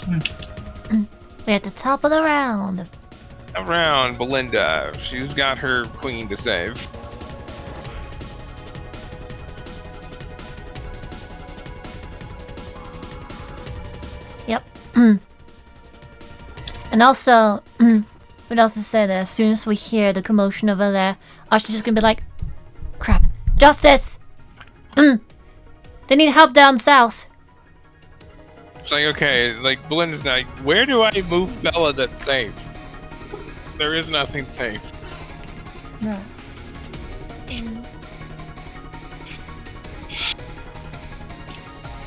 We're at the top of the round. Around Belinda. She's got her queen to save. Yep. And also, we'd also say that as soon as we hear the commotion over there, Archie's just gonna be like, crap, justice! They need help down south. It's like, okay, like, Belinda's like, where do I move Bella that's safe? There is nothing safe. No.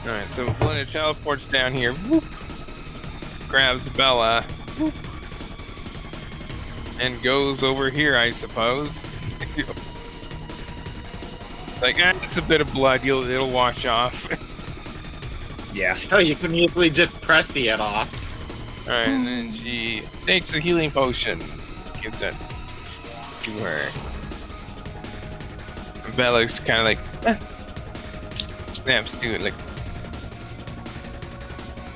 Alright, so Belinda teleports down here, whoop, grabs Bella, whoop, and goes over here, I suppose. Like, it's a bit of blood, it'll wash off. Yeah. Oh, you can easily just press it off. Alright, and then she takes a healing potion, gives it to her. And Bella's kind of like, snaps to it, like,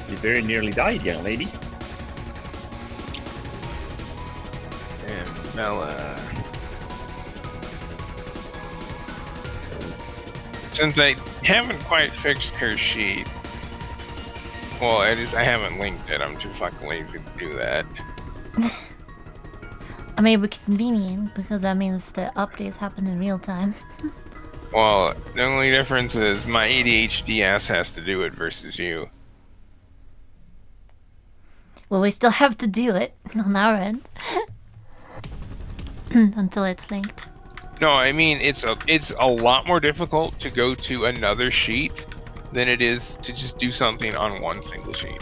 You very nearly died, young lady. and Bella. Since I haven't quite fixed her sheet, well, it is, I haven't linked it. I'm too fucking lazy to do that. I mean, we're convenient because that means the updates happen in real time. Well, the only difference is my ADHD ass has to do it versus you. Well, we still have to do it on our end until it's linked. No, I mean it's a lot more difficult to go to another sheet than it is to just do something on one single sheet.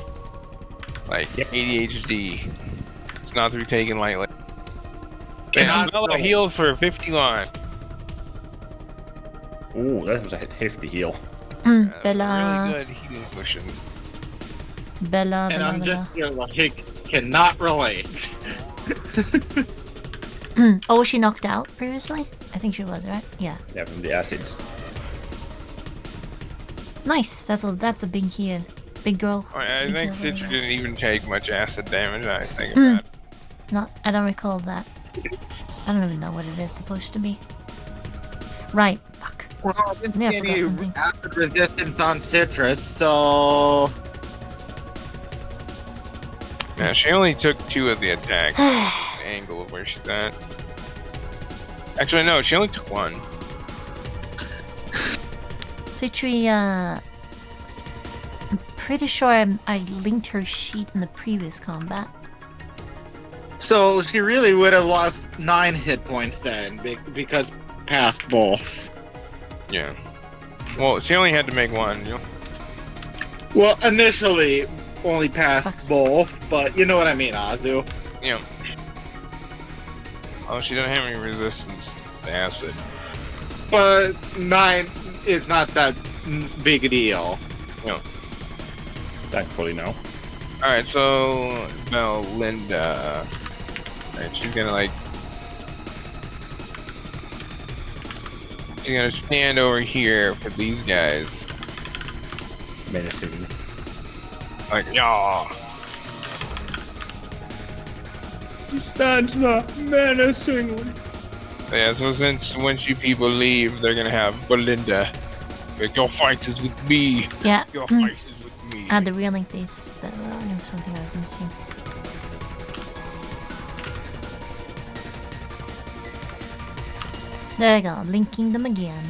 Like ADHD, it's not to be taken lightly. And Bella heals for 51. Ooh, that was a hefty heal. Bella. Really good healing potion. Bella. And Bella, I'm Bella. just here like, cannot relate. Oh, was she knocked out previously? I think she was, right? Yeah. Yeah, from the acids. Nice. That's a big heal. Big girl. I Big think heal, Citra yeah. didn't even take much acid damage. I think of that. I don't recall that. I don't even know what it is supposed to be. Right. Fuck. Well, I didn't Yeah, I see forgot any something. acid resistance on citrus, so Yeah, she only took 2 of the attacks. The angle of where she's at. Actually, no, she only took 1. Citri, I'm pretty sure I linked her sheet in the previous combat. she really would have lost 9 hit points then, because past both. Yeah. Well, she only had to make 1. You know? Well, initially only passed Fuck's both, but you know what I mean, Azu. Yeah. Oh, she doesn't have any resistance to acid. But 9 is not that big a deal. Yeah. Thankfully, no. Alright, so Belinda. Alright, she's gonna like. She's gonna stand over here for these guys. Menacing. Like, yeah. He stands there menacingly. Yeah, so since once you people leave, they're gonna have Belinda. Like, your fight is with me. Yeah. Your fight is with me. The relink these. There was something I've missing. There you go. Linking them again.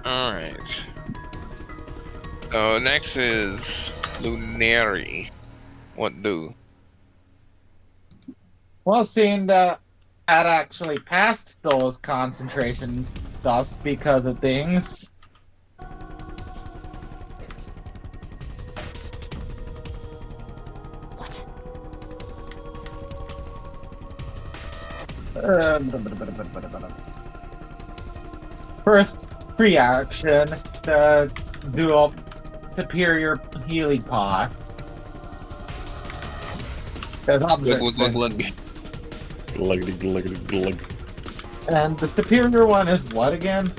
Alright. So next is Lunary. What do? Well, seeing that I'd actually passed those concentration stuffs because of things. What? First, free action to do a superior healing pot. Because Look. Glug. And the superior one is what again?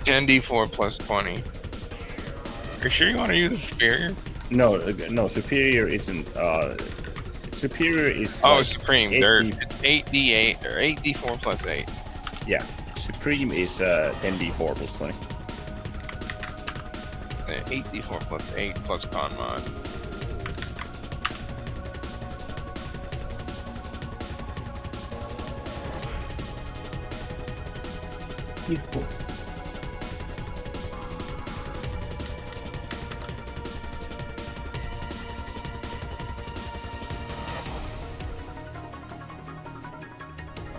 10d4 plus 20. Are you sure you want to use the superior? No, no. Superior isn't. Superior is. Oh, like supreme. 8D It's 8d8 or 8d4 plus 8. Yeah. Supreme is 10d4 plus 20. 8d4 plus 8 plus con mod.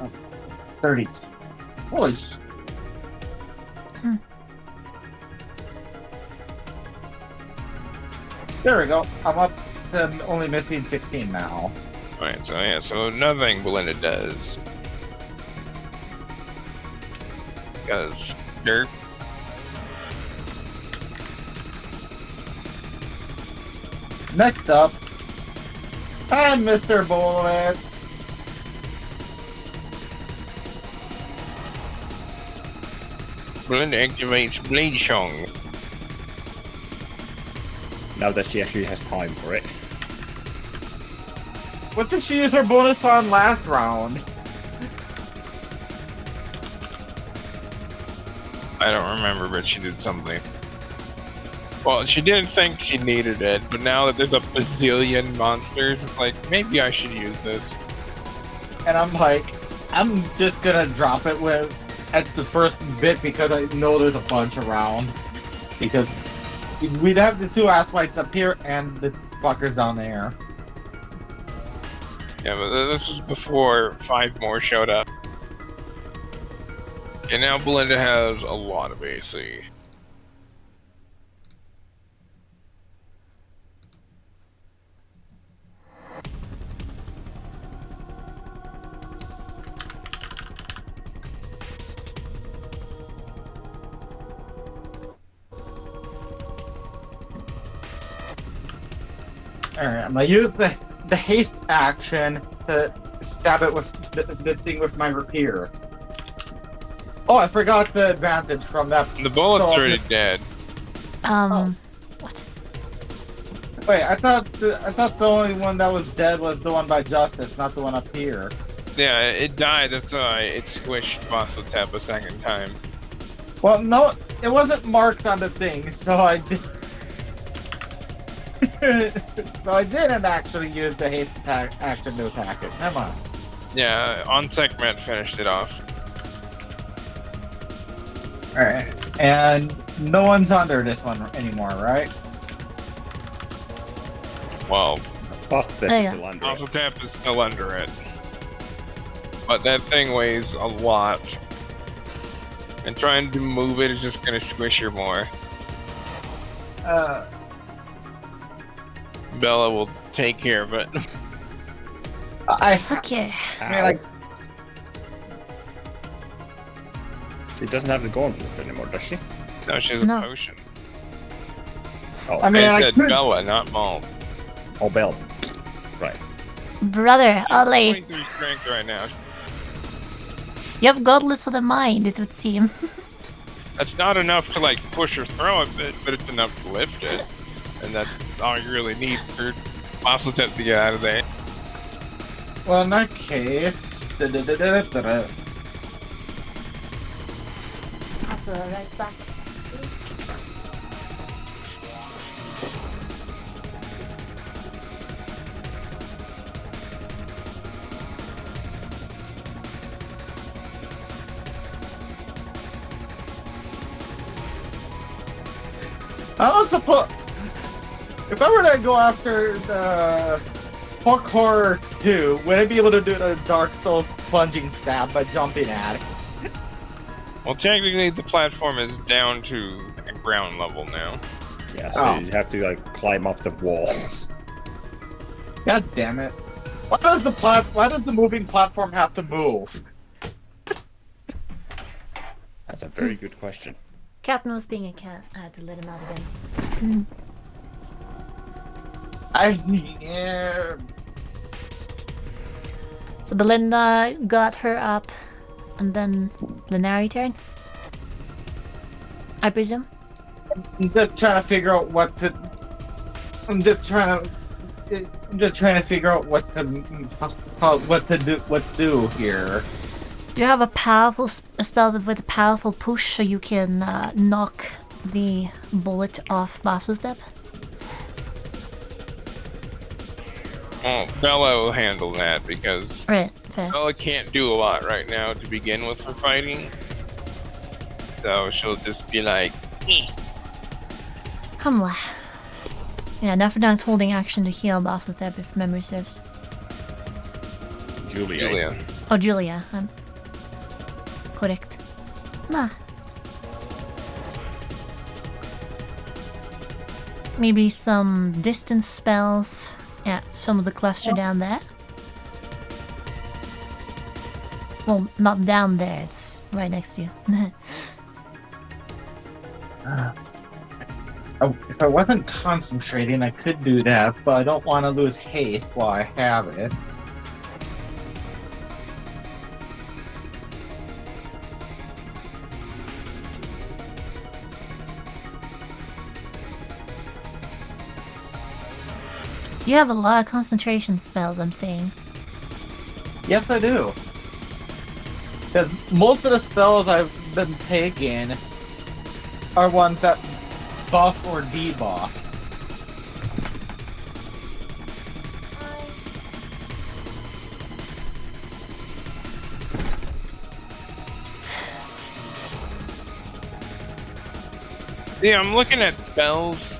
Oh, 30. Holy sh... There we go. I'm up to only missing 16 now. Alright, so yeah, so nothing Belinda does. Because derp. Next up, and Mr. Bullet. Belinda activates Blade Song. Now that she actually has time for it. What did she use her bonus on last round? I don't remember, but she did something. Well, she didn't think she needed it, but now that there's a bazillion monsters, it's like, maybe I should use this. And I'm like, I'm just gonna drop it with at the first bit because I know there's a bunch around. Because we'd have the two ass whites up here and the fuckers down there. Yeah, but this was before 5 more showed up. And now Belinda has a lot of AC. Alright, I'm gonna use the haste action to stab it with this thing with my rapier. Oh, I forgot the advantage from that. The bullet's So- already dead. What? Wait, I thought the only one that was dead was the one by Justice, not the one up here. Yeah, it died, that's why it squished Tap a second time. Well, no, it wasn't marked on the thing, so I did. So I didn't actually use the haste attack action to attack it. Come on. Yeah, OnSecMet finished it off. Alright. And no one's under this one anymore, right? Well, Positive Oh, yeah. still under it. Tap is still under it. But that thing weighs a lot. And trying to move it is just gonna squish her more. Bella will take care of it. Okay. I She doesn't have the gauntlets anymore, does she? No, she has a No. potion. Oh, I mean, I I said could- Bella, not Maul. oh, Bell. Right. Brother, Ollie, 23 strength right now. you have godless of the mind, it would seem. That's not enough to like push or throw it, but it's enough to lift it. And that's all you really need for Tap to get out of there. Well, in that case, Also, right back. I was supposed. If I were to go after the Pork Horror 2, would I be able to do the Dark Souls plunging stab by jumping at it? Well, technically, the platform is down to ground level now. Yeah, so Oh. you have to like climb up the walls. God damn it! Why does the moving platform have to move? That's a very good question. Captain was being a cat. I had to let him out again. Yeah. So Belinda got her up And then Lenari turn? I presume? I'm just trying to figure out what to. I'm just trying to figure out what to do here. Do you have a powerful a spell with a powerful push so you can knock the bullet off Basustep? Oh, Bella will handle that because Right, fair. Bella can't do a lot right now to begin with for fighting. So she'll just be like, "Eh." Humla. Yeah, Nephrodon's holding action to heal Basustep if memory serves. Julia. Oh, Julia. I'm correct. Nah. Maybe some distance spells at some of the cluster down there. Well, not down there, it's right next to you. If I wasn't concentrating, I could do that, but I don't want to lose haste while I have it. You have a lot of concentration spells, I'm saying. Yes, I do. Because most of the spells I've been taking are ones that buff or debuff. See, I'm looking at spells.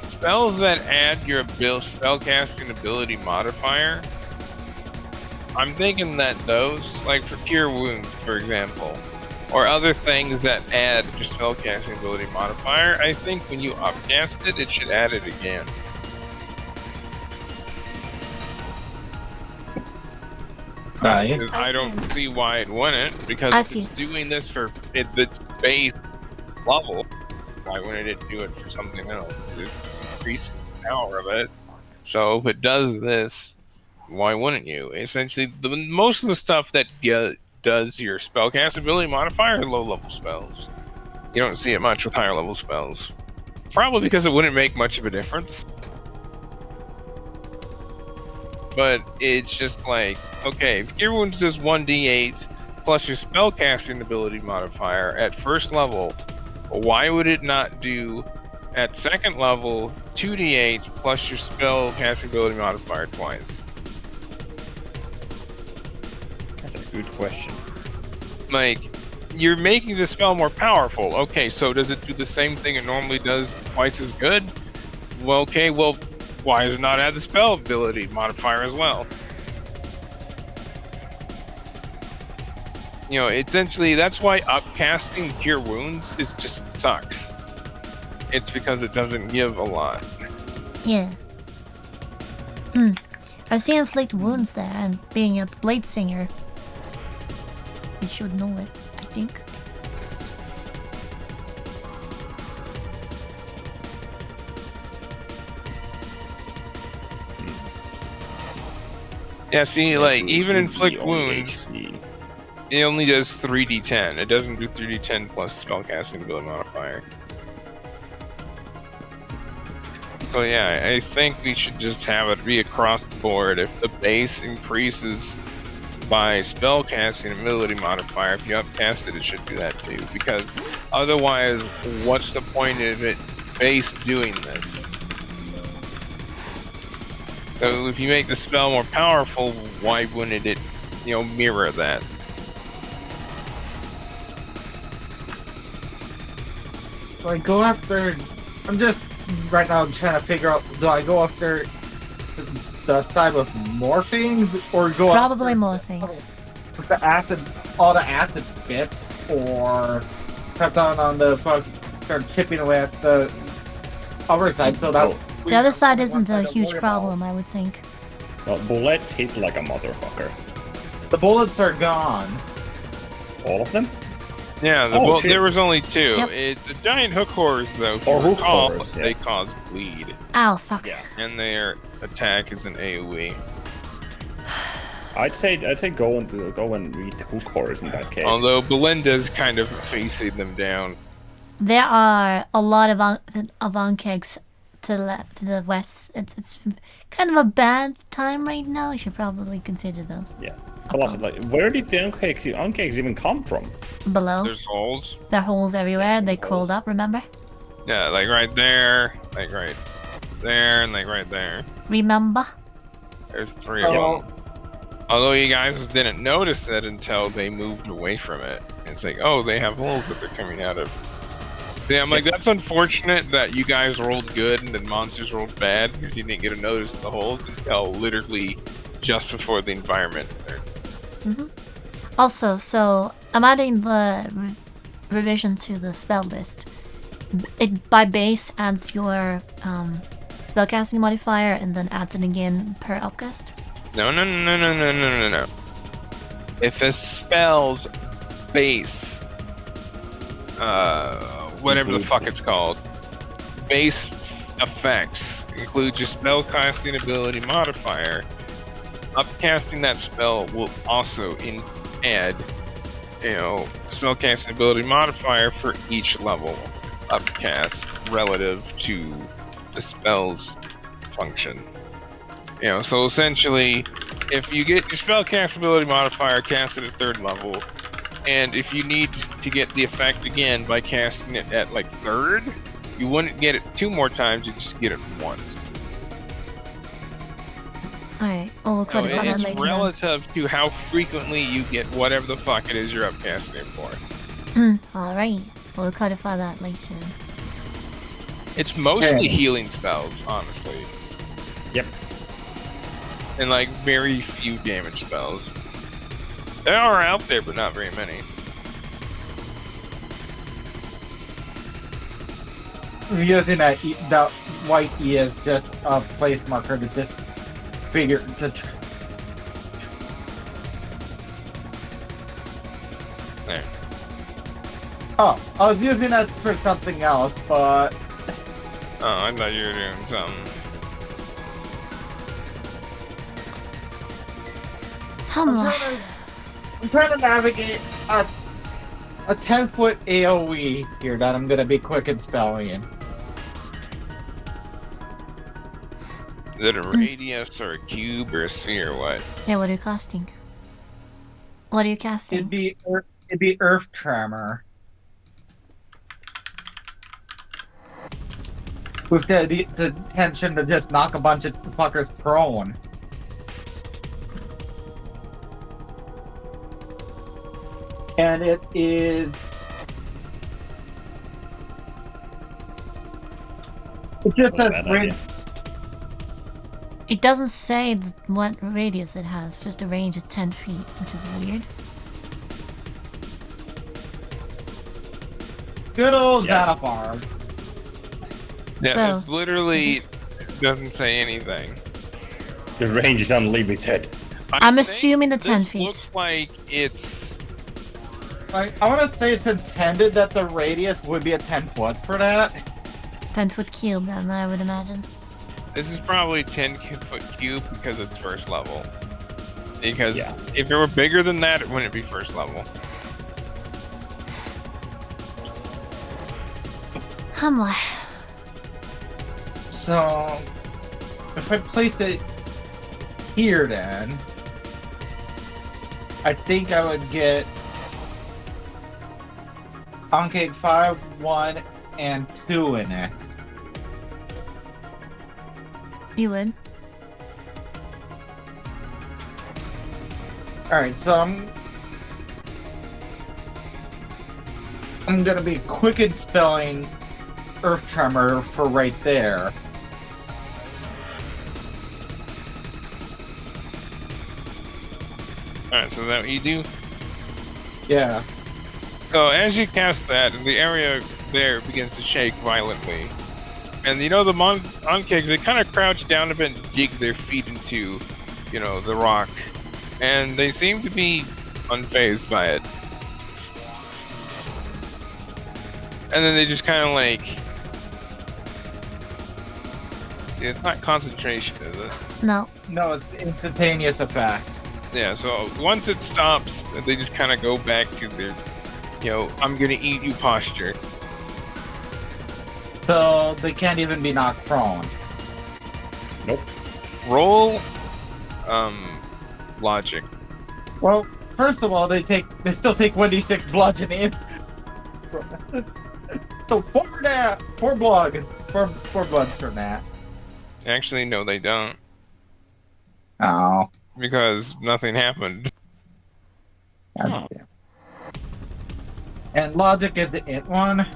Spells that add your spellcasting ability modifier. I'm thinking that those, like for Cure Wounds, for example, or other things that add your spellcasting ability modifier, I think when you upcast it, it should add it again. Right. Because I I don't see why it wouldn't, because I if see. it's doing this for its base level, why wouldn't it do it for something else? It increases the power of it. So if it does this, why wouldn't you? Essentially, most of the stuff that does your spellcast ability modifier are low-level spells. You don't see it much with higher-level spells. Probably because it wouldn't make much of a difference. But it's just like, okay, if Cure Wounds does 1d8 plus your spellcasting ability modifier at first level, why would it not do at second level 2d8 plus your spellcasting ability modifier twice? That's a good question. Like, you're making the spell more powerful. Okay, so does it do the same thing it normally does twice as good? Well, okay, well, why does it not add the spell ability modifier as well? You know, essentially, that's why upcasting Cure Wounds is just sucks. It's because it doesn't give a lot. Yeah. I've seen Inflict Wounds there, and being a Blade Singer, you should know it, I think. Yeah, see, like, even Inflict Only Wounds, HP. it only does 3d10. It doesn't do 3d10 plus spellcasting ability modifier. So yeah, I think we should just have it be across the board. If the base increases by spellcasting ability modifier, if you upcast it, it should do that too. Because otherwise, what's the point of it base doing this? So if you make the spell more powerful, why wouldn't it, mirror that? So I go after. I'm just right now trying to figure out. Do I go after the side with more things, or go Probably after more things. with the acid, all the acid bits, or cut down on the start chipping away at the other side? So that The other side one isn't a to huge worry problem, I would think. Well, bullets hit like a motherfucker. about. The bullets are gone. All of them? Yeah, Oh, shit. there was only two. Yep. The giant hook horrors, though, if Or you hook recall, horrors, yeah. they cause bleed, Ow, fuck. Yeah. and their attack is an AoE. I'd say go and read the hook horrors in that case. Although Belinda's kind of facing them down. There are a lot of Ankegs to the west. It's kind of a bad time right now. You should probably consider those. Yeah. But also, like, where did the unkegs even come from? Below. There's holes. There are holes everywhere. They crawled up, remember? Yeah, like right there, like right there, and like right there. Remember? There's 3 of them. Although you guys didn't notice it until they moved away from it. It's like, oh, they have holes that they're coming out of. Yeah, I'm like, that's unfortunate that you guys rolled good and then monsters rolled bad because you didn't get to notice the holes until literally just before the environment. Also, so I'm adding the revision to the spell list. It by base adds your spellcasting modifier and then adds it again per upcast. No. If a spell's base, whatever the fuck it's called, base effects include your spellcasting ability modifier, upcasting that spell will also add, spellcasting ability modifier for each level upcast relative to the spell's function. So essentially, if you get your spellcast ability modifier casted at 3rd level, and if you need to get the effect again by casting it at like 3rd, you wouldn't get it 2 more times, you just get it once. Alright, well, we'll clarify that It's later. relative to how frequently you get whatever the fuck it is you're upcasting it for. Alright, we'll clarify that later. It's mostly healing spells, honestly. Yep. And like very few damage spells. There are out there, but not very many. I'm using that white E as just a place marker to just figure to. There. Oh, I was using that for something else, but Oh, I thought you were doing something. I'm trying to navigate a 10-foot AoE here that I'm gonna be quick in spelling in. Is it a radius or a cube or a sphere or what? Yeah, what are you casting? What are you casting? It'd be Earth Tremor. With the intention to just knock a bunch of fuckers prone. And it is... It just says range. It doesn't say what radius it has, just the range is 10 feet, which is weird. Good old Xanathar. Yeah, So- it's literally doesn't say anything. The range is unlimited. I'm think assuming the 10 this feet. looks like it's... I want to say it's intended that the radius would be a 10-foot for that. 10-foot cube, then, I would imagine. This is probably 10-foot cube because it's 1st level. Because Yeah. if it were bigger than that, it wouldn't be 1st level. So, if I place it here, then I think I would get Ankeg 5, 1, and 2 in it. You would. Alright, so I'm gonna be quick in spelling Earth Tremor for right there. Alright, so that what you do? Yeah. So as you cast that, the area there begins to shake violently. And the Onkegs, they kind of crouch down a bit and dig their feet into, the rock. And they seem to be unfazed by it. And then they just kind of like... It's not concentration, is it? No. No, it's instantaneous effect. Yeah, so once it stops, they just kind of go back to their, I'm gonna eat you posture. So they can't even be knocked prone. Nope. Roll, logic. Well, first of all, they still take 1d6 bludgeoning. So 4 blood from that. Actually, no, they don't, Oh. because nothing happened. Huh. And logic is the it one.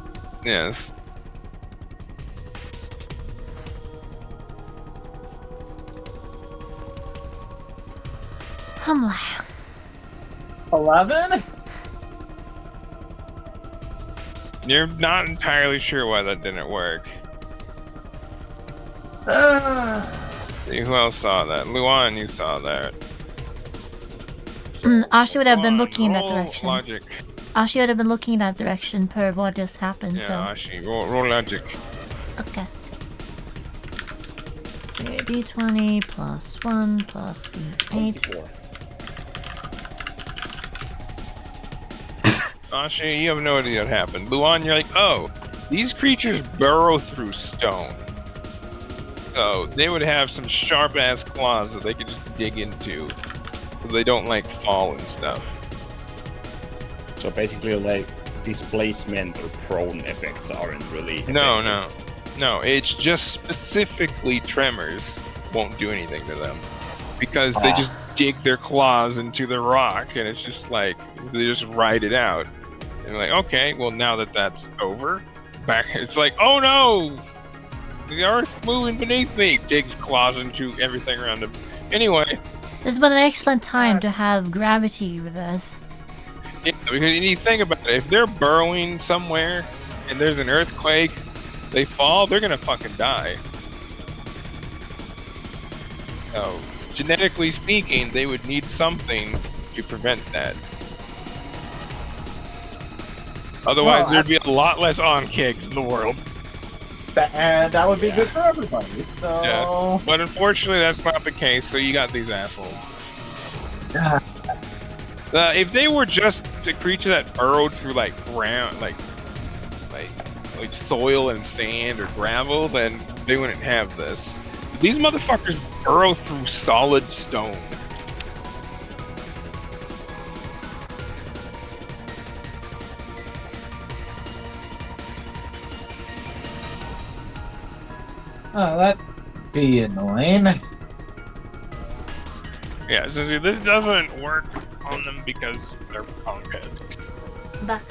Yes. I'm like, 11? You're not entirely sure why that didn't work. See, who else saw that? Luan, you saw that. Ashi would have been Luan, looking in that roll direction. Logic. Ashi would have been looking in that direction per what just happened, Yeah, so. Ashi, roll logic. Okay. So d20 plus 1 plus c8. 24. Ashi, you have no idea what happened. Luan, you're like, oh, these creatures burrow through stone. So they would have some sharp ass claws that they could just dig into, so they don't like fall and stuff. So basically, like, displacement or prone effects aren't really. No. It's just specifically tremors won't do anything to them because they just dig their claws into the rock, and it's just like they just ride it out. And like, okay, well now that that's over, back it's like, oh no, the earth's moving beneath me. Digs claws into everything around him. Anyway, This has been an excellent time to have gravity reverse. yeah, because you think about it, if they're burrowing somewhere and there's an earthquake, they fall, they're gonna fucking die. So, genetically speaking, they would need something to prevent that. Otherwise, Well, there'd be a lot less on-kicks in the world. And that would be good for everybody. So. Yeah. But unfortunately, that's not the case, so you got these assholes. If they were just a creature that burrowed through like ground, like soil and sand or gravel, then they wouldn't have this. But these motherfuckers burrow through solid stone. Oh, that'd be annoying. Yeah, so see, this doesn't work on them because they're punkheads. Back.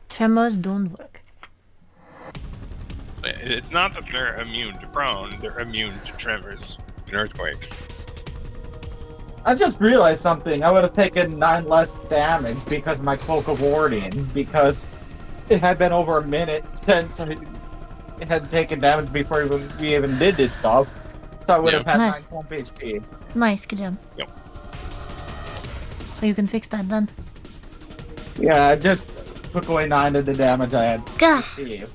Tremors don't work. It's not that they're immune to prone, they're immune to tremors and earthquakes. I just realized something. I would have taken 9 less damage because of my cloak of warding, because it had been over a minute since it had taken damage before we even did this stuff. So I would have had Nice. 9 clump HP. Nice, good job. Yep. So you can fix that then. Yeah, I just took away 9 of the damage I had Gah! received.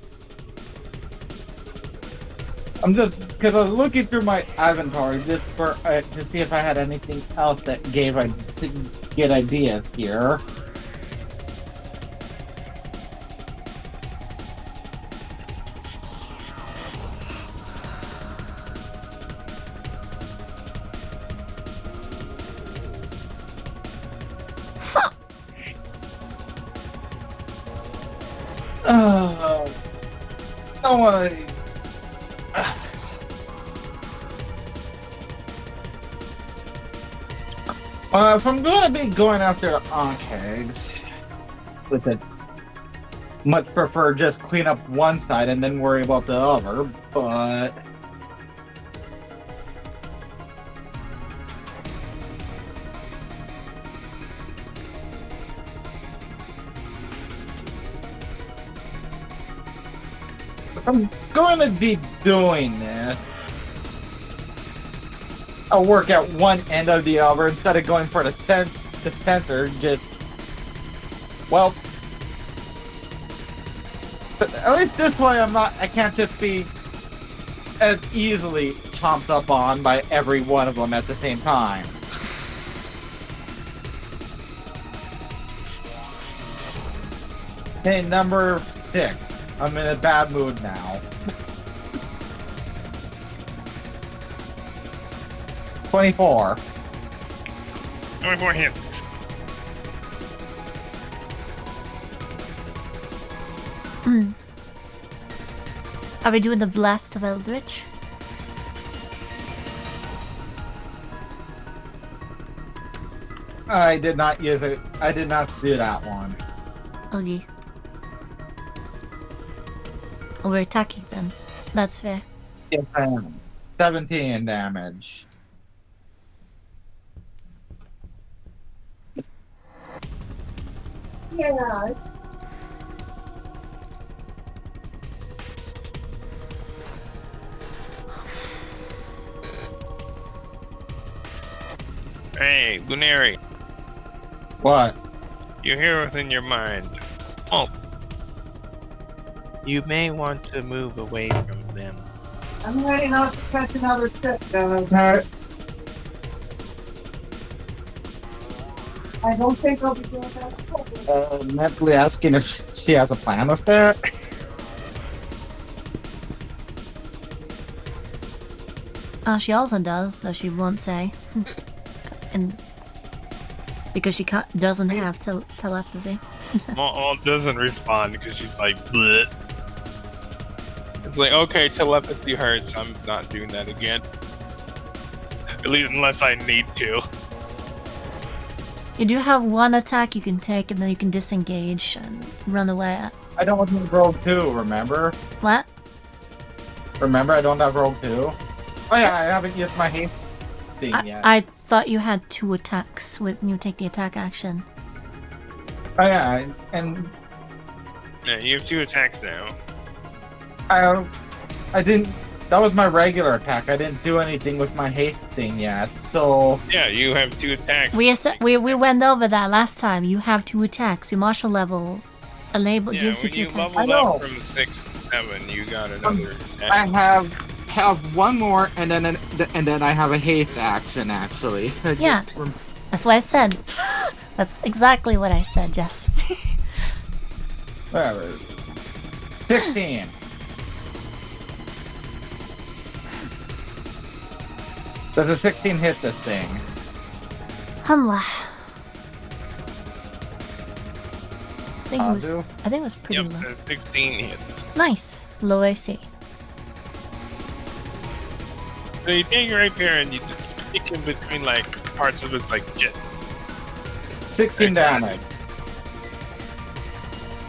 I'm just, because I was looking through my inventory just for to see if I had anything else that gave I to get ideas here. So if I'm going to be going after the Onkegs, with it, much prefer just clean up one side and then worry about the other, but... If I'm going to be doing this, I'll work at one end of the other instead of going for the center. Just, well, at least this way I can't just be as easily chomped up on by every one of them at the same time. Okay, number 6. I'm in a bad mood now. 24. 24 hits. Are we doing the Blast of Eldritch? I did not use it. I did not do that one. Okay. Oh, we're attacking then. That's fair. Yes, I am. 17 damage. Yeah. Hey, Lunari, What? you hear within your mind. Oh. You may want to move away from them. I'm heading out to catch another trip, guys. Alright. I don't think I'll be doing that. Mentally asking if she has a plan with that. She also does, though she won't say. And because she doesn't have telepathy. Maul doesn't respond because she's like, bleh. It's like, okay, telepathy hurts. I'm not doing that again. At least unless I need to. You do have one attack you can take, and then you can disengage and run away. I don't have Rogue 2, remember? What? Remember, I don't have Rogue 2? Oh yeah, I haven't used my haste thing yet. I thought you had 2 attacks when you take the attack action. Oh yeah, and Yeah, you have 2 attacks now. I didn't. That was my regular attack. I didn't do anything with my haste thing yet, so. Yeah, you have 2 attacks. We went over that last time. You have 2 attacks. Your martial level Yeah, gives you when 2 you attacks. leveled up from 6 to 7, you got another attack. I have one more, and then I have a haste action actually. Yeah. That's what I said. That's exactly what I said, Jess. Whatever. 16. Does a 16 hit this thing? Humla. I Do? think it was pretty Yep, low. the 16 hits. Nice. Low AC. So you take your rapier and you just stick in between like parts of his like jet, 16 damage.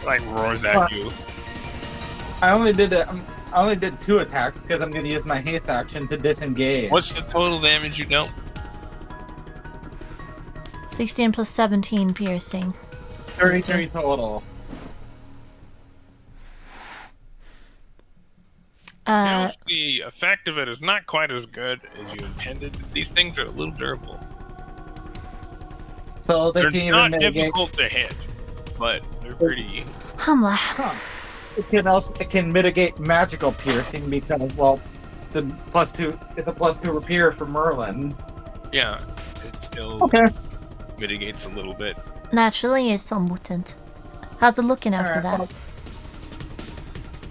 like roars at you. I only did 2 attacks because I'm gonna use my haste action to disengage. What's the total damage you dealt? 16 plus 17 piercing. 33 total. Now, the effect of it is not quite as good as you intended. These things are a little durable. So they They're can not even mitigate. difficult to hit, but they're pretty. Humla. It can mitigate magical piercing because the +2 is a +2 repair for Merlin. Yeah, it still mitigates a little bit. Naturally, it's a mutant. How's it looking after that?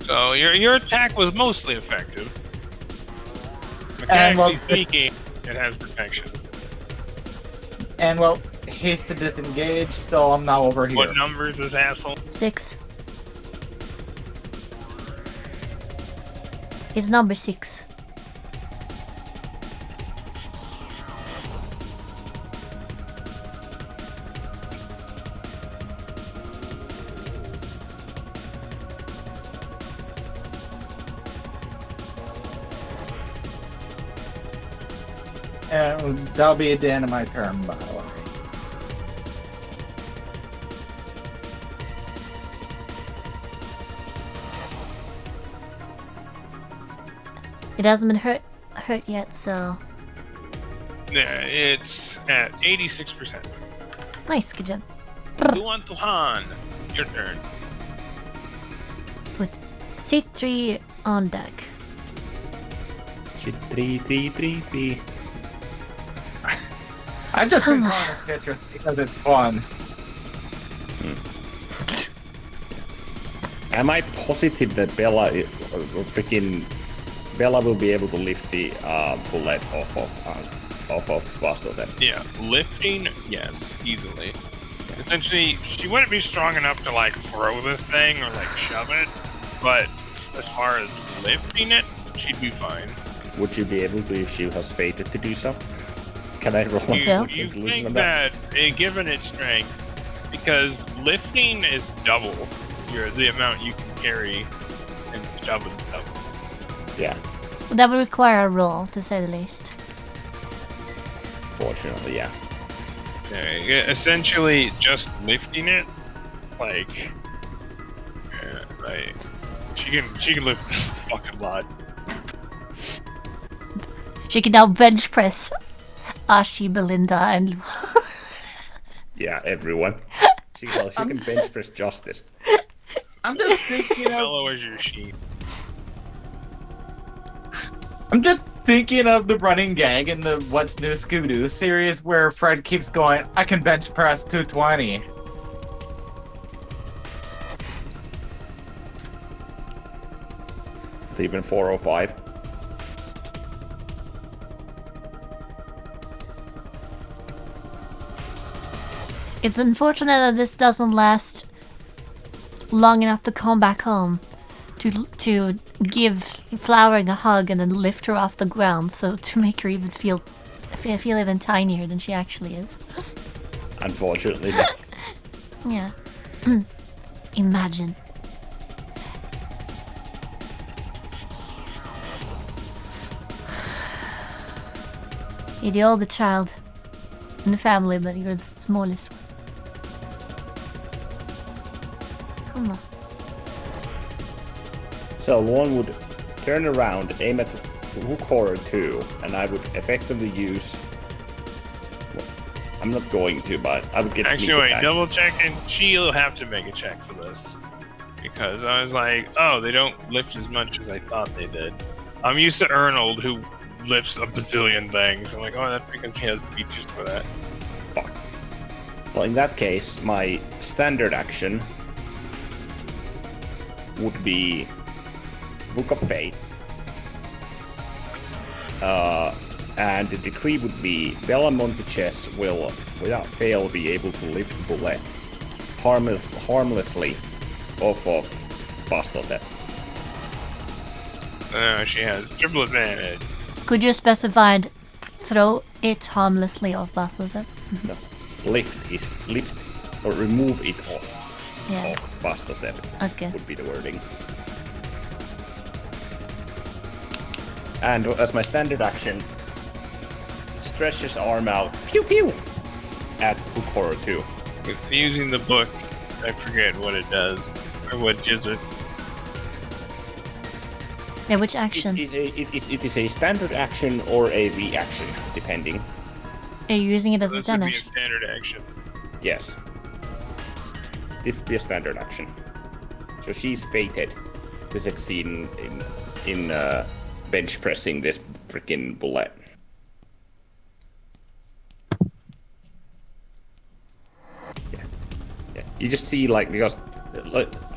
So your attack was mostly effective. And, Mechanically speaking, it has protection. And haste to disengage, so I'm now over here. What number is this asshole? 6. It's number 6. And that'll be the end of my turn, by the way. It hasn't been hurt yet, so Yeah, it's at 86%. nice, good job. Tuan, your turn. With C3 on deck. Shit, 3. I just been calling it Tetris because it's fun. Am I positive that Bella will be able to lift the bullet off of Buster then? Yeah, lifting, yes, easily. Essentially, she wouldn't be strong enough to like throw this thing or like shove it, but as far as lifting it, she'd be fine. Would you be able to if she was fated to do so? Can I roll You, So? you think that, given its strength, because lifting is double the amount you can carry and shove and stuff. Yeah, So that would require a roll, to say the least. fortunately, yeah. Yeah, essentially, just lifting it, like she can lift a fucking lot. She can now bench press Ashi, Belinda, and Yeah, everyone. She can bench press justice. I'm just thinking of. Hello as your sheep. I'm just thinking of the running gag in the What's New Scooby-Doo series where Fred keeps going, I can bench press 220. It's even 405. it's unfortunate that this doesn't last long enough to come back home to give Flowering a hug and then lift her off the ground, so to make her even feel even tinier than she actually is. Unfortunately. Yeah. Imagine. You're the older child in the family, but you're the smallest one. Hello. So one would turn around, aim at hook horror 2, and I would effectively use... Well, I'm not going to, but I would get Actually, sneak wait, attack. double check, and she'll have to make a check for this. Because I was like, oh, they don't lift as much as I thought they did. I'm used to Arnold, who lifts a bazillion things. I'm like, oh, that's because he has features for that. Fuck. Well, in that case, my standard action would be Book of Fate. And the decree would be Bella Monteches will, without fail, be able to lift Bullet harmlessly off of Bastotep. She has triple advantage. Could you specify throw it harmlessly off Bastotep? No. Lift or remove it off Yeah. of Bastotep Okay. would be the wording. And as my standard action, stretches arm out, pew pew, at hook horror 2. It's using the book. I forget what it does. Or what is it? Yeah, which action? It is a standard action or a reaction, depending. Are you using it as a This would stun be a action? standard action. Yes. This would be a standard action. So she's fated to succeed in bench pressing this freaking bullet. Yeah. You just see, like, because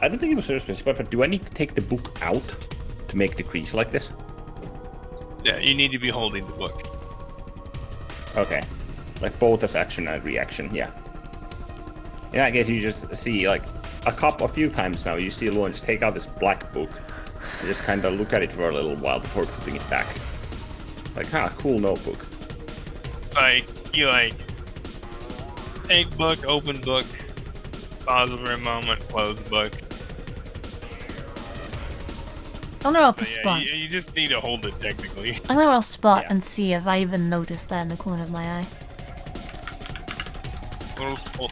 I don't think it was so specific, but do I need to take the book out to make the crease like this? Yeah, you need to be holding the book. Okay. Like both as action and reaction, yeah. In that case, you just see, like, a few times now, you see Lauren just take out this black book and just kind of look at it for a little while before putting it back. Like, cool notebook. It's like, you like, take book, open book, pause for a moment, close book. I'm gonna roll So a yeah, spot. you just need to hold it technically. I'm gonna roll spot Yeah. and see if I even noticed that in the corner of my eye. Little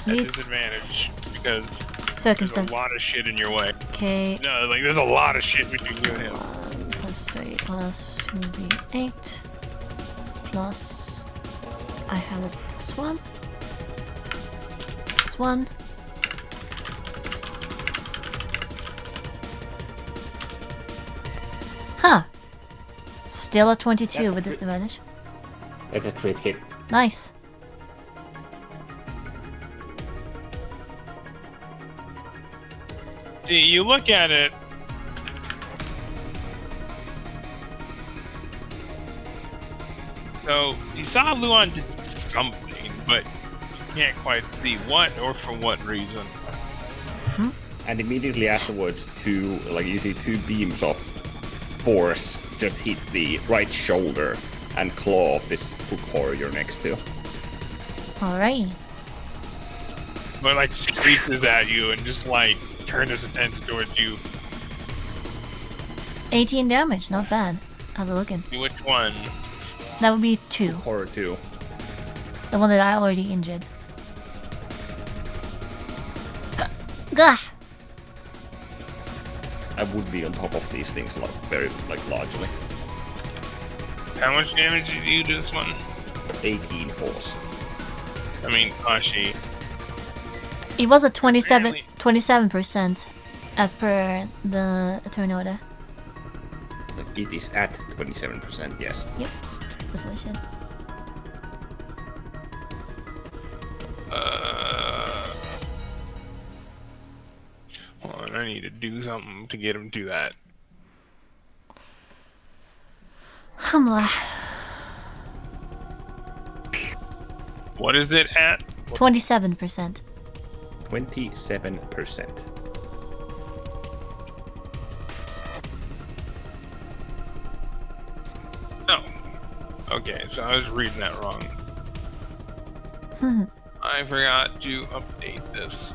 at Neat. disadvantage because there's Circumstance. a lot of shit in your way. Okay. No, like there's a lot of shit between you and him. 1 plus 3 plus 2d8 plus I have a plus 1 plus 1 huh Still a 22 That's with disadvantage. That's a crit hit. Nice. See, you look at it. So you saw Luan did something, but you can't quite see what or for what reason. And immediately afterwards, you see two beams of force just hit the right shoulder and claw of this book horror you're next to. Alright. But like screeches at you and just like turns his attention towards you. 18 damage, not bad. How's it looking? Which one? That would be 2. Horror 2. The one that I already injured. Gah! I would be on top of these things very largely. How much damage did you do this one? 18 force. I mean, Ashi. It was a 27, Apparently- 27% as per the attorney order. It is at 27%, yes. Yep, that's what I said. Hold on, I need to do something to get him to that. Humla. What is it at? 27%. 27%. No. Okay, so I was reading that wrong. I forgot to update this.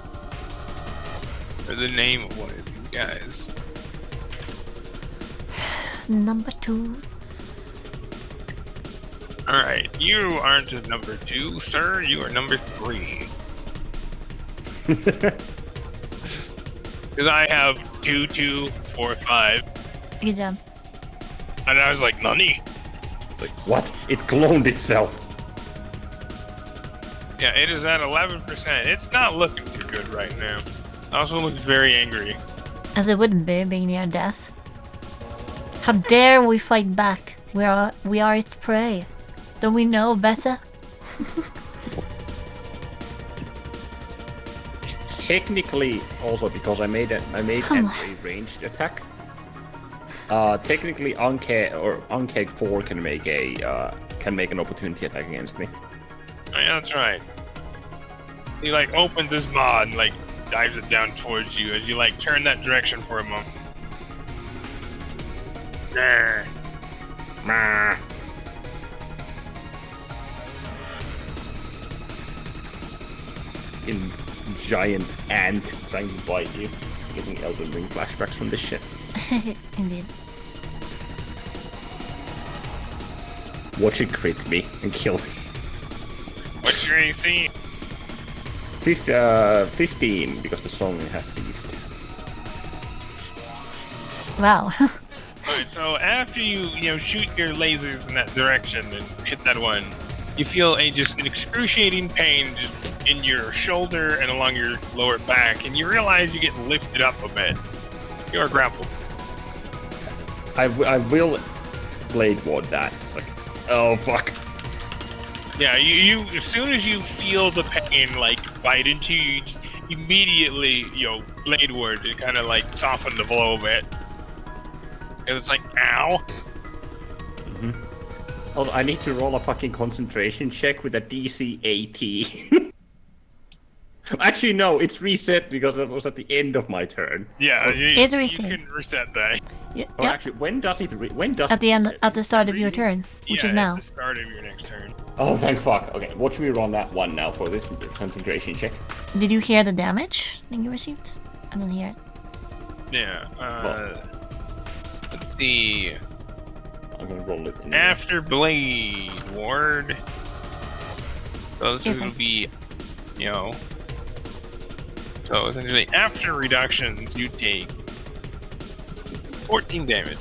Or the name of one of these guys. Number 2. Alright, you aren't a number 2, sir. You are number 3. Because I have 2, 2, 4, 5. Good job. And I was like, Nani? It's like, what? It cloned itself. Yeah, it is at 11%. It's not looking too good right now. Also looks very angry. As it wouldn't be, being near death. How dare we fight back? We are its prey. Don't we know better? Technically, also because I made a ranged attack. Technically, Unkeg 4 can make an opportunity attack against me. Oh, yeah, that's right. He like opens his maw and like dives it down towards you as you like turn that direction for a moment. Grr. Meh. In giant ant trying to bite you. Getting Elden Ring flashbacks from this shit. Indeed. Watch it crit me and kill me. What's your AC? 15, because the song has ceased. Wow. Alright, so after you shoot your lasers in that direction and hit that one, you feel just an excruciating pain just in your shoulder and along your lower back, and you realize you get lifted up a bit. You are grappled. I will blade ward that. It's like, oh fuck. Yeah, you as soon as you feel the pain like bite into you, you just immediately blade ward to kind of like soften the blow a bit. And it's like, ow. Oh, I need to roll a fucking concentration check with a DC 80. Actually, no, it's reset because that was at the end of my turn. Yeah, It's you reset. can reset that. Oh, actually, when does it? At the start of your turn, which is now. At the start of your next turn. Oh, thank fuck. Okay, watch me roll that one now for this concentration check. Did you hear the damage that you received? I didn't hear it. Yeah. Let's see. I'm gonna roll it. In After blade ward. So this is Okay. gonna be, So essentially, after reductions, you take 14 damage.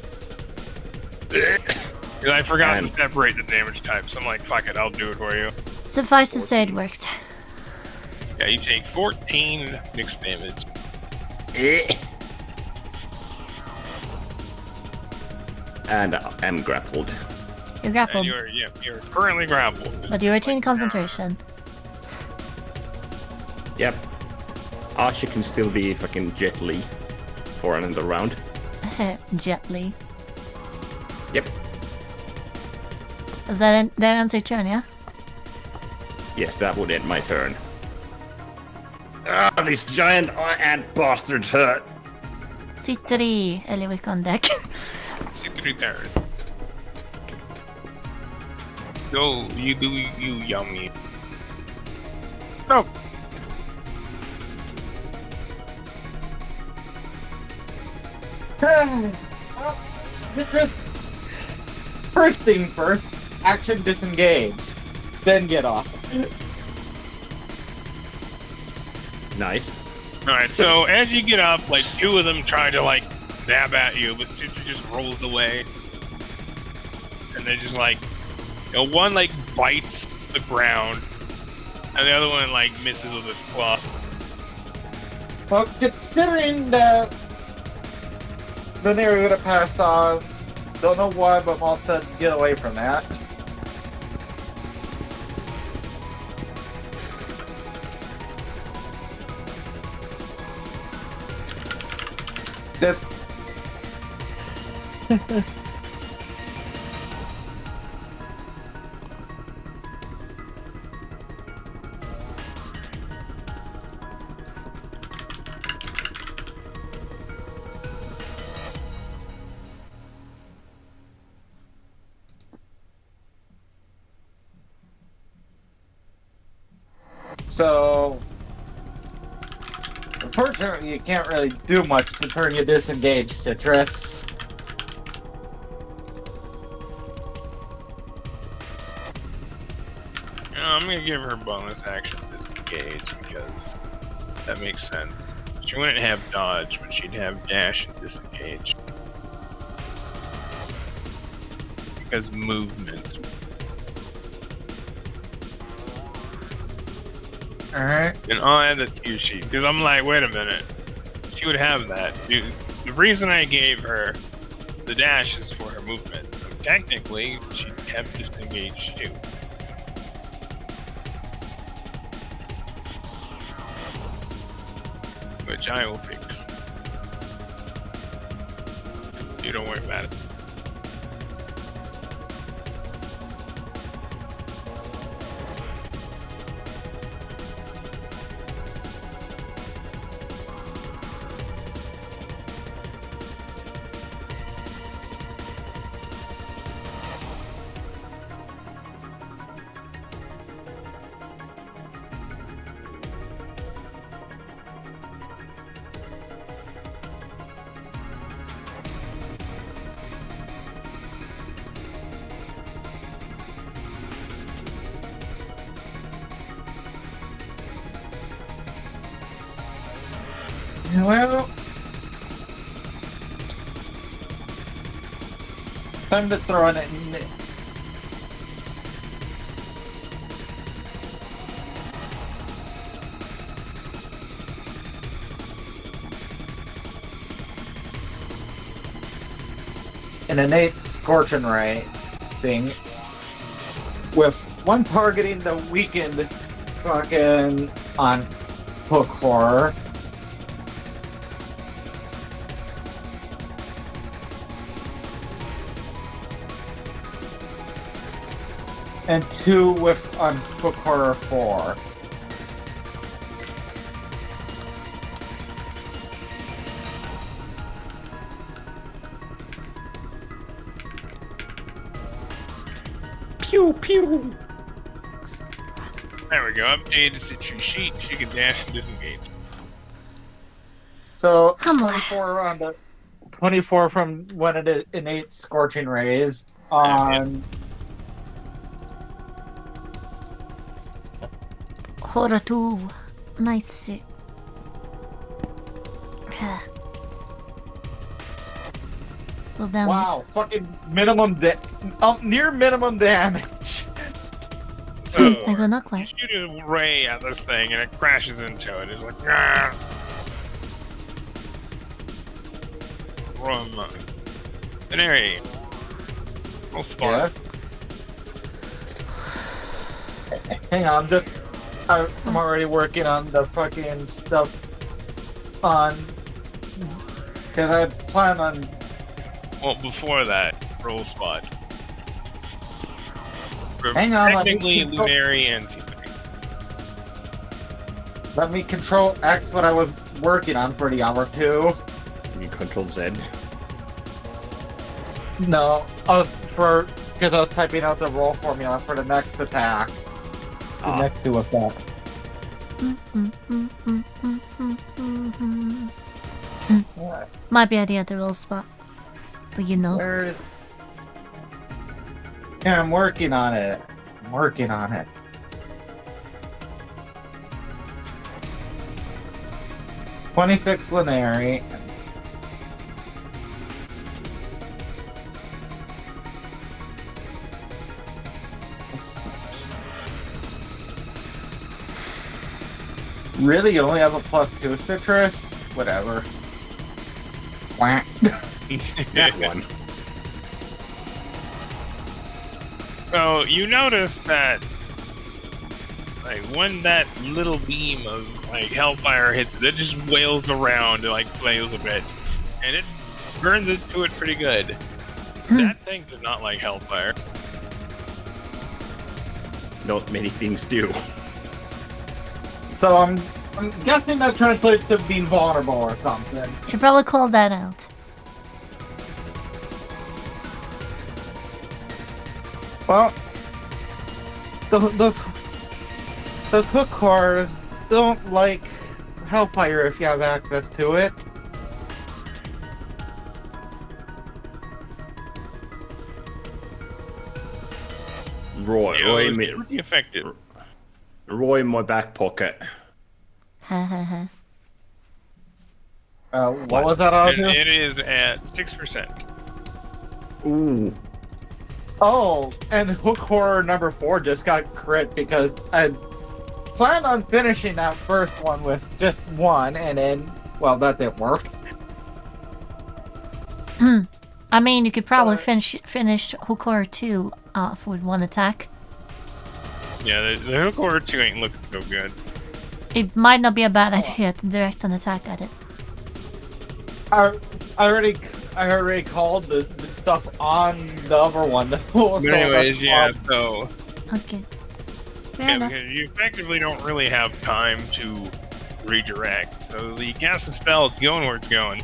Because I forgot to separate the damage types. So I'm like, fuck it, I'll do it for you. Suffice to say, it worked. Yeah, you take 14 mixed damage. And I'm grappled. You're And grappled, you're currently grappled. but you retain concentration. Yep. Asha can still be fucking Jet Li for another round. Gently. Yep. Is that ends your turn, yeah? Yes, that would end my turn. Ah, these giant ant bastards hurt. Sitter i Eliwick on deck. Sitter there. Go, you do you, yummy. No. Citrus. First thing first, action disengage. Then get off. Nice. Alright, so as you get up, like, two of them try to, like, nab at you, but Citra just rolls away. And they're just like, you know, one, like, bites the ground, and the other one, like, misses with its claw. Well, considering that the Neri would have passed on, don't know why, but Maul said get away from that. This. So, unfortunately, you can't really do much to turn you disengaged, Citrus. I'm gonna give her bonus action disengage because that makes sense. She wouldn't have dodge, but she'd have dash and disengage. Because movement. Alright. And I'll add that to your sheet, because I'm like, wait a minute. She would have that. Dude, the reason I gave her the dash is for her movement. So technically, she'd have disengaged too. Which I will fix. You don't worry about it. Well, time to throw in it. An innate scorching ray thing with one targeting the weakened fucking on hook horror. And two with on Hook Horror 4. Pew pew. There we go. Updated Citrus sheet. She can dash and disengage. So Humble. 24 on the 24 from when it is innate scorching rays on Horror 2. Nice. Well done. wow, fucking near minimum damage. So, I got not you quite. shoot a ray at this thing and it crashes into it. It's like, ah. Run. Canary. Roll spark. Hang on, I'm already working on the fucking stuff on, because I plan on. Well, before that, roll spot. For Hang on, let me technically control- Lunary and T3. Let me control X what I was working on for the hour 2. You control Z. No, because I was typing out the roll formula for the next attack. The Ah. next 2 attacks. Might be idea at the roll spot. Do you know? Where's? Yeah, I'm working on it. 26 Lunary. Really? You only have a +2 citrus? Whatever. Quack. One. So you notice that, like, when that little beam of like hellfire hits it, it just wails around and like flails a bit, and it burns into it pretty good. That thing does not like hellfire. Not many things do. So I'm guessing that translates to being vulnerable or something. Should probably call that out. Well, those hook cores don't like hellfire if you have access to it. Roy, Yeah, Roy, it's me, pretty effective. Roy in my back pocket. Ha ha ha. What was that And audio? it is at 6%. Ooh. Oh, and hook horror number 4 just got crit because I planned on finishing that first one with just 1, and then, well, that didn't work. I mean, you could probably But- finish Hokora 2 off with 1 attack. Yeah, the hook order 2 ain't looking so good. It might not be a bad idea to direct an attack at it. I already called the stuff on the other one. So But anyways, that's yeah, fine. so Okay. Fair yeah, enough. because you effectively don't really have time to redirect. So you cast the spell, it's going where it's going.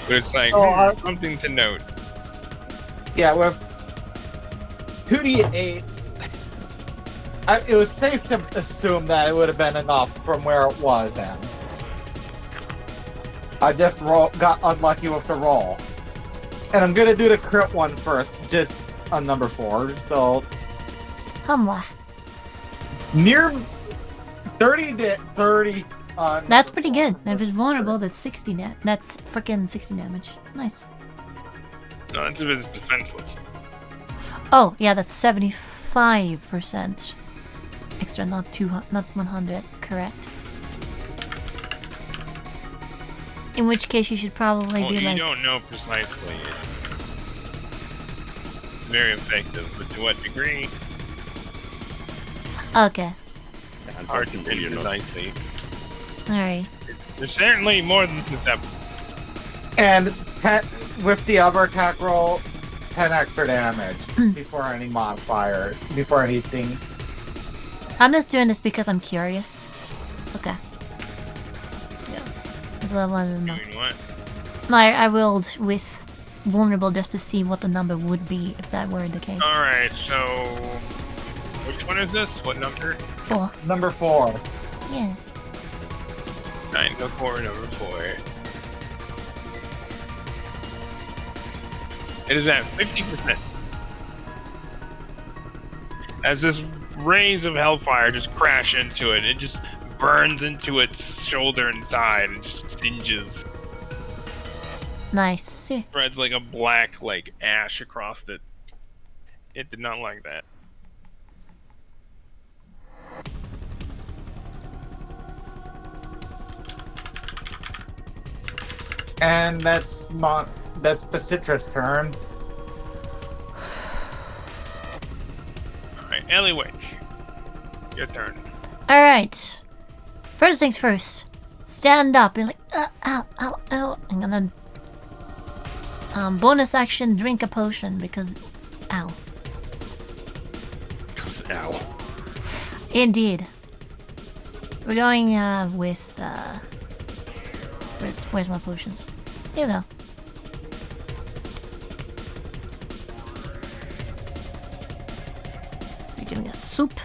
But it's like So, something to note. Yeah, with 2d8, it was safe to assume that it would have been enough from where it was in. I just got unlucky with the roll. And I'm gonna do the crit one first, just on number 4. So, Humwa. near 30 on... That's pretty good. And if it's vulnerable, that's 60 that's freaking 60 damage. Nice. No, it's if it's defenseless. Oh, yeah, that's 75% extra, not 100. Correct. In which case, you should probably Well, be you like, don't know precisely. Very effective, but to what degree? okay, Hard to pin you know. precisely. all right. There's certainly more than susceptible. And 10, with the other attack roll, 10 extra damage before any modifier, before anything. I'm just doing this because I'm curious. Okay. Yeah. That's what I wanted to know. Doing what? No, I rolled with vulnerable just to see what the number would be if that were the case. Alright, so... Which one is this? What number? 4. Number 4. Yeah. 9 to 4, number 4. It is at 50%. As this rays of hellfire just crash into it, it just burns into its shoulder and side and just singes. Nice. Spreads like a black, like, ash across it. It did not like that. And that's the citrus turn. Alright, anyway. Your turn. Alright. First things first. Stand up. Be like, ow, ow, ow. I'm gonna bonus action drink a potion because ow. Ow. Indeed. We're going with where's my potions? Here we go. We're doing a soup.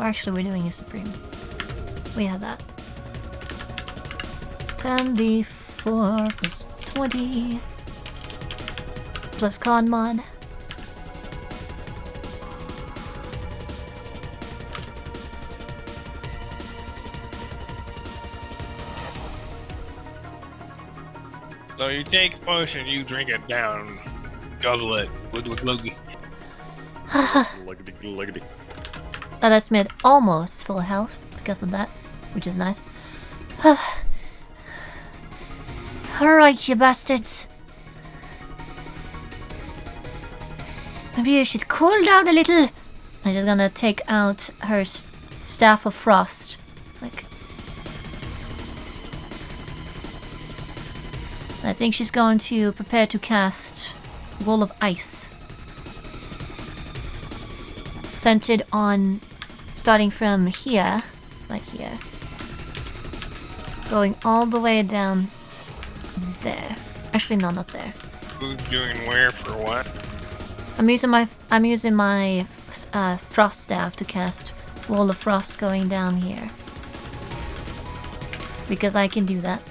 Actually we're doing a supreme. We have that. 10d4 plus 20 plus con mod. So you take a potion, you drink it down, guzzle it, glug glug glug. Luggity. That has made almost full health because of that, which is nice. Alright, you bastards. Maybe you should cool down a little. I'm just gonna take out her staff of frost. Like, I think she's going to prepare to cast Wall of Ice. Centered on, starting from here, right here. Going all the way down there. Actually, no, not there. Who's doing where for what? I'm using my frost staff to cast Wall of Frost going down here. Because I can do that.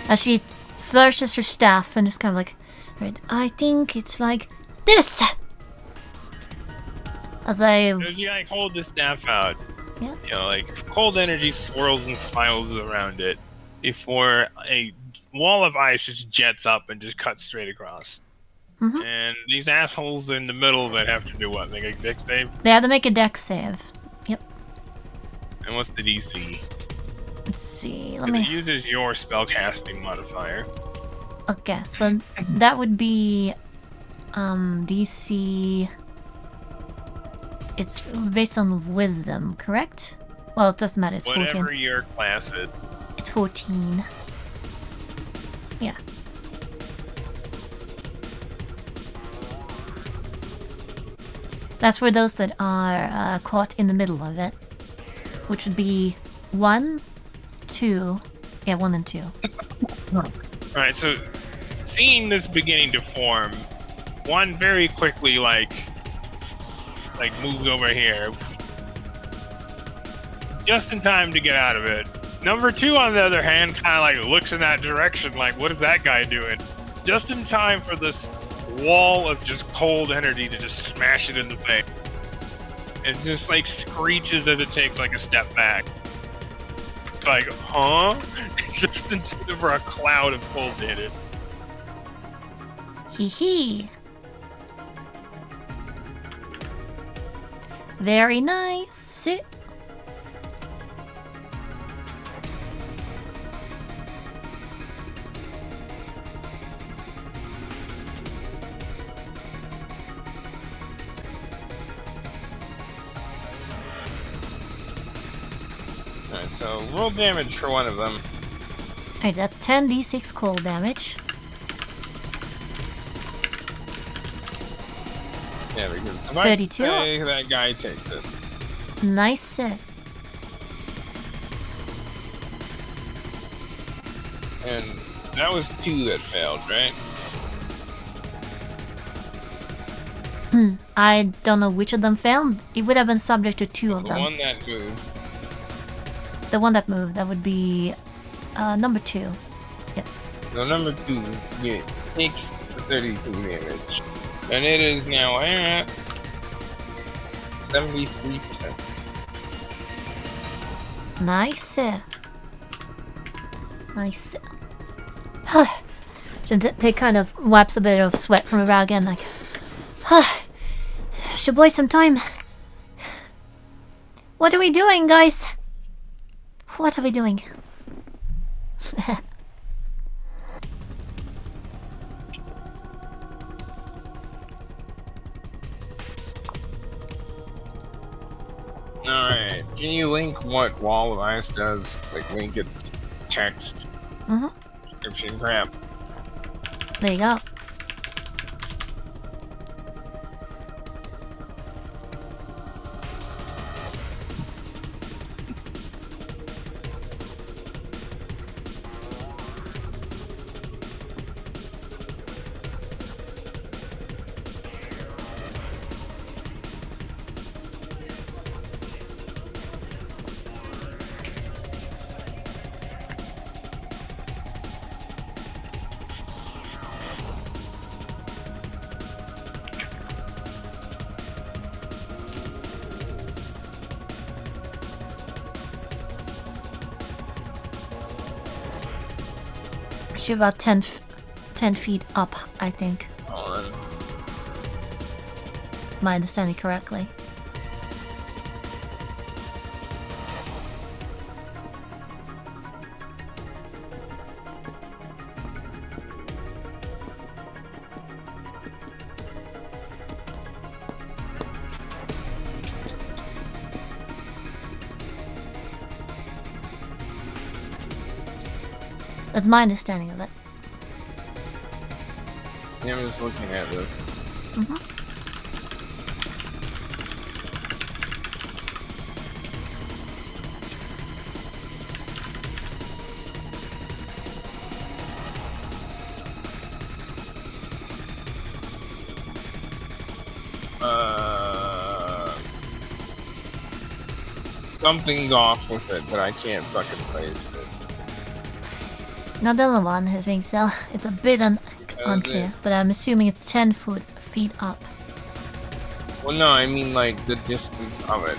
As she flourishes her staff and is kind of like, right, I think it's like this! As I... As you like hold the staff out, Yeah. you know, like cold energy swirls and spirals around it before a wall of ice just jets up and just cuts straight across. Mhm. And these assholes in the middle of it have to do what? Make a dex save? They had to make a dex save. Yep. And what's the DC? Let's see, let It me... uses your spellcasting modifier. Okay, so that would be... DC... It's based on wisdom, correct? Well, it doesn't matter, it's 14. Whatever your class is. It's 14. Yeah. That's for those that are caught in the middle of it. Which would be 1, 2... Yeah, 1 and 2. Alright, so seeing this beginning to form, one very quickly like moves over here. Just in time to get out of it. Number 2, on the other hand, kind of like looks in that direction like, what is that guy doing? Just in time for this wall of just cold energy to just smash it in the face. It just like screeches as it takes like a step back. It's like, huh? Just in time for a cloud of cold to hit it. Hee hee. Very nice. Alright, so roll damage for one of them. Alright, that's 10d6 cold damage. Yeah, because if 32? I say that guy takes it. Nice. And that was 2 that failed, right? I don't know which of them failed. It would have been subject to 2 of The them. one that moved. The one that moved, that would be number 2. Yes. So number 2 takes the 32 damage. And it is now at 73%. Nice. Nice. They kind of wipes a bit of sweat from her brow again, like, should buy some time. What are we doing, guys? What are we doing? Alright, can you link what Wall of Ice does? Like, link its text, Mm-hmm. description crap. There you go. She's about 10 feet up, I think. On. My understanding correctly. That's my understanding of it. Yeah, I'm just looking at this. Mm-hmm. Something's off with it, but I can't fucking place it. Not the only one who thinks so. It's a bit unclear, but I'm assuming it's 10 feet up. Well, no, I mean like the distance of it.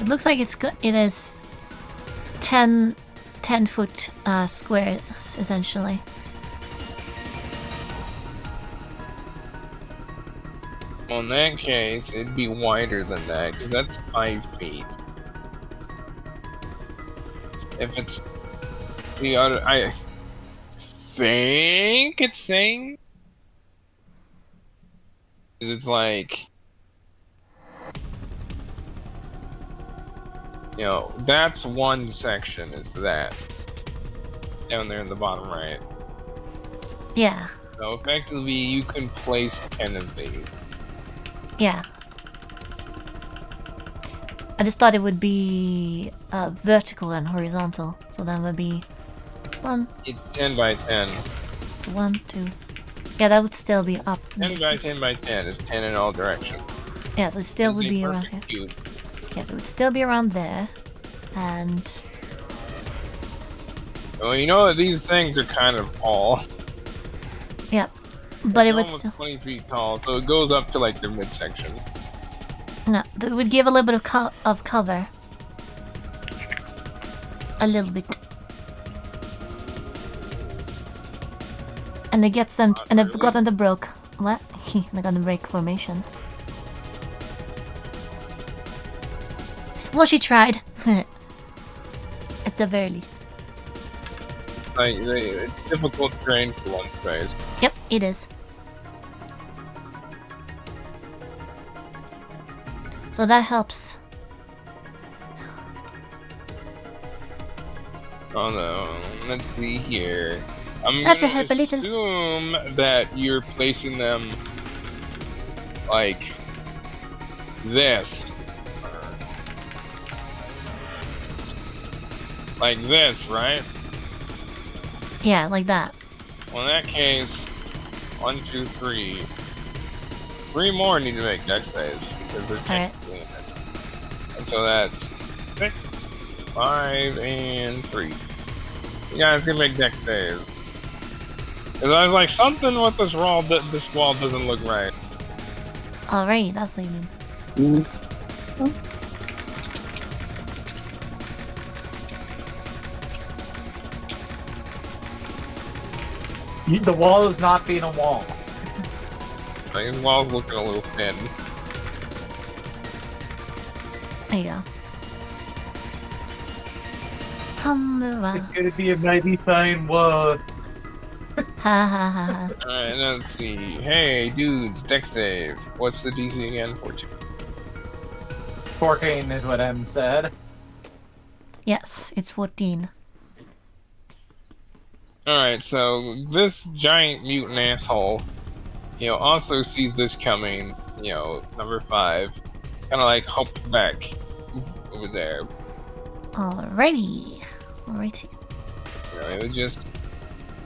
It looks like it is 10 foot squares, essentially. Well, in that case, it'd be wider than that, because that's 5 feet. If it's the other, I think it's saying it's like, you know, that's one section is that down there in the bottom right. Yeah. So effectively, you can place 10 of these. Yeah. I just thought it would be vertical and horizontal, so that would be 1, It's 10 by 10. 1, 2. Yeah, that would still be up. 10 by 10 by 10 is 10 in all directions. Yeah, so it still It's would a be around perfect here. cube. Yeah, so it would still be around there, and Well, you know that these things are kind of tall. yeah, but it would Almost still 20 feet tall, so it goes up to like their midsection. no. It would give a little bit of cover. A little bit. And it gets them, and I've forgotten to broke. What? They're gonna break formation. Well, she tried. At the very least. Like, it's difficult terrain for one phase. Yep, it is. So that helps. Oh no, let's see here. I'm That should gonna help a little. assume that you're placing them like this. Like this, right? Yeah, like that. Well, in that case, 1, 2, 3. 3 more need to make dex saves because they're technically in it. And so that's 6, 5, and 3. You guys can make dex saves. Because I was like, something with this wall doesn't look right. Alright, that's leaving. The wall is not being a wall. Like, his wall's looking a little thin. There you go. Pandora. It's gonna be a mighty fine war. Ha ha ha ha. Alright, let's see. Hey, dudes, deck save. What's the DC again? 14. 14 is what M said. Yes, it's 14. Alright, so this giant mutant asshole, also sees this coming, number 5. Kind of like hopped back over there. Alrighty. Alrighty. It was just.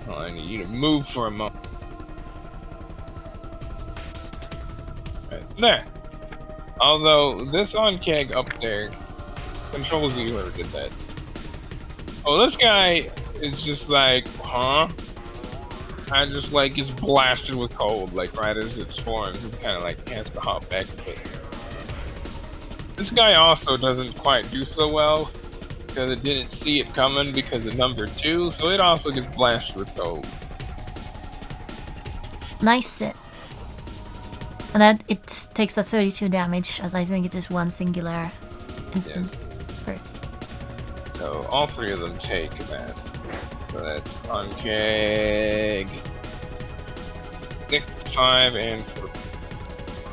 Well, I need you to move for a moment. Right there. Although this on keg up there controls you, whoever did that. Oh, this guy is just like, huh? I just like is blasted with cold, like right as it forms, and kind of like has to hop back a bit. This guy also doesn't quite do so well because it didn't see it coming because of number 2, so it also gets blasted with cold. Nice sit. And then it takes the 32 damage, as I think it is one singular instance. Yes. So all 3 of them take that. So that's on keg 6, 5, and 4.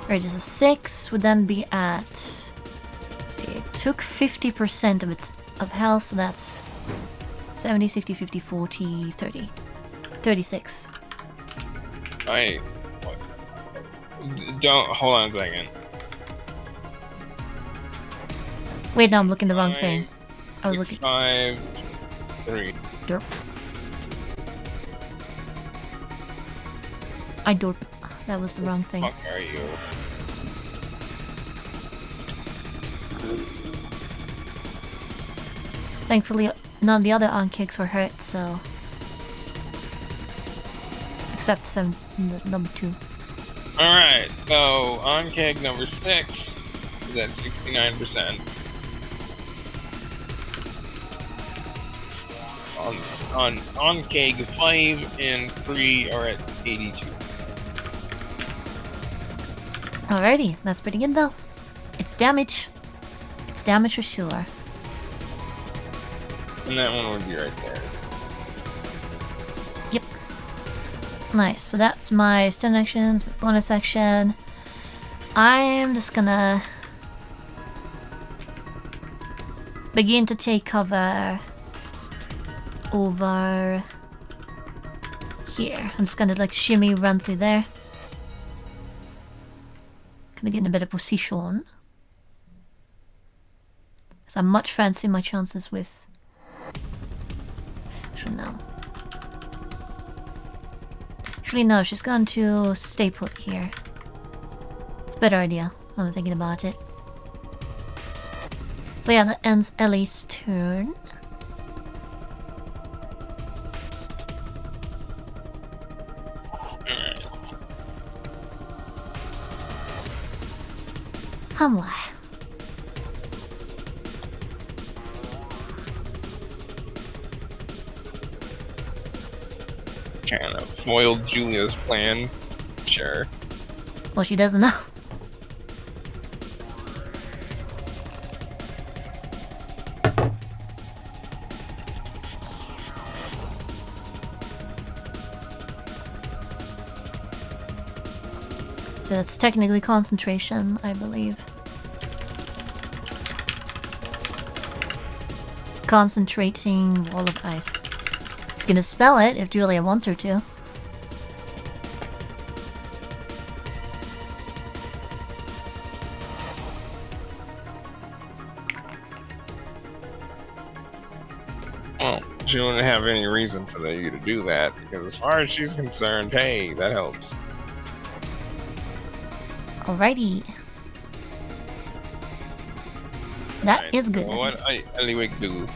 Right, just a 6 would then be at. Let's see, it took 50% of health, so that's 70, 60, 50, 40, 30. 36. Don't hold on a second. Wait, no, I'm looking the wrong thing. I was 6, looking. 5, 3. Derp. I derp. That was the wrong thing. Fuck are you? Thankfully, none of the other on-kicks were hurt, so. Except number 2. Alright, so on keg number 6 is at 69%. On keg 5 and 3 are at 82. Alrighty, that's pretty good though. It's damage. It's damage for sure. And that one would be right there. Yep. Nice, so that's my stun actions, my bonus action. I'm just gonna begin to take cover over here. I'm just gonna like shimmy, run through there. Gonna get in a better position. So I'm much fancy my chances with. Actually, no. Actually, no, she's going to stay put here. It's a better idea. I'm thinking about it. So yeah, that ends Ellie's turn. Hamwa. Kind of foiled Julia's plan. Sure. Well, she doesn't know. So that's technically concentration, I believe. Concentrating wall of ice. You can dispel it if Julia wants her to. Well, she wouldn't have any reason for you to do that, because as far as she's concerned, hey, that helps. Alrighty. That Right, is good. so what Eliwick do?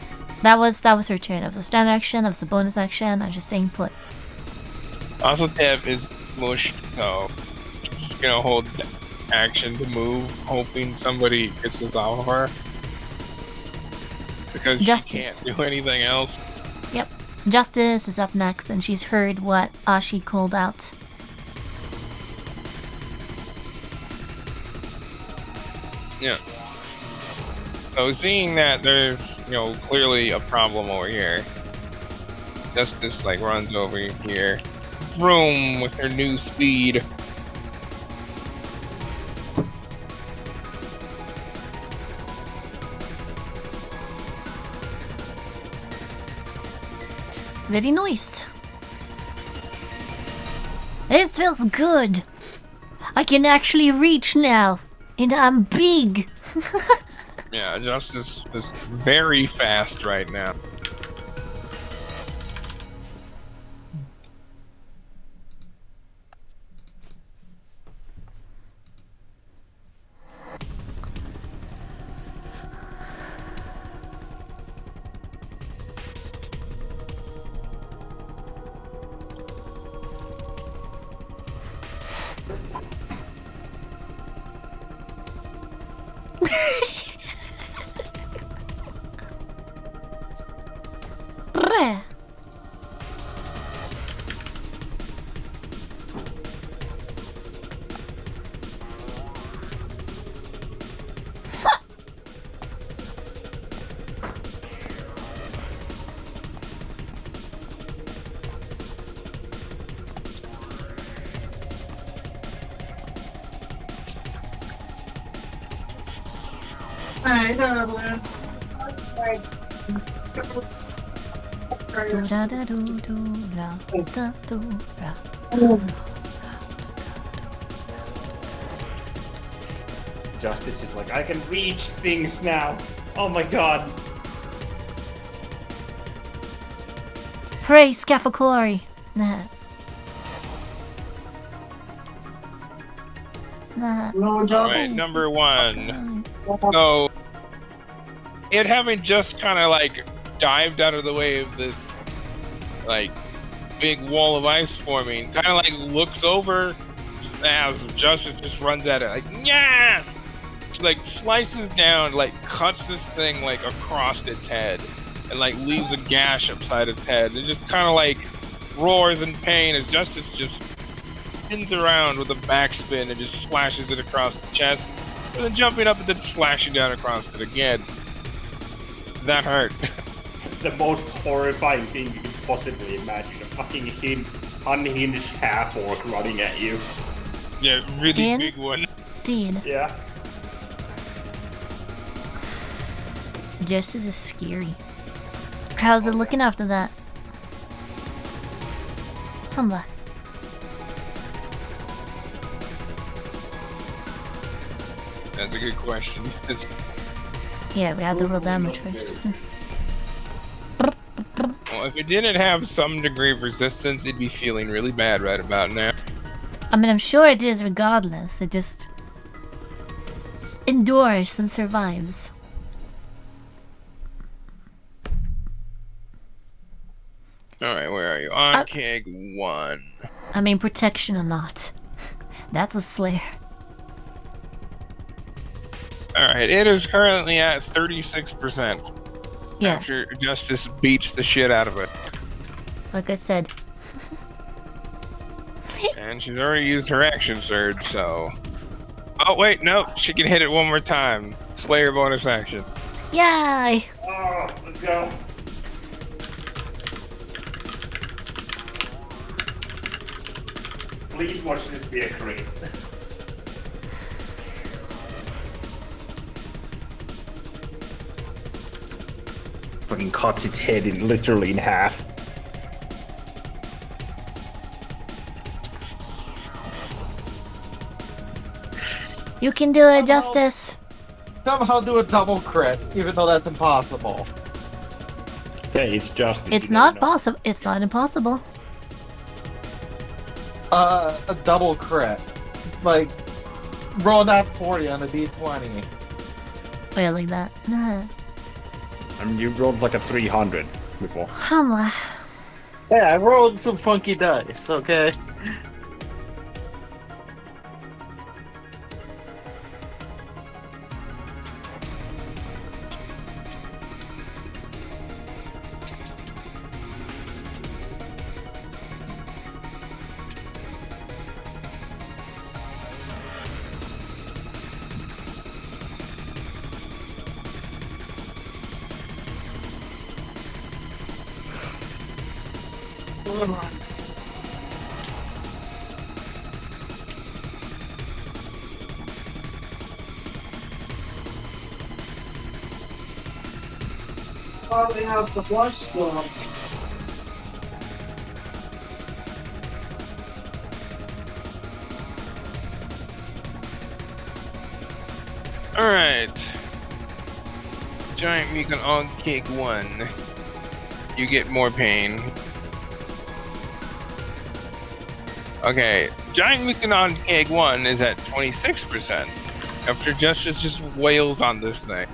That was her turn. That was a stand action, that was a bonus action, I'm just staying put. Also, Tev is smushed, so she's just gonna hold action to move, hoping somebody gets this off of her. Because Justice. she can't do anything else. Yep. Justice is up next, and she's heard what Ashi called out. Yeah. So seeing that there's, clearly a problem over here, Justice like runs over here, vroom, with her new speed. Very nice. This feels good. I can actually reach now, and I'm big. Yeah, Justice is very fast right now. Bruh. Hey, Dublin. Justice is like, I can reach things now. Oh my god. Hooray, Scaffacori. Nah. Nah. No, All Dublin. right, number one. So, it having just kind of like dived out of the way of this like big wall of ice forming, kind of like looks over as Justice just runs at it like, yeah! She like slices down, like cuts this thing like across its head and like leaves a gash upside its head. It just kind of like roars in pain as Justice just spins around with a backspin and just slashes it across the chest, and then jumping up and then slashing down across it again. That hurt. The most horrifying thing you could possibly imagine. A fucking unhinged half-orc running at you. Yeah, really In? big one. Indeed. Yeah. Justice is scary. How's it looking after that? Humble. That's a good question. Yeah, we had to roll damage first. Well, if it didn't have some degree of resistance, it'd be feeling really bad right about now. I mean, I'm sure it is regardless. It just endures and survives. Alright, where are you? On keg 1. I mean, protection or not. That's a slayer. Alright, it is currently at 36%. Yeah, After Justice beats the shit out of it. like I said. And she's already used her action surge, so... Oh, wait, no. She can hit it one more time. Slayer bonus action. Yay! Oh, let's go. Please watch this be a crit. Fucking cuts its head literally in half. You can do it, Justice. Somehow do a double crit, even though that's impossible. Hey, it's just. It's not possible. It's not impossible. A double crit. Like, roll that 40 on a d20. Wait, like that. Nah. I mean, you rolled like a 300 before. Humla. Yeah, I rolled some funky dice, okay? Probably have some lunch still. Alright. Giant Mutant on Ch.1. You get more pain. Okay, Giant Mutant on Ch.1 is at 26%. After Justice just wails on this thing.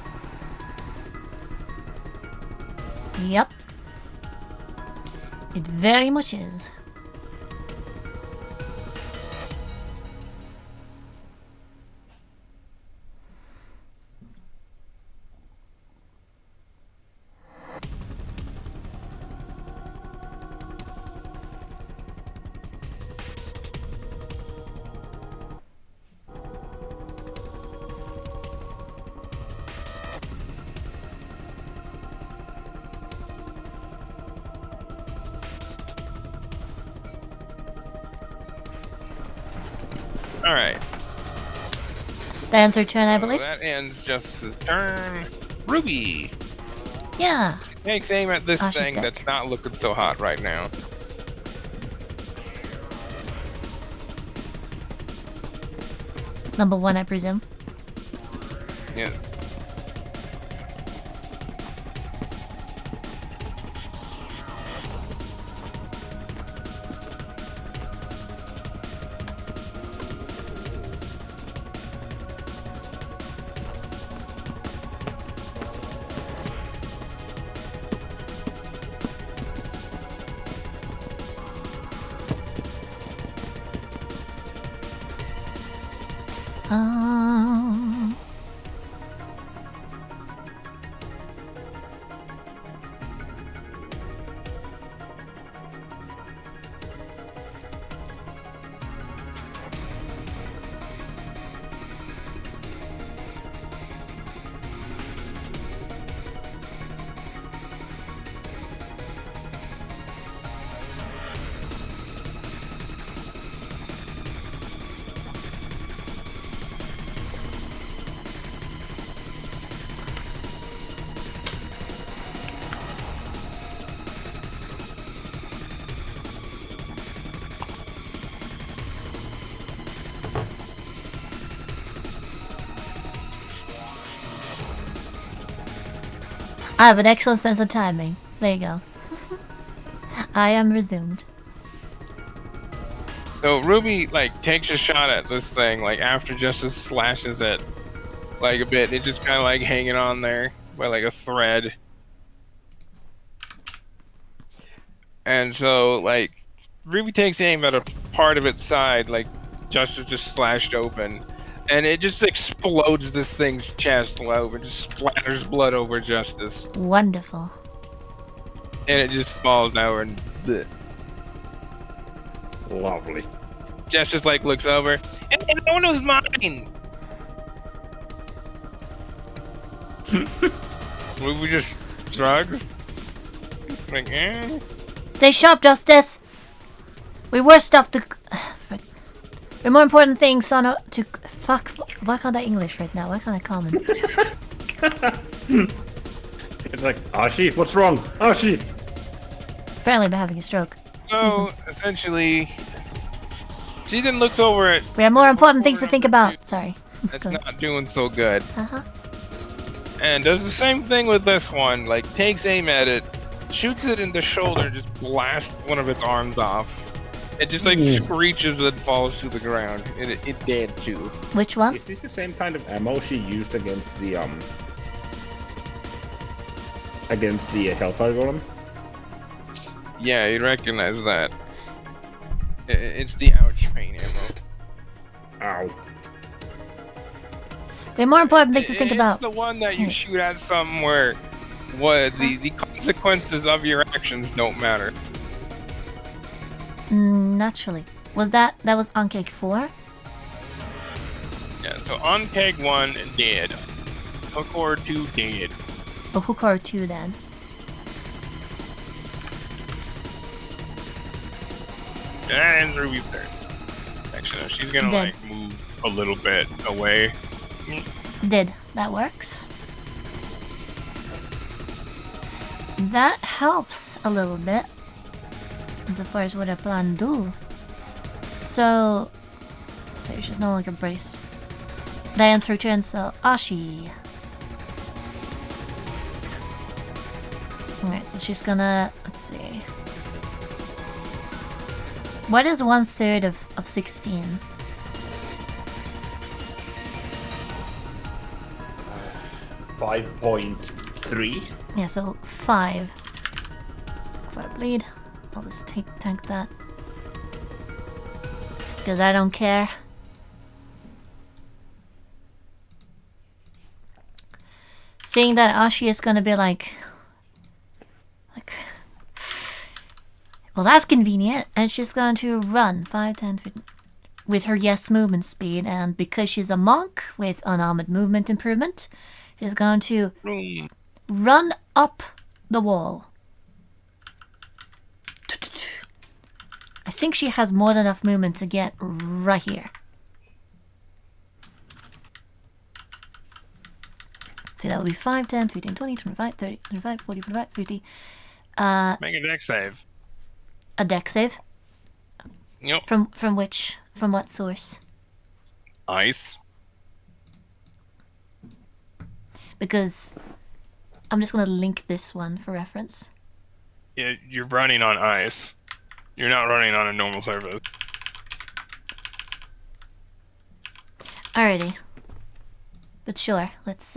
Yep. It very much is. Alright. That ends her turn, I believe. That ends Justice's turn. Ruby Yeah. takes aim at this Asha thing deck. that's not looking so hot right now. Number 1, I presume. Yeah. Um, I have an excellent sense of timing. There you go. I am resumed. So Ruby like takes a shot at this thing like after Justice slashes it like a bit. It's just kind of like hanging on there by like a thread. And so like Ruby takes aim at a part of its side like Justice just slashed open. And it just explodes this thing's chest lobe and just splatters blood over Justice. Wonderful. And it just falls over and bleh. Lovely. Justice like looks over. And no one was mine! Ruby just shrugs. Like, eh? Stay sharp, Justice! We were stuff to... Frick. There are more important things on to... Fuck. Why can't I English right now? Why can't I common? It's like, oh shit, what's wrong? Oh shit. Apparently I'm having a stroke. So, essentially, she then looks over at... We have more important things to think about. Sorry. It's Go ahead. not doing so good. Uh-huh. And does the same thing with this one. Like, takes aim at it, shoots it in the shoulder, just blasts one of its arms off. It just like screeches and falls to the ground. It dead too. Which one? Is this the same kind of ammo she used against the Hellfire Golem? Yeah, you recognize that. It's the ouch pain ammo. Ow. There are more important things to think about. It's the one that you shoot at something where what the consequences of your actions don't matter. Naturally. Was that was on cake 4? Yeah, so on peg 1, dead. Hook or 2, dead. Oh, hook or 2 then. And that ends Ruby's turn. Actually, no, she's gonna Dead. like move a little bit away. Did. That works. That helps a little bit. Insofar as what I plan to do. So she's no longer brace. That ends her turn, so Ashi. Alright, so she's gonna, let's see. What is 1/3 of 16? 5.3. Yeah, so 5. Take 5 bleed. I'll just tank that. Because I don't care. Seeing that Ashi is gonna be like, well, that's convenient, and she's going to run 5, 10, 15, with her yes movement speed, and because she's a monk with unarmored movement improvement, she's going to run up the wall. I think she has more than enough movement to get right here. So that would be 5, 10, 15, 20, 25, 30, 35, 40, 45, 50. Make a deck save. A deck save? Yep. From which? From what source? Ice. Because I'm just gonna link this one for reference. Yeah, you're running on ice. You're not running on a normal surface. Alrighty. But sure, let's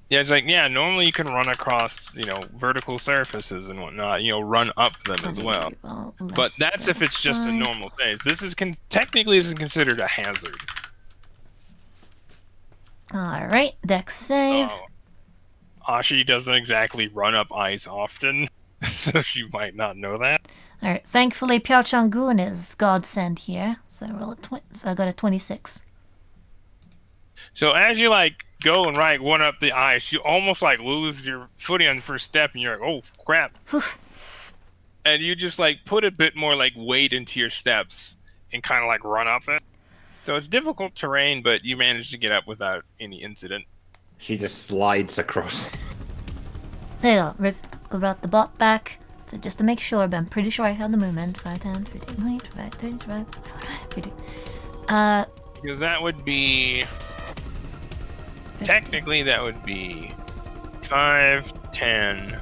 Yeah, it's like, yeah, normally you can run across, vertical surfaces and whatnot, run up them as well. But that's if it's just a normal phase. This is technically isn't considered a hazard. Alright, deck save. Ashi doesn't exactly run up ice often, so she might not know that. Alright, thankfully Pyeongchang-gun is godsend here, so I roll so I got a 26. So as you go and one up the ice, you almost lose your footing on the first step, and you're like, oh crap. And you just put a bit more weight into your steps and kind of run up it. So it's difficult terrain, but you manage to get up without any incident. She just slides across. There you go. Go the bot back. So just to make sure, but I'm pretty sure I have the movement. 5, 10, 15, 20, 25, 30, 25, 50. Because that would be... 50. Technically, that would be 5, 10,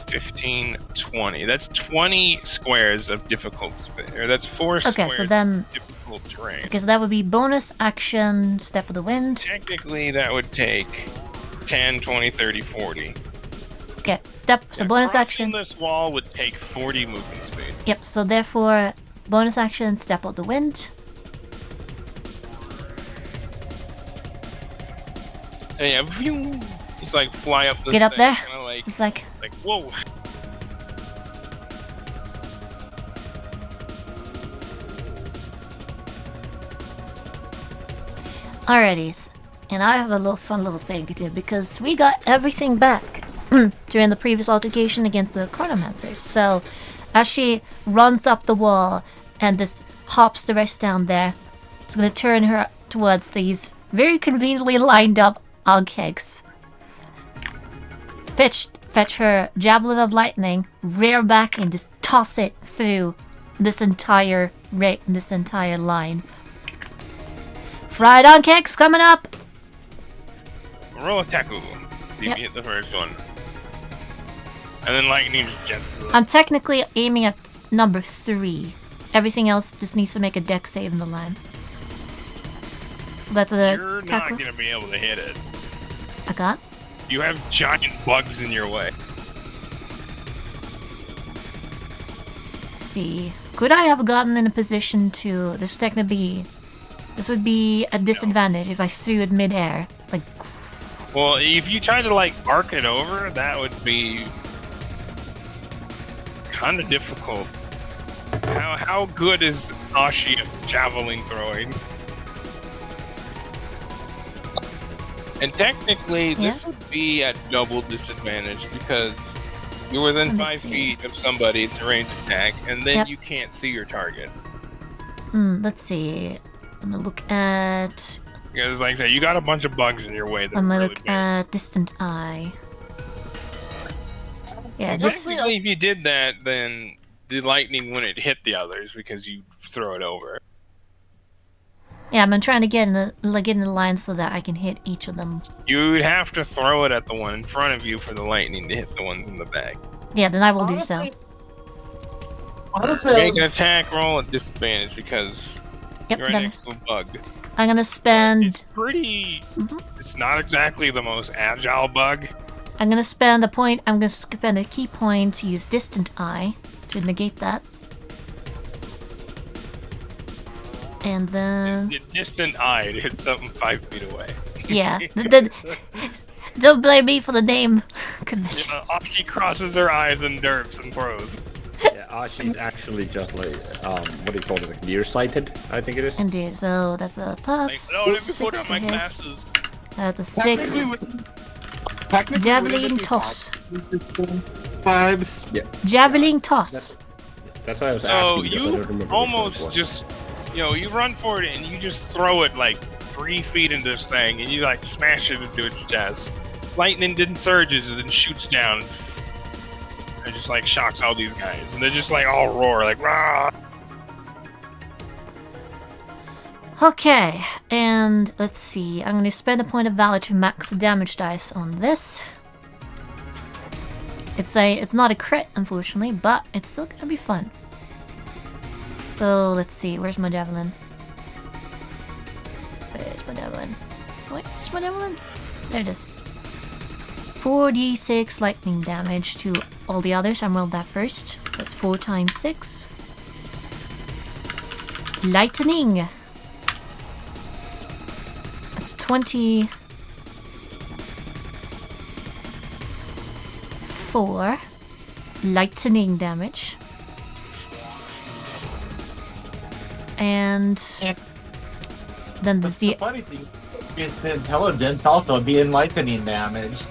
15, 20. That's 20 squares of difficult space. Or that's 4 Okay, squares so then, of difficult terrain. Okay, so that would be bonus action, step of the wind. Technically, that would take 10, 20, 30, 40. Okay, so bonus action. This wall would take 40 movement speed. Yep, so therefore, bonus action, step of the wind. So yeah, just fly up this Get up thing, there. It's like whoa. Alrighty, and I have a fun little thing to do because we got everything back during the previous altercation against the Chronomancers. So, as she runs up the wall and just hops the rest down there, it's gonna turn her towards these very conveniently lined up og kegs. Fetch her javelin of lightning, rear back, and just toss it through this entire line. Fried on kegs coming up. Roll a tackle. See if you hit the first one. And then lightning just jets through. I'm technically aiming at number 3. Everything else just needs to make a deck save in the line. So that's a You're tackle. not gonna be able to hit it. I got. You have giant bugs in your way. See, could I have gotten in a position to? This would be a disadvantage if I threw it mid-air. Well, if you tried to arc it over, that would be kind of difficult. How good is Ashi at javelin throwing? And technically, this would be at double disadvantage because You're within Let me 5 see. feet of somebody, it's a ranged attack, and then Yep. you can't see your target. Let's see. I'm gonna look at. Because, like I said, you got a bunch of bugs in your way that I'm are gonna really look bad. at distant eye. Yeah, Just just Technically, if you did that, then the lightning wouldn't hit the others because you throw it over. yeah. I'm trying to get in the line so that I can hit each of them. You would have to throw it at the one in front of you for the lightning to hit the ones in the back. Yeah, then I will do so. Honestly, Make an attack roll at disadvantage because Yep, you're right then next to a bug. I'm gonna It's spend. pretty. Mhm. It's not exactly the most agile bug. I'm gonna spend a point. I'm gonna spend a key point to use distant eye to negate that. And then The distant eye to hit something 5 feet away. yeah, don't blame me for the name convention. She crosses her eyes and derps and throws. Yeah, she's actually just like, what do you call it, like nearsighted, I think it is. Indeed. So that's a plus Like, let me put 6 on to my hit. glasses. That's a 6. technically, Javelin toss. Vibes. Yeah, Javelin toss. that's why I was So asking, because I you don't remember which one it almost was. just, you run for it and you just throw it like 3 feet into this thing and you like smash it into its chest. Lightning then surges and then shoots down and just like shocks all these guys. And they're just like all roar like rah. Okay, and let's see. I'm gonna spend a point of valor to max the damage dice on this. It's not a crit, unfortunately, but it's still gonna be fun. So let's see. Where's my javelin? Where's my javelin? Wait, where's my javelin? There it is. 4d6 lightning damage to all the others. I'm rolled that first. That's 4 times 6. Lightning. That's 24 lightning damage. And then there's The the funny thing, it's intelligence also being lightning damage.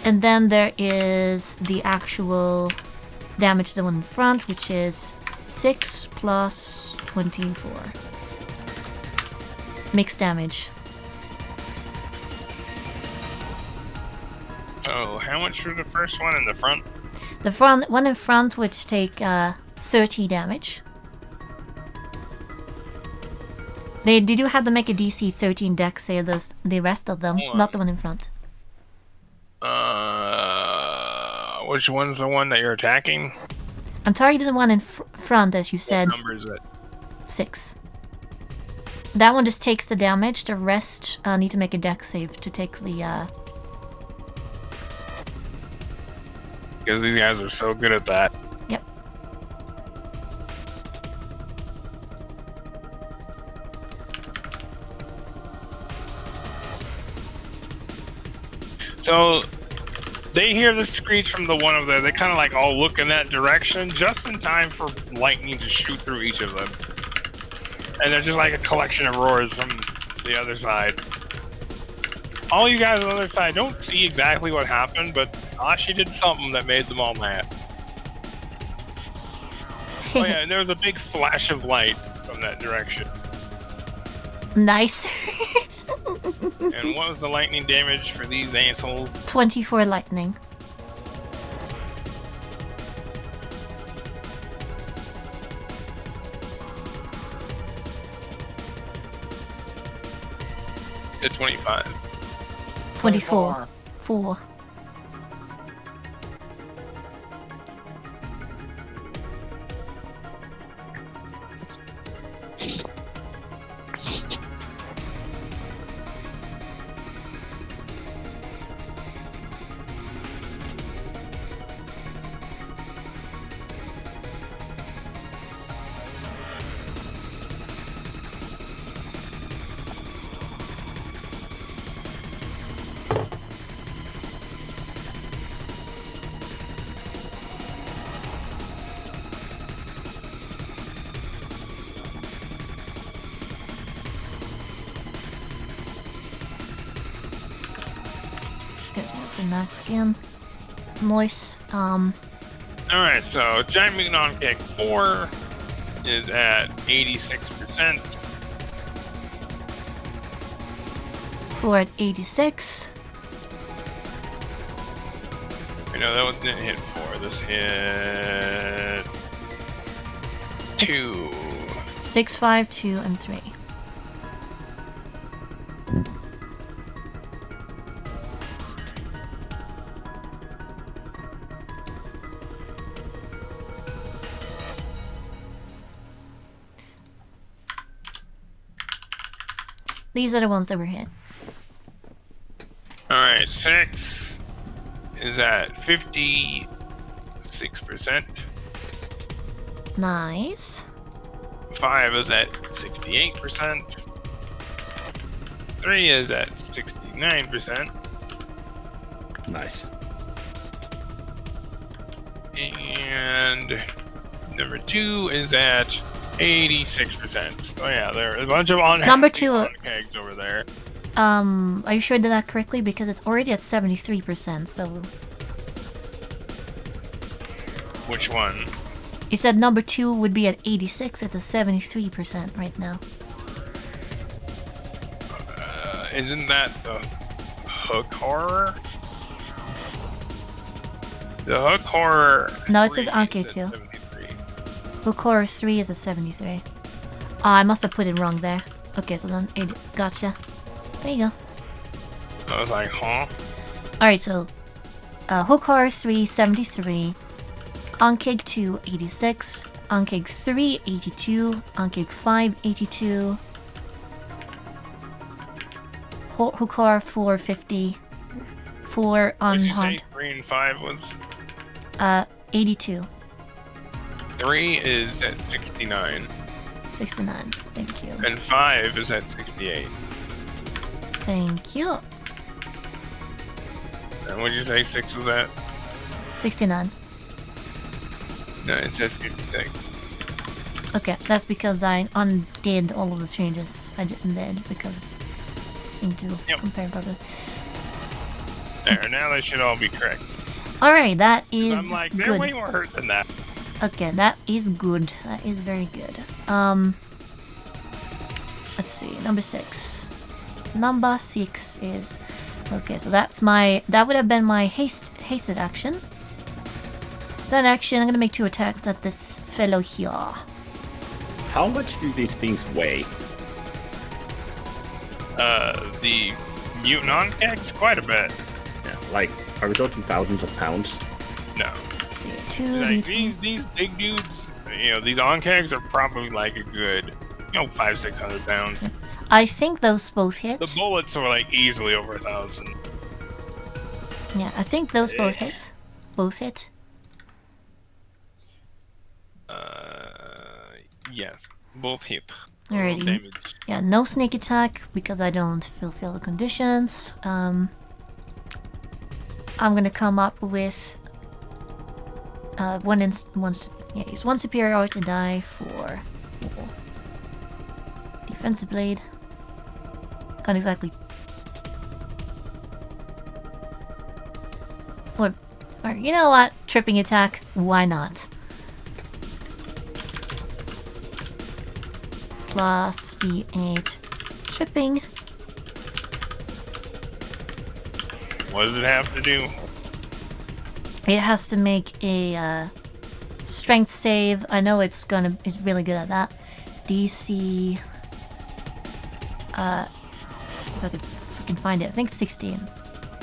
and then there is the actual damage to the one in front, which is 6 plus 24. Mixed damage. So how much for the first one in the front? The one in front would take 30 damage. They do have to make a DC 13 dex save, the rest of them, Hold not on. the one in front. Which one's the one that you're attacking? I'm targeting the one in front, as you said, What number is it? 6. That one just takes the damage. The rest need to make a dex save to take the. Because these guys are so good at that. Yep. So they hear the screech from the one over there. They kind of like all look in that direction just in time for lightning to shoot through each of them. And there's just like a collection of roars from the other side. All you guys on the other side don't see exactly what happened, but Ashi did something that made them all mad. Oh yeah, and there was a big flash of light from that direction. Nice. And what was the lightning damage for these assholes? 24 lightning. To 25. 24. 4. Guess we'll have to max again. Noise. Alright, so Giant Mutant on Kick 4 is at 86%. 4 at 86. No, that one didn't hit 4. This hit 2. 6, 5, 2, and 3. These are the ones that were hit. Alright, 6 is at 56%. Nice. 5 is at 68%. 3 is at 69%. Nice. And number 2 is at 86%. So yeah, there are a bunch of Number 2 kegs over there. Are you sure I did that correctly? Because it's already at 73%, so... Which one? You said number 2 would be at 86, it's at 73% right now. Isn't that the hook horror? The hook horror... No, it says 3 Anke is at too. 73. Hook Horror 3 is at 73. Ah, I must have put it wrong there. Okay, so then 80. Gotcha. There you go. I was like, huh? Alright, so... Hook Horror 3, 73. Ankeg 2, 86. Ankeg 3, 82. Ankeg 5, 82. Hook Horror 4, 50. 4 What did you say unharmed. 3 and 5 was? 82. 3 is at 69. 69. Thank you. And 5 is at 68. Thank you. And what did you say 6 was at? 69. No, it's at 56. Okay, that's because I undid all of the changes I did because I need to compare properly. There, now they should all be correct. Alright, that 'Cause is I'm like, they're good. way more hurt than that. Okay, that is good. That is very good. Let's see, number 6. Number 6 is... Okay, so that's my... That would have been my hasted action. That action, I'm gonna make 2 attacks at this fellow here. How much do these things weigh? The mutant on kegs? Quite a bit. Yeah, like, are we talking thousands of pounds? No. Let's see, 2 Like, D20. these big dudes, you know, these on kegs are probably like a good, 500-600 pounds. I think those both hit. The bullets are like easily over 1,000. Yeah, I think those both hit. Both hit. Yes, both hit. Alrighty. Damage. Yeah, no sneak attack because I don't fulfill the conditions. I'm gonna come up with use 1 superiority die for defensive blade. Can't exactly. Or you know what? Tripping attack. Why not? Plus D8 tripping. What does it have to do? It has to make a strength save. I know it's really good at that. DC. If I could fucking find it, I think it's 16.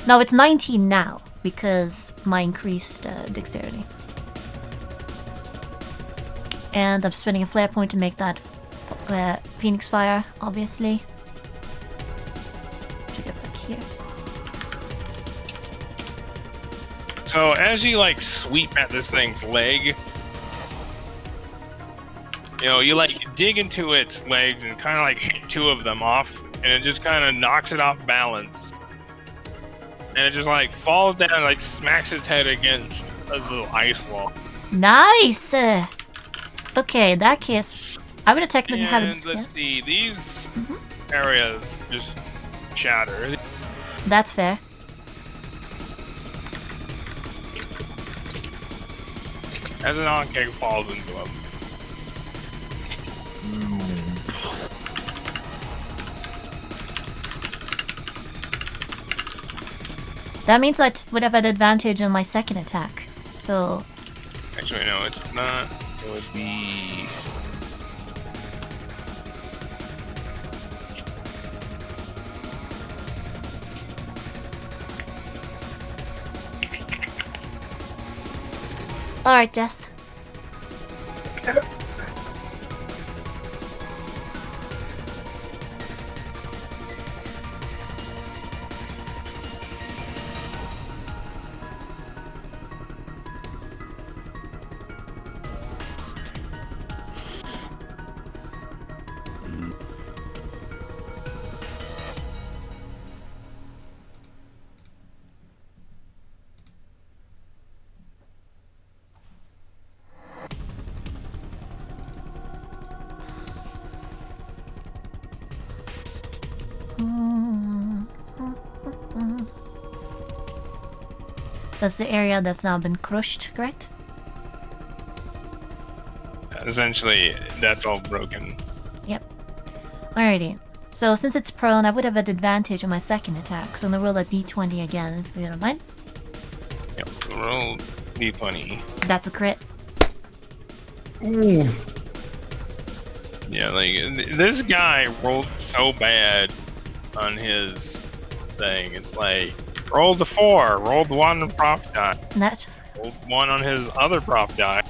No, it's 19 now because my increased dexterity. And I'm spending a flare point to make that Phoenix Fire, obviously. To get back here. So as you like sweep at this thing's leg, you like dig into its legs and kind of like hit 2 of them off, and it just kind of knocks it off balance, and it just like falls down, and, like smacks its head against a little ice wall. Nice. Okay, in that case, I would have technically had it. And let's see, these areas just shatter. That's fair. As an on-keg falls into him. That means I would have an advantage on my second attack. So Actually, no, it's not. It would be. alright, Jess. That's the area that's now been crushed, correct? Essentially, that's all broken. Yep. Alrighty. So since it's prone, I would have an advantage on my second attack. So I'm gonna roll a d20 again, if you don't mind. Yep. Roll d20. That's a crit. Ooh. Yeah, like this guy rolled so bad on his thing. It's like rolled the 4, rolled 1 prof die, That rolled 1 on his other prof die.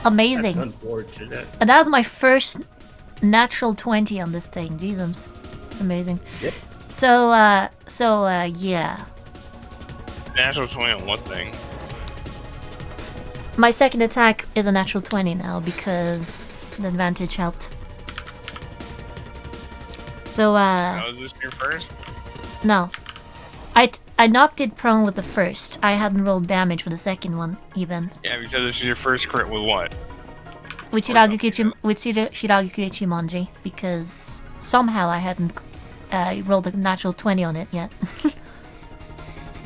amazing. That's unfortunate. And that was my first natural 20 on this thing. Jesus. It's amazing. Yep. So yeah. Natural 20 on what thing? My second attack is a natural 20 now because the advantage helped. So Oh, is this your first? no. I knocked it prone with the first. I hadn't rolled damage for the second one even. Yeah, you said this is your first crit with what? With Shiragiku Ichimonji, because somehow I hadn't rolled a natural 20 on it yet.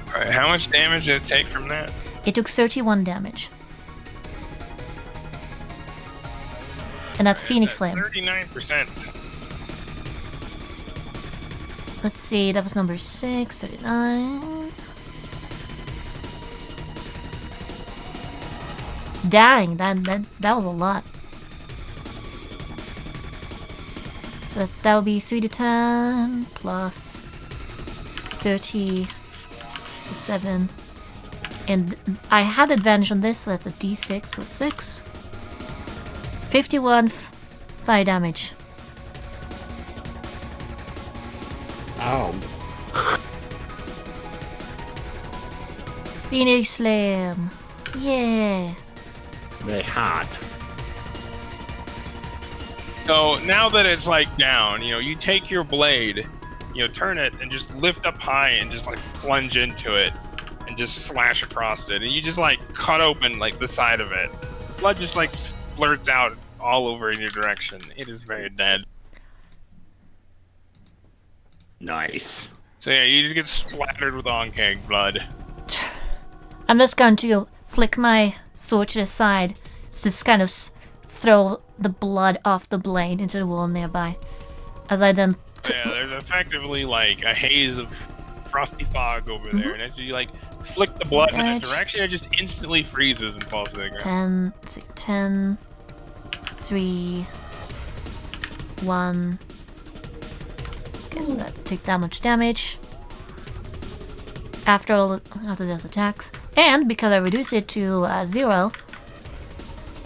Alright, how much damage did it take from that? It took 31 damage. And that's Phoenix Flame. 39%. Let's see, that was number 6, 39. Dang, that was a lot. So that would be 3 to 10 plus 37. And I had advantage on this, so that's a d6 plus 6. 51 fire damage. Ow. Phoenix Slam. Yeah. Very hot. So now that it's like down, you know, you take your blade, you know, turn it and just lift up high and just like plunge into it and just slash across it. And you just like cut open like the side of it. Blood just like splurts out all over in your direction. It is very dead. Nice. So yeah, you just get splattered with on-keg blood. I'm just going to flick my sword to the side, just kind of throw the blood off the blade into the wall nearby. As I then Yeah, there's effectively like a haze of frosty fog over there, and as you like flick the blood in that Edge. direction, it just instantly freezes and falls to the ground. 10, let's see, 10, 3, 1. Okay, so that take that much damage. After those attacks. And because I reduced it to 0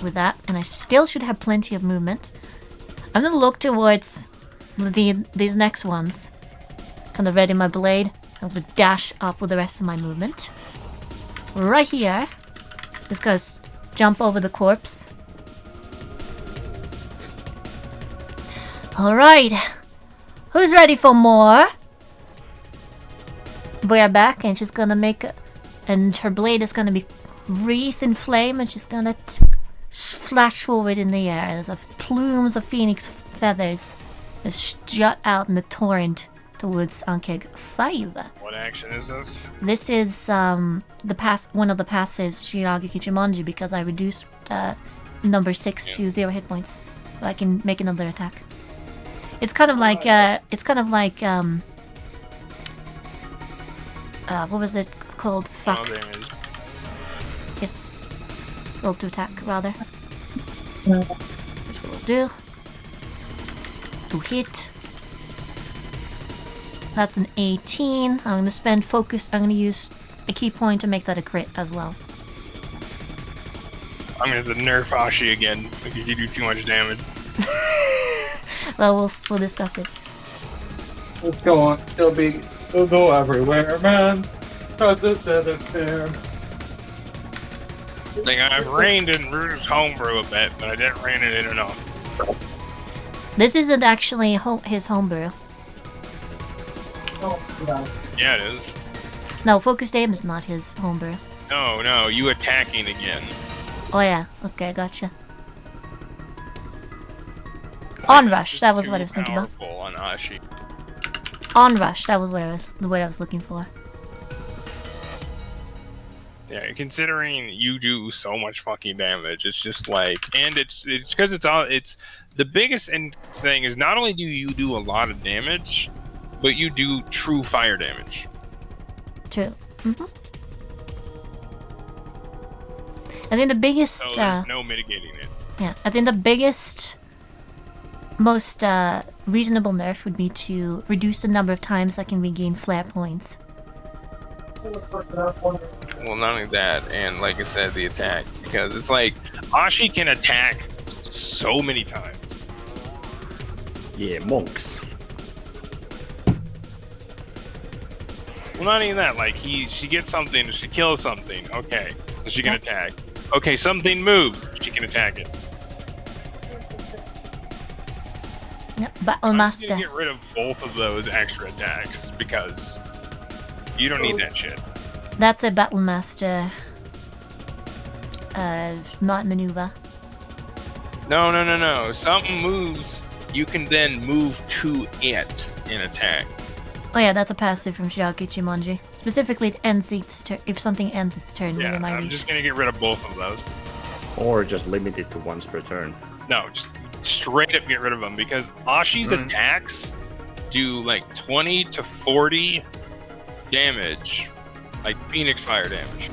with that, and I still should have plenty of movement, I'm gonna look towards these next ones. Kind of ready my blade. I'm gonna dash up with the rest of my movement. Right here. Just gonna jump over the corpse. Alright. Who's ready for more? We're back, and she's gonna make and her blade is gonna be wreathed in flame, and she's gonna flash forward in the air as plumes of phoenix feathers just jut out in the torrent towards Ankeg 5. What action is this? This is one of the passives Shiragi Kichimonji because I reduced number 6 to 0 hit points, so I can make another attack. It's kind of like what was it called? Fuck. Oh, damage. Yes. Roll to attack rather. Which will do. To hit. That's an 18. I'm gonna spend focus. I'm gonna use a key point to make that a crit as well. I'm gonna nerf Ashi again because you do too much damage. Well, we'll discuss it. Let's go on. It'll go everywhere, man. There. Like, I've reined in Rude's homebrew a bit, but I didn't rein it in enough. This isn't actually his homebrew. Oh, yeah. Yeah, it is. No, focused aim is not his homebrew. No, you attacking again. Oh yeah, okay, gotcha. Onrush, that was what I was thinking about. Powerful on Ashi. Onrush, that was the word I was looking for. Yeah, considering you do so much fucking damage, it's just like, and it's because it's the biggest thing is not only do you do a lot of damage, but you do true fire damage. True. I think the biggest. So there's no mitigating it. Yeah, I think the biggest, most reasonable nerf would be to reduce the number of times I can regain flare points. Well, not only that, and like I said, the attack, because it's like Ashi can attack so many times. Yeah, monks. Well, not even that. Like she gets something, she kills something. Okay, so she can attack. Okay, something moves, she can attack it. Yep, Battle I'm just Master. gonna get rid of both of those extra attacks because you don't need that shit. That's a Battle Master. Not maneuver. No. Something moves, you can then move to it and attack. Oh yeah, that's a passive from Shiraki Chimonji. Specifically, it ends its if something ends its turn Yeah, within my I'm reach. just gonna get rid of both of those. Or just limit it to once per turn. No, just straight up get rid of them because Ashi's attacks do like 20 to 40 damage, like Phoenix Fire damage.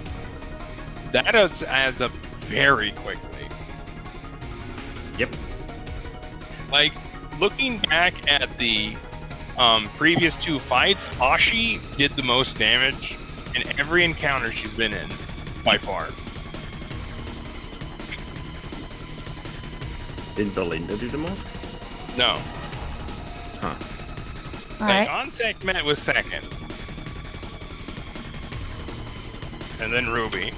That adds up very quickly. Yep. Like, looking back at the previous two fights, Ashi did the most damage in every encounter she's been in, by far. Didn't Belinda do the most? No. Huh. Alright. Onsek Met was second. And then Ruby.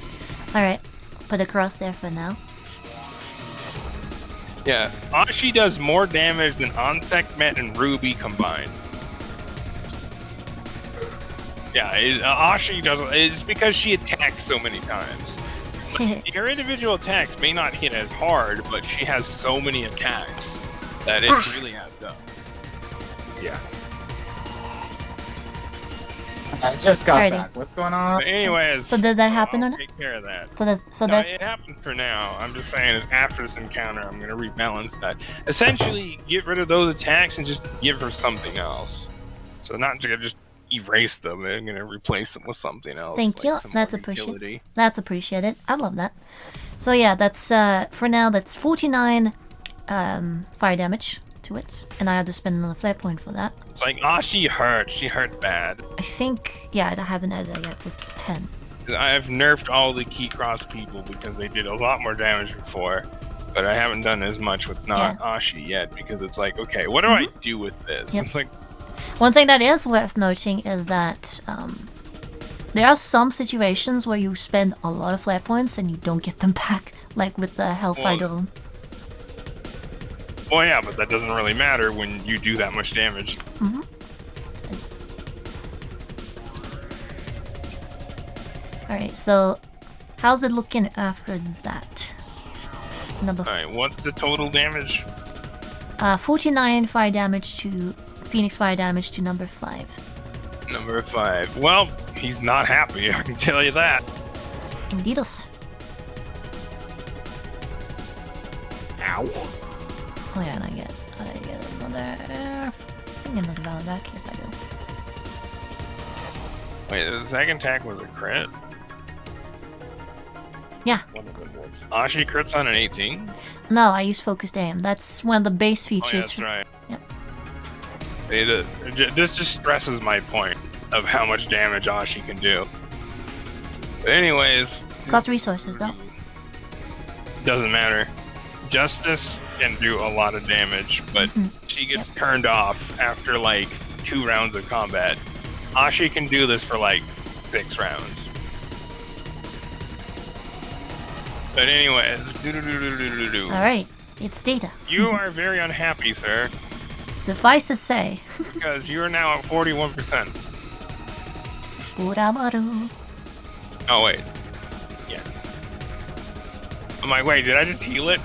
Alright. Put a cross there for now. Yeah, Ashi does more damage than Onsek Met and Ruby combined. Yeah, Ashi does. It's because she attacks so many times. Her individual attacks may not hit as hard, but she has so many attacks that it really adds up. Yeah. I just got Alrighty. back. What's going on? But anyways, So does that happen I'll or not? take care of that. So No, that's it happens for now. I'm just saying, is after this encounter, I'm gonna rebalance that. Essentially, get rid of those attacks and just give her something else. So not just erase them. I'm gonna replace them with something else. Thank like you. some That's more appreciated. utility. That's appreciated. I love that. So yeah, that's for now. That's 49 fire damage to it, and I had to spend another flare point for that. It's like, she hurt. She hurt bad. I think I haven't added that yet. So 10. I've nerfed all the key cross people because they did a lot more damage before, but I haven't done as much with not Ashi yet because it's like, okay, what do I do with this? Yep. It's like, One thing that is worth noting is that there are some situations where you spend a lot of flare points and you don't get them back, like with the Hellfire Dome. well, yeah, but that doesn't really matter when you do that much damage. Alright, so how's it looking after that? Number All right, what's the total damage? 49 fire damage to Phoenix Fire damage to number 5. Number 5. Well, he's not happy, I can tell you that. Indeedos. Ow. Oh yeah, and I get another... I think another valid back if I do. Wait, the second attack was a crit? Yeah. One of them was. Ashi crits on an 18? No, I use focused aim. That's one of the base Oh, yeah, features. that's right. Yep. This just stresses my point of how much damage Ashi can do. But anyways... Cost resources, though. Doesn't matter. Justice can do a lot of damage, but she gets turned off after like 2 rounds of combat. Ashi can do this for like 6 rounds. But anyways, Alright, it's data. You are very unhappy, sir, Suffice to say. because you are now at 41%. Uramaru. Oh wait, yeah. I'm like, wait, did I just heal it?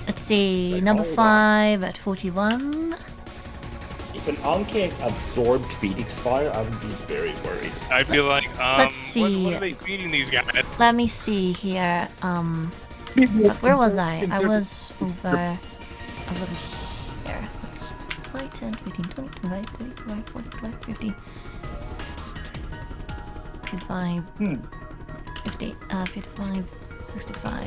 Let's see, Like, number hold 5 at 41. If an Anke absorbed Phoenix Fire, I would be very worried. I'd be like, Let's see. What are they feeding these guys? Let me see here. Where was I? I was over here. So that's 5, 10, 15, 20, 25, 30, 25, 40, 45, 50. 55, 50, 55, 65.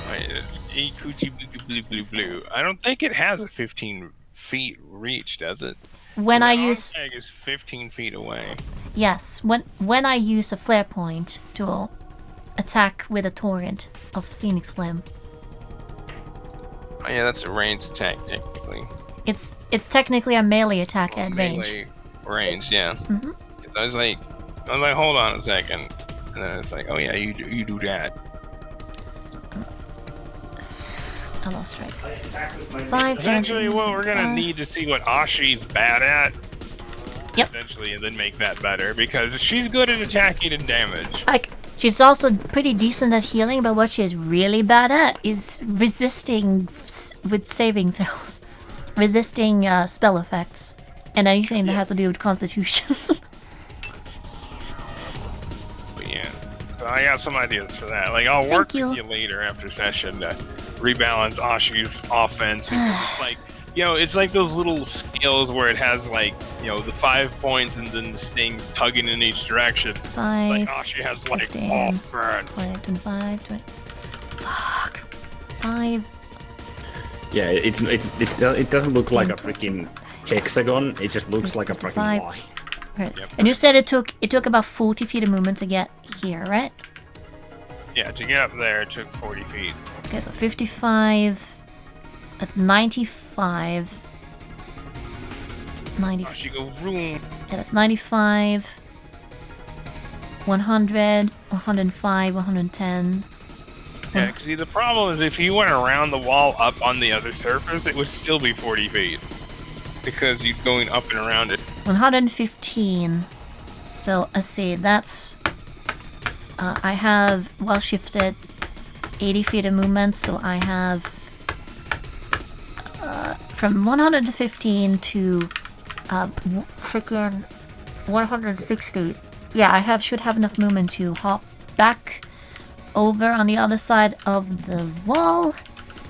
Wait, it's Ikuchi blue blue blue. I don't think it has a 15 feet reach, does it? When I The use Onseg is 15 feet away. yes, when I use a flare point to attack with a torrent of Phoenix Flame, Oh yeah, that's a ranged attack technically. it's technically a melee attack at range. Melee range, yeah. Mhm. I was like, hold on a second, and then it's like, oh yeah, you do that. I lost track. 5, That's 10, actually what we're gonna 5. need to see what Ashi's bad at. Yep. Essentially, and then make that better because she's good at attacking and damage. Like, she's also pretty decent at healing, but what she's really bad at is resisting with saving throws. Resisting spell effects. And anything that has to do with constitution. But yeah, so I got some ideas for that. Like, I'll work Thank with you later after session to rebalance Ashi's offense. Because it's like, you know, it's like those little scales where it has like, you know, the 5 points and then the stings tugging in each direction. 5, It's like Ashi has like 15, offense. 20, 25, 20. Fuck. 5. Yeah, it doesn't look like a freaking hexagon. It just looks like a freaking 55. line. Right. Yep. And you said it took about 40 feet of movement to get here, right? Yeah, to get up there, it took 40 feet. Okay, so 55. That's 95. 90. Ashi go vroom. Yeah, that's 95. 100. 105. 110. Yeah, because see, the problem is if you went around the wall up on the other surface, it would still be 40 feet. Because you're going up and around it. 115. So, let's see, that's... I have, well shifted, 80 feet of movement, so I have... from 115 to... freaking 160. Yeah, I should have enough movement to hop back over on the other side of the wall.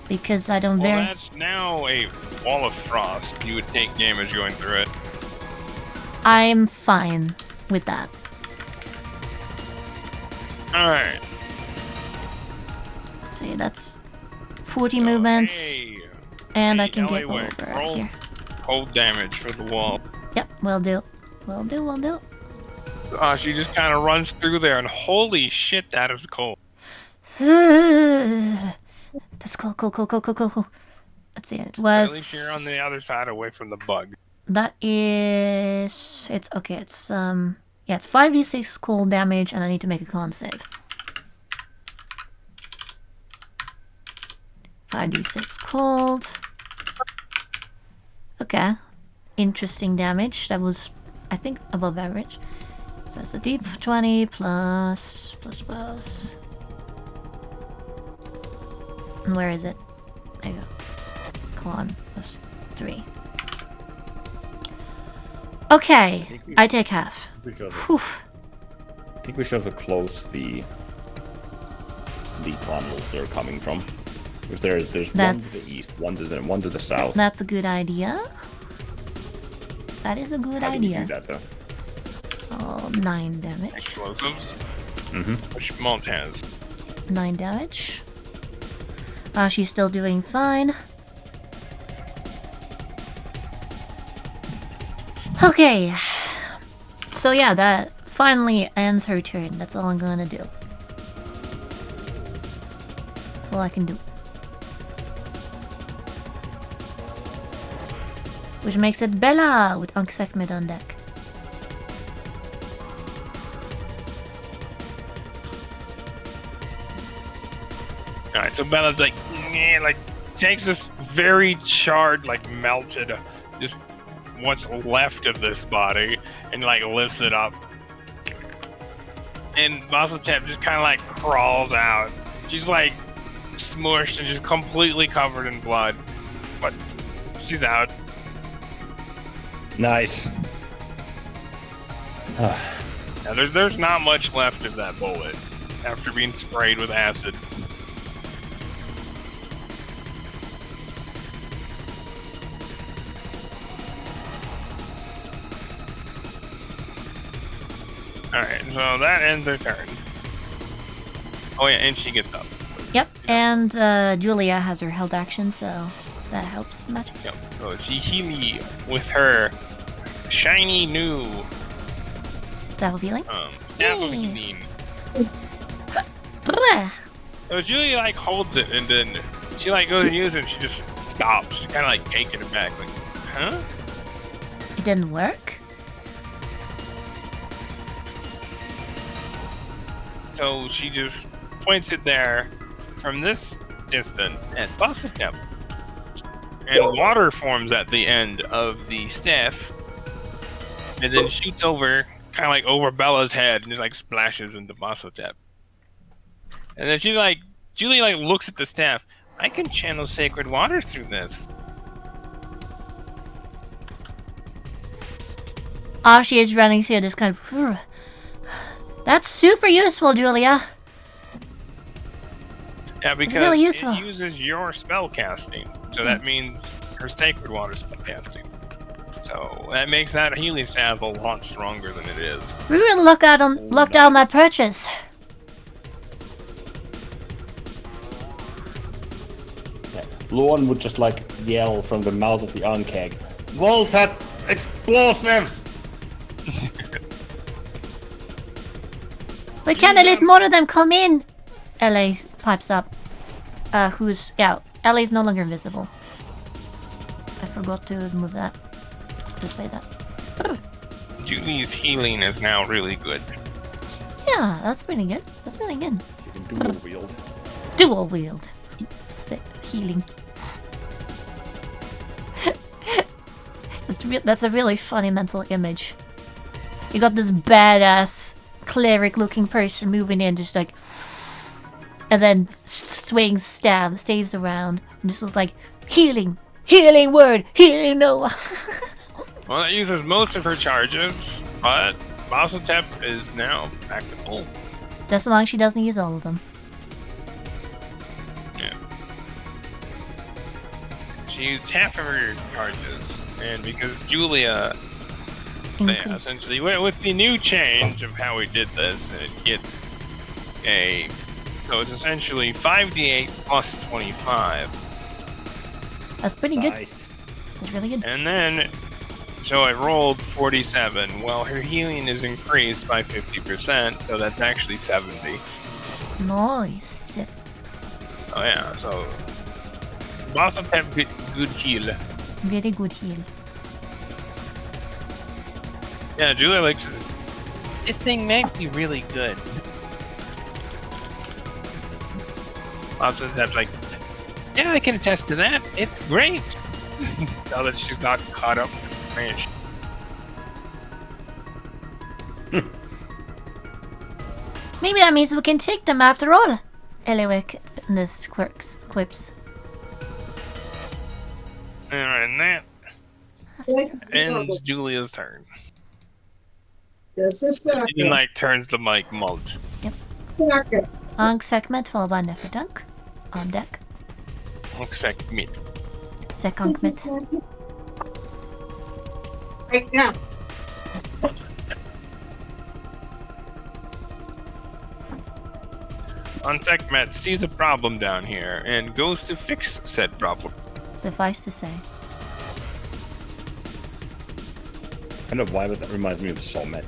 Because I don't Well, that's now a wall of frost. You would take damage going through it. I'm fine with that. Alright. See, that's 40 movements, Hey, and I hey, can get alleyway, over roll here. cold damage for the wall. Yep, will do. Will do, will do. She just kind of runs through there, and holy shit, that is cold. That's cool. Let's see, it At least was... you're on the other side away from the bug. That is... It's, okay, it's, yeah, it's 5d6 cold damage, and I need to make a con save. 5d6 cold. Okay. Interesting damage. That was, I think, above average. So that's a deep 20 plus. And where is it? There you go. Con plus 3. Okay, I take half. We should have, Whew. I think we should have closed the tunnels they're coming from. Because there's one to That's- the east, one to the south. That's a good idea. That is a good How do we do idea. that though? Oh, 9 damage. Explosives. Mm-hmm. Which Malt has. 9 damage. She's still doing fine. Okay. So yeah, that finally ends her turn. That's all I'm gonna do. That's all I can do. Which makes it Bella with Unksekmed on deck. Alright, so Bella's like, "Nyeh," like takes this very charred, like melted, just what's left of this body, and like lifts it up. And Basotep just kind of like crawls out. She's like smushed and just completely covered in blood, but she's out. Nice. Now, there's not much left of that bullet after being sprayed with acid. Alright, so that ends her turn. Oh yeah, and she gets up. Yep, and Julia has her held action, so that helps matters. Yep. So she healy with her shiny new Staff of healing. staff of Yay. healing. Blah. So Julia like holds it and then she like goes to use it and she just stops. Kinda like taking it back, like, huh? It didn't work? So she just points it there from this distance at Basotep. And water forms at the end of the staff. And then shoots over, kind of like over Bella's head, and just like splashes into Basotep. And then she like, Julie like looks at the staff. I can channel sacred water through this. She is running through this kind of... That's super useful, Julia. Yeah, because really useful. it uses your spell casting. So that means her sacred water spell casting. So that makes that healing staff a lot stronger than it is. We will lock down that purchase. Yeah. Luan would just like yell from the mouth of the unkeg. Vault has explosives! We can't let more of them come in. LA pipes up. LA's no longer invisible. I forgot to move that. Just say that. Julie's healing is now really good. Yeah, that's pretty good. That's really good. You can dual wield. Dual wield. Healing. That's a really funny mental image. You got this badass cleric-looking person moving in, just like, and then swings staves around, and just looks like healing word, healing Noah. Well, that uses most of her charges, but Basotep is now back to full. Just as long as she doesn't use all of them. Yeah. She used half of her charges, and because Julia, yeah, Increased. essentially, with the new change of how we did this, it gets so it's essentially 5d8 plus 25. That's pretty good. Nice. That's really good. And then, so I rolled 47. Well, her healing is increased by 50%, so that's actually 70. Nice. Oh yeah, so Basotep get good heal. Very good heal. Yeah, Julia likes this. This thing might be really good. Basotep's like, yeah, I can attest to that. It's great. Now that she's not caught up with fish. Maybe that means we can take them after all. Eliwick and this quips. And that Ends Julia's turn. This is She like turns the mic mode. Ang segment followed by Neferdunk on deck. Except me. Sekang mit. Right now. Unsecmet sees a problem down here and goes to fix said problem. Suffice to say. I don't know why, but that reminds me of Solmet.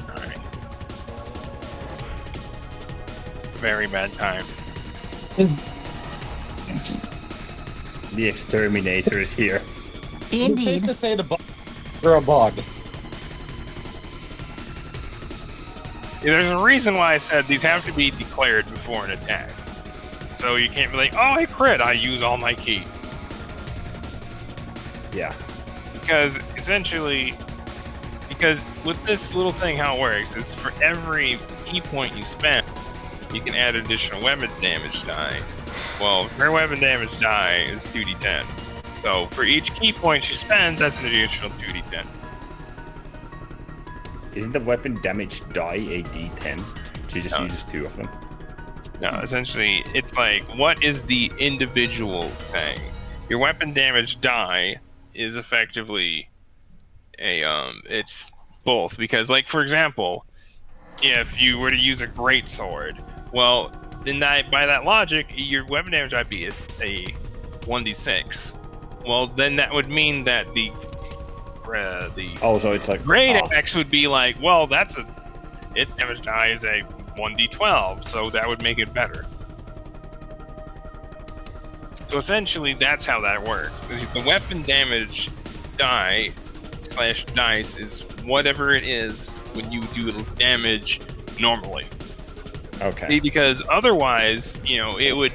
Alright. Very bad time. The exterminator is here. Safe Indeed. to say the bug or a bug. There's a reason why I said these have to be declared before an attack. So you can't be like, oh, I crit, I use all my ki. Yeah. Because essentially, because with this little thing, how it works is for every key point you spend, you can add additional weapon damage die. Well, her weapon damage die is 2d10. So for each key point she spends, that's an additional 2d10. Isn't the weapon damage die a d10? She just uses 2 of them. No, essentially, it's like, what is the individual thing? Your weapon damage die is effectively it's both. Because, like, for example, if you were to use a greatsword, well, then by that logic, your weapon damage would be a 1d6. Well, then that would mean that the Oh, so it's like great axe would be like, well, its damage die is a 1d12, so that would make it better. So essentially, that's how that works. The weapon damage die / dice is whatever it is when you do damage normally. Okay. Because otherwise, it would,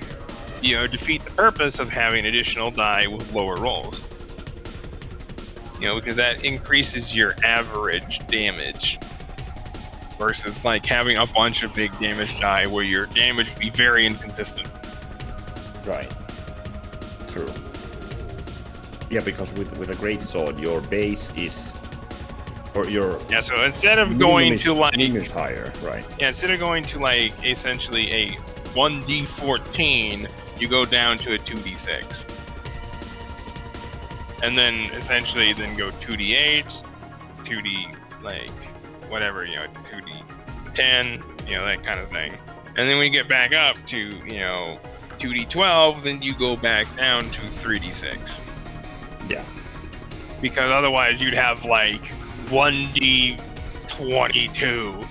defeat the purpose of having additional die with lower rolls. Because that increases your average damage versus like having a bunch of big damage die where your damage would be very inconsistent. Right. True. Yeah, because with a great sword, your base is, or your Yeah, so instead of going to like is higher, right? Yeah, instead of going to like essentially a 1d14, you go down to a 2d6. And then essentially then go 2d8, 2d like whatever, 2d10, that kind of thing. And then when you get back up to, 2d12, then you go back down to 3d6. Yeah. Because otherwise you'd have like 1d22.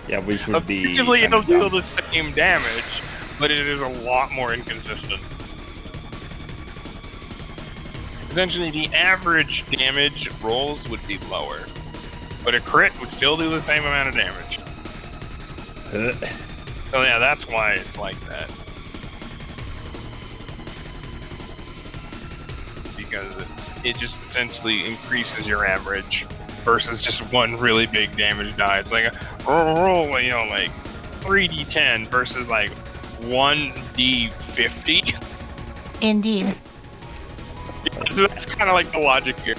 Yeah, which would be Effectively, it'll do the same damage, but it is a lot more inconsistent. Essentially, the average damage rolls would be lower, but a crit would still do the same amount of damage. So yeah, that's why it's like that. Because it just essentially increases your average versus just one really big damage die. It's like a roll, like 3d10 versus like 1d50. Indeed. So that's kind of like the logic here.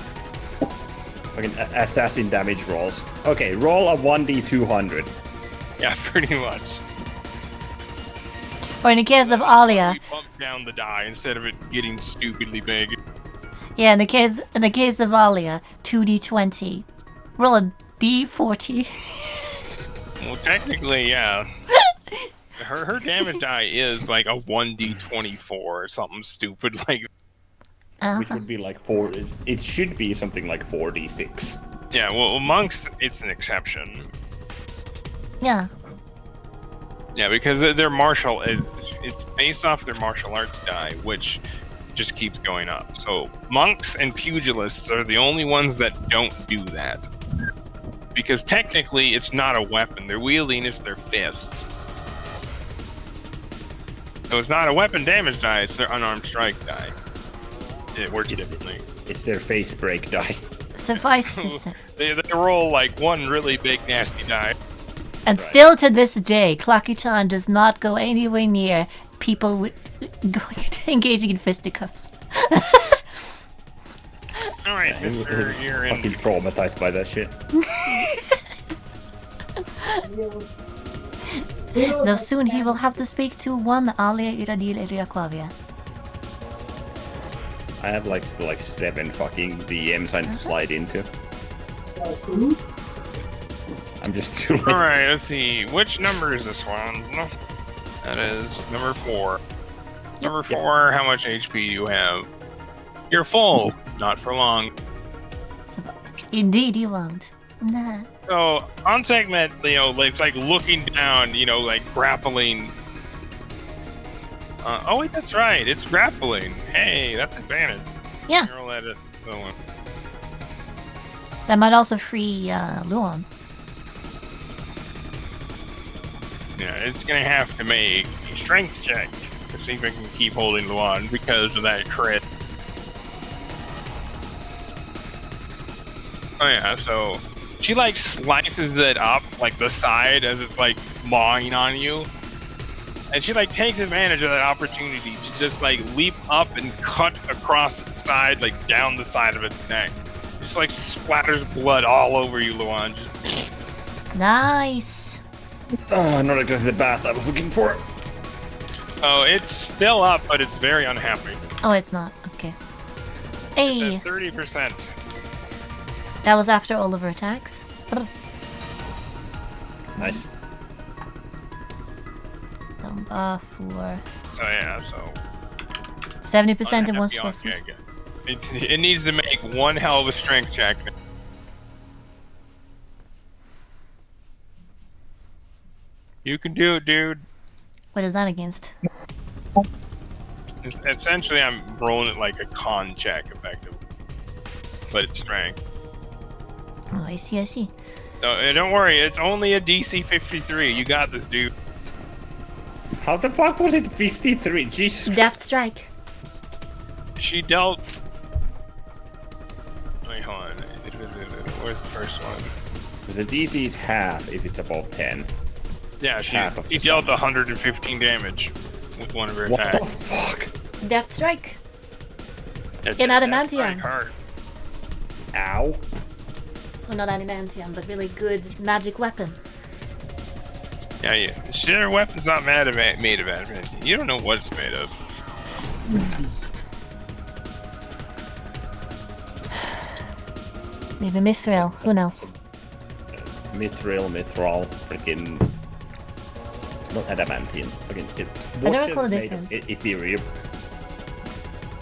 Fucking assassin damage rolls. Okay, roll a 1d200. Yeah, pretty much. Or in the case of Alia, You bump down the die instead of it getting stupidly big. yeah, in the case of Alia, 2d20. Roll a d40. Well, technically, yeah. Her damage die is like a 1d24 or something stupid like. Which would be like 4. It should be something like 4d6. Yeah, well, monks, it's an exception. Yeah. Yeah, because their martial, it's based off their martial arts die, which just keeps going up. So monks and pugilists are the only ones that don't do that. Because technically, it's not a weapon. They're wielding is their fists. So it's not a weapon damage die, it's their unarmed strike die. It works differently. It's their face break die. Suffice to say. They roll like one really big nasty die. And still to this day, Clockyton does not go anywhere near people engaging in fisticuffs. Alright, mister, you're in. Fucking traumatized by that shit. Though soon he will have to speak to one Alia Iradil Iriaquavia. I have like still like 7 fucking DMs I need to slide into. I'm just too late. Alright, let's see. Which number is this one? That is number 4. Number 4, how much HP do you have? You're full. Not for long. Indeed you won't. Nah. So, on segment, it's like looking down, like grappling. Oh wait, that's right. It's grappling. Hey, that's advantage. Yeah. Roll at it. Oh, That might also free Luon. yeah, it's gonna have to make a strength check to see if it can keep holding Luan because of that crit. Oh yeah, so she like slices it up like the side as it's like mawing on you. And she like takes advantage of that opportunity to just like leap up and cut across the side, like down the side of its neck. Just like splatters blood all over you, Luan. Just... Nice. Oh, not exactly the bath I was looking for. Oh, it's still up, but it's very unhappy. Oh, it's not. Okay. It's Hey, at 30%. that was after all of her attacks. Nice. Number 4. So yeah, so 70% in one unhappy spell. on it needs to make one hell of a strength check. You can do it, dude. What is that against? Essentially, I'm rolling it like a con check, effectively. But it's strength. Oh, I see, I see. So don't worry, it's only a DC 53. You got this, dude. How the fuck was it 53? Jesus. Deft strike. She dealt. Wait, hold on. Where's the first one? The DC is half if it's above 10. Yeah, Half of she the dealt sum. 115 damage with one of her What the attacks. fuck? Deft strike. That- In that's adamantium. like hard. Ow. Well, not adamantium, but really good magic weapon. Yeah. Their weapon's not made of adamantium. You don't know what it's made of. Maybe mithril. Who knows? Mithril, freaking. Not adamantium. Fucking. I don't recall the difference. Ethereum.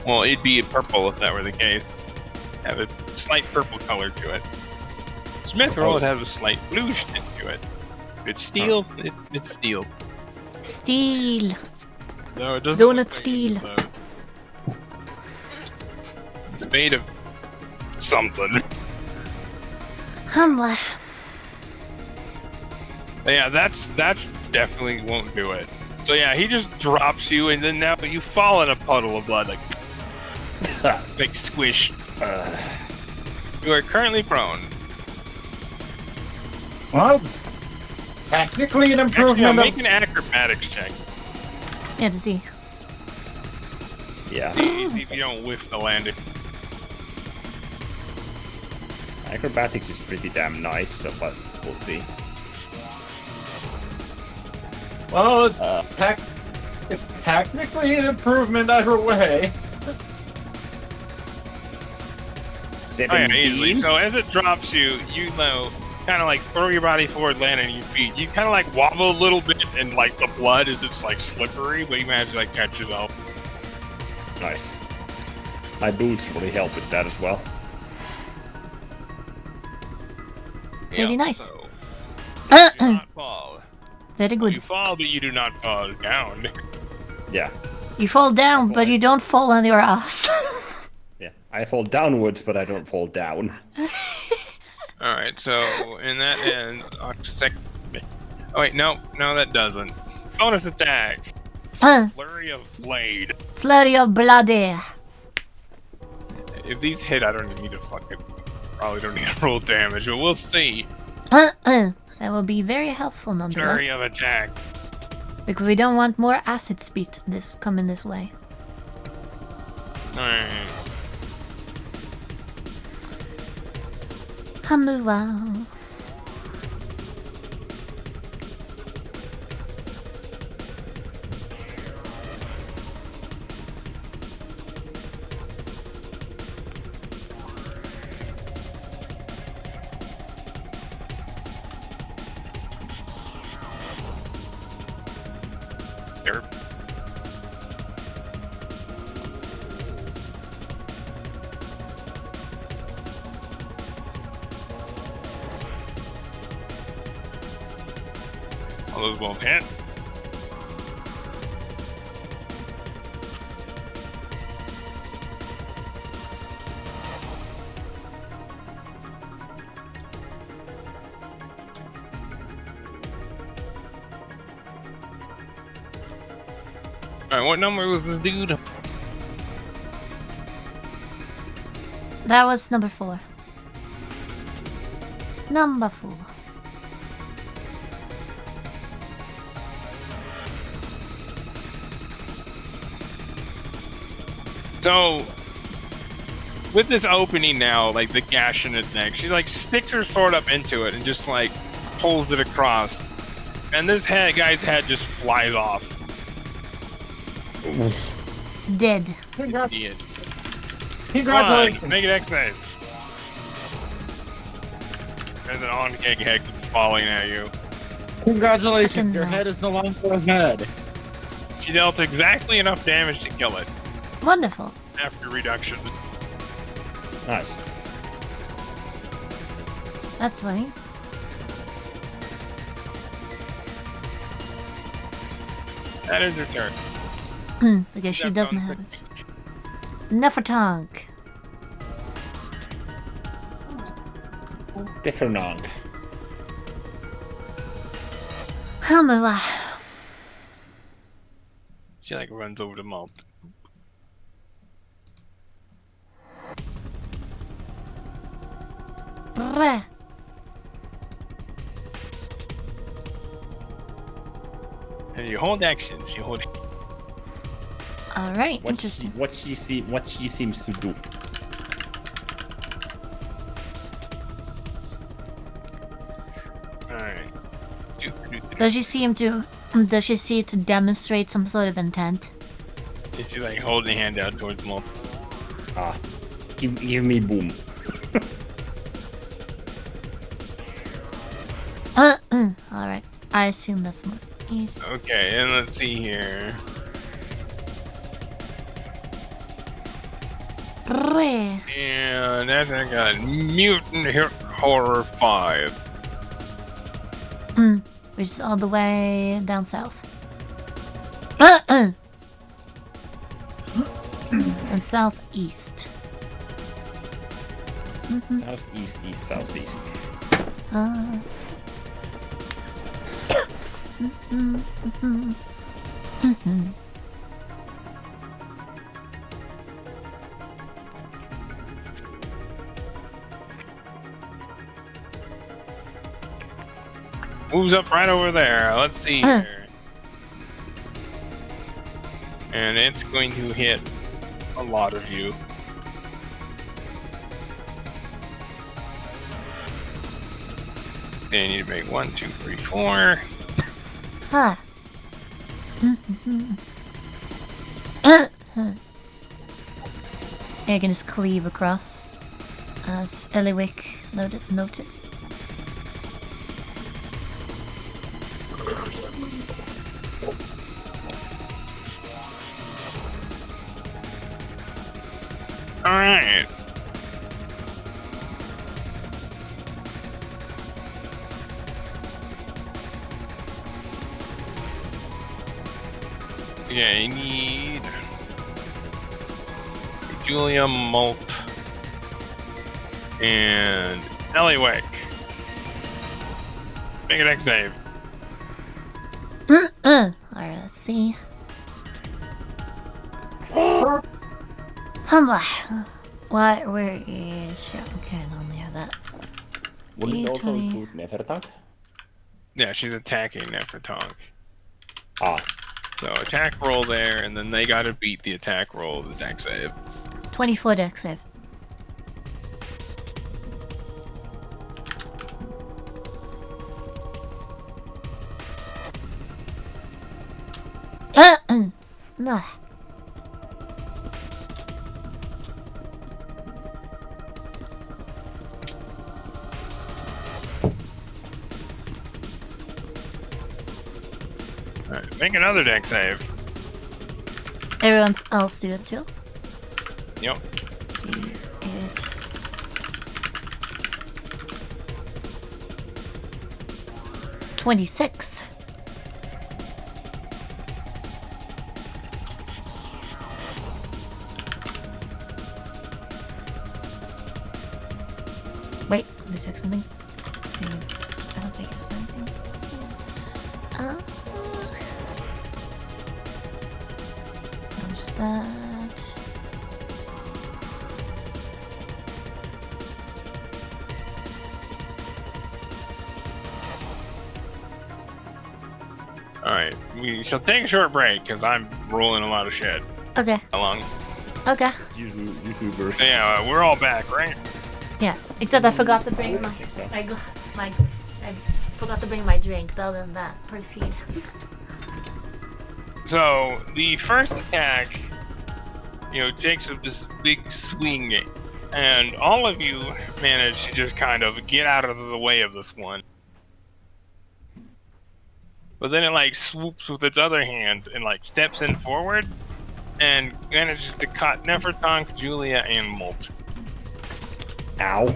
Well, it'd be purple if that were the case. Have a slight purple color to it. Mithril would have a slight bluish tint to it. If it's steel, it's steel. Steel. No, it doesn't. Donut look like steel. it, though. It's made of something. Humla. But yeah, that's definitely won't do it. So yeah, he just drops you, and then now you fall in a puddle of blood, like squish. You are currently prone. Well, it's technically an Actually, improvement. make an acrobatics check. Yeah, to see. Yeah. Easy if you don't whiff the landing. Acrobatics is pretty damn nice, so, but we'll see. Well, it's technically an improvement either way. 17. Oh yeah, easily. So as it drops you, kind of like throw your body forward, land on your feet. You kind of like wobble a little bit, and like the blood is just like slippery, but you manage to like catch yourself. Nice. My boots really help with that as well. Very nice. So, you do not fall. Very You good. fall, but you do not fall down. Yeah. You fall down, but you don't fall on your ass. Yeah, I fall downwards, but I don't fall down. Alright, so in that end, oh wait, no, that doesn't. Bonus attack! Flurry of Blade. Flurry of bloody. If these hit, I don't need to probably don't need to roll damage, but we'll see. That will be very helpful nonetheless. Flurry of attack. Because we don't want more acid speed coming this way. Alright. Hamua. Derp. All those won't hit. Alright, what number was this dude? That was number 4. Number 4. So, with this opening now, like the gash in its neck, she like sticks her sword up into it and just like pulls it across. And this guy's head just flies off. Dead. Idiot. Congratulations. Make an X save. There's an on-gig head falling at you. Congratulations, your Fucking head is no longer a head. She dealt exactly enough damage to kill it Wonderful. after reduction. Nice. That's funny. That is her turn. Okay, she Step doesn't on have it. Nefertank. Differnong. Hamua. She like runs over the malt. Re. And you hold actions. You hold. Alright, interesting. What she seems to do. Alright. Does she see it to demonstrate some sort of intent? Is she like holding a hand out towards the malt? Ah, give me boom. Alright. I assume that's what he's. Okay, and let's see here. Re. And that's I got Mutant Horror 5. Which is all the way down south. And southeast. Southeast, east, southeast. Moves up right over there. Let's see here. And it's going to hit a lot of you. Then you need to make 1, 2, 3, 4. Huh. I can just cleave across, as Eliwick noted. Alright. Yeah, you need Julia, Molt, and Eliwick. Make an X save. Alright, let's see. What? Where is... Shit, okay, I only have that. Wouldn't it also D20. include Nefertang? Yeah, she's attacking Nefertong. Ah, So attack roll there, and then they gotta beat the attack roll of the deck save. 24 deck save. No. Alright, make another deck save. Everyone else do it too? Yep. See it. $26. Wait, let me check something. I don't think it's anything. No, just that. Alright, we shall take a short break, because I'm rolling a lot of shit. Okay, How long? okay. YouTuber. Yeah, we're all back, right? Yeah, except I forgot to bring I think so. I forgot to bring my drink. But other than that, proceed. So, the first attack, takes this big swing, and all of you manage to just kind of get out of the way of this one. But then it, swoops with its other hand and, steps in forward, and manages to cut Nefertonk, Julia, and Molt. Ow.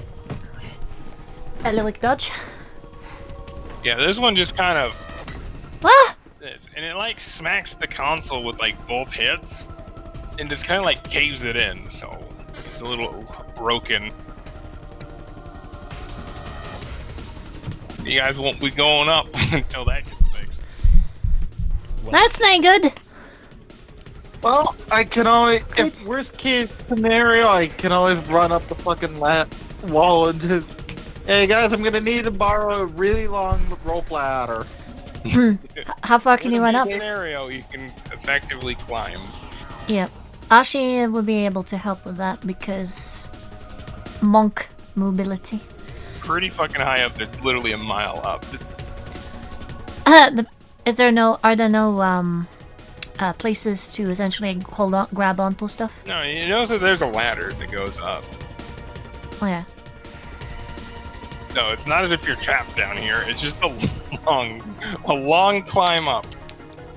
Eliwick dodge. Yeah, this one just kind of... Ah! And it, smacks the console with, both hits, and just kind of, caves it in, so it's a little broken. You guys won't be going up until that gets fixed. That's not good. Well, I can always, Good. if worst case scenario, I can always run up the fucking wall and just, hey guys, I'm gonna need to borrow a really long rope ladder. How far can you run up? Scenario you can effectively climb. Yeah, Ashi will be able to help with that because monk mobility. Pretty fucking high up. It's literally a mile up. Are there no places to essentially grab onto stuff? No, you notice that there's a ladder that goes up. Oh yeah. No, it's not as if you're trapped down here. It's just a long climb up.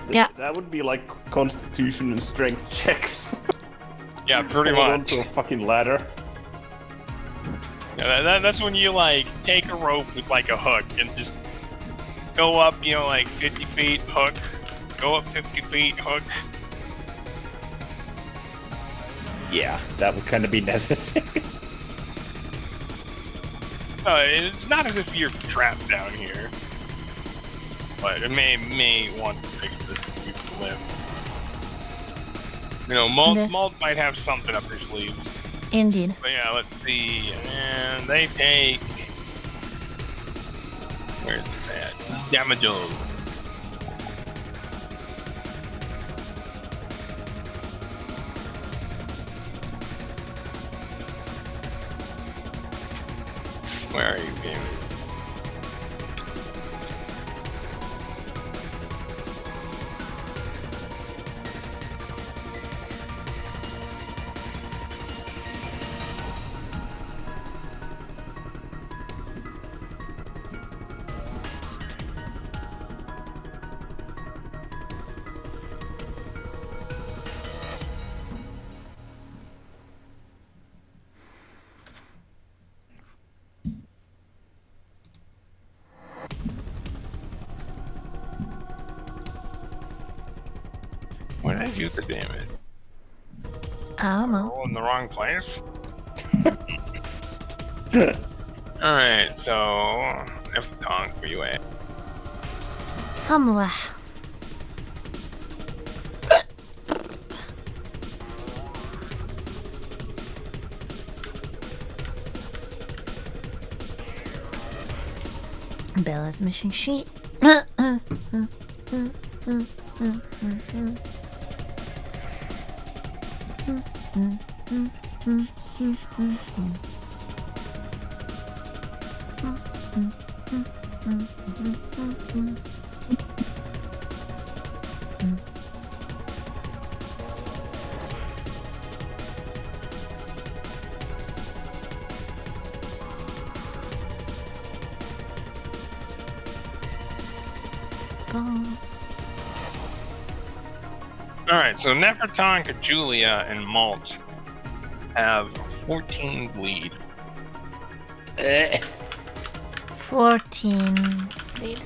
Yeah. That would be like constitution and strength checks. Yeah, pretty Hold much. onto a fucking ladder. Yeah, that's when you take a rope with a hook and just go up, 50 feet, hook. Go up 50 feet, hook. Yeah, that would kind of be necessary. It's not as if you're trapped down here, but it may want to fix this to use the live. Malt might have something up their sleeves. Indeed. But yeah, let's see. And they take. Where's that? Damages. Where are you, game? When did I use the damage? I don't know. Roll in the wrong place. Alright, so... Nefertonk, where you at? Hamla. Bella's missing sheet. Alright, so Nefertonk, Julia, and Malt have 14 bleed. 14 bleed.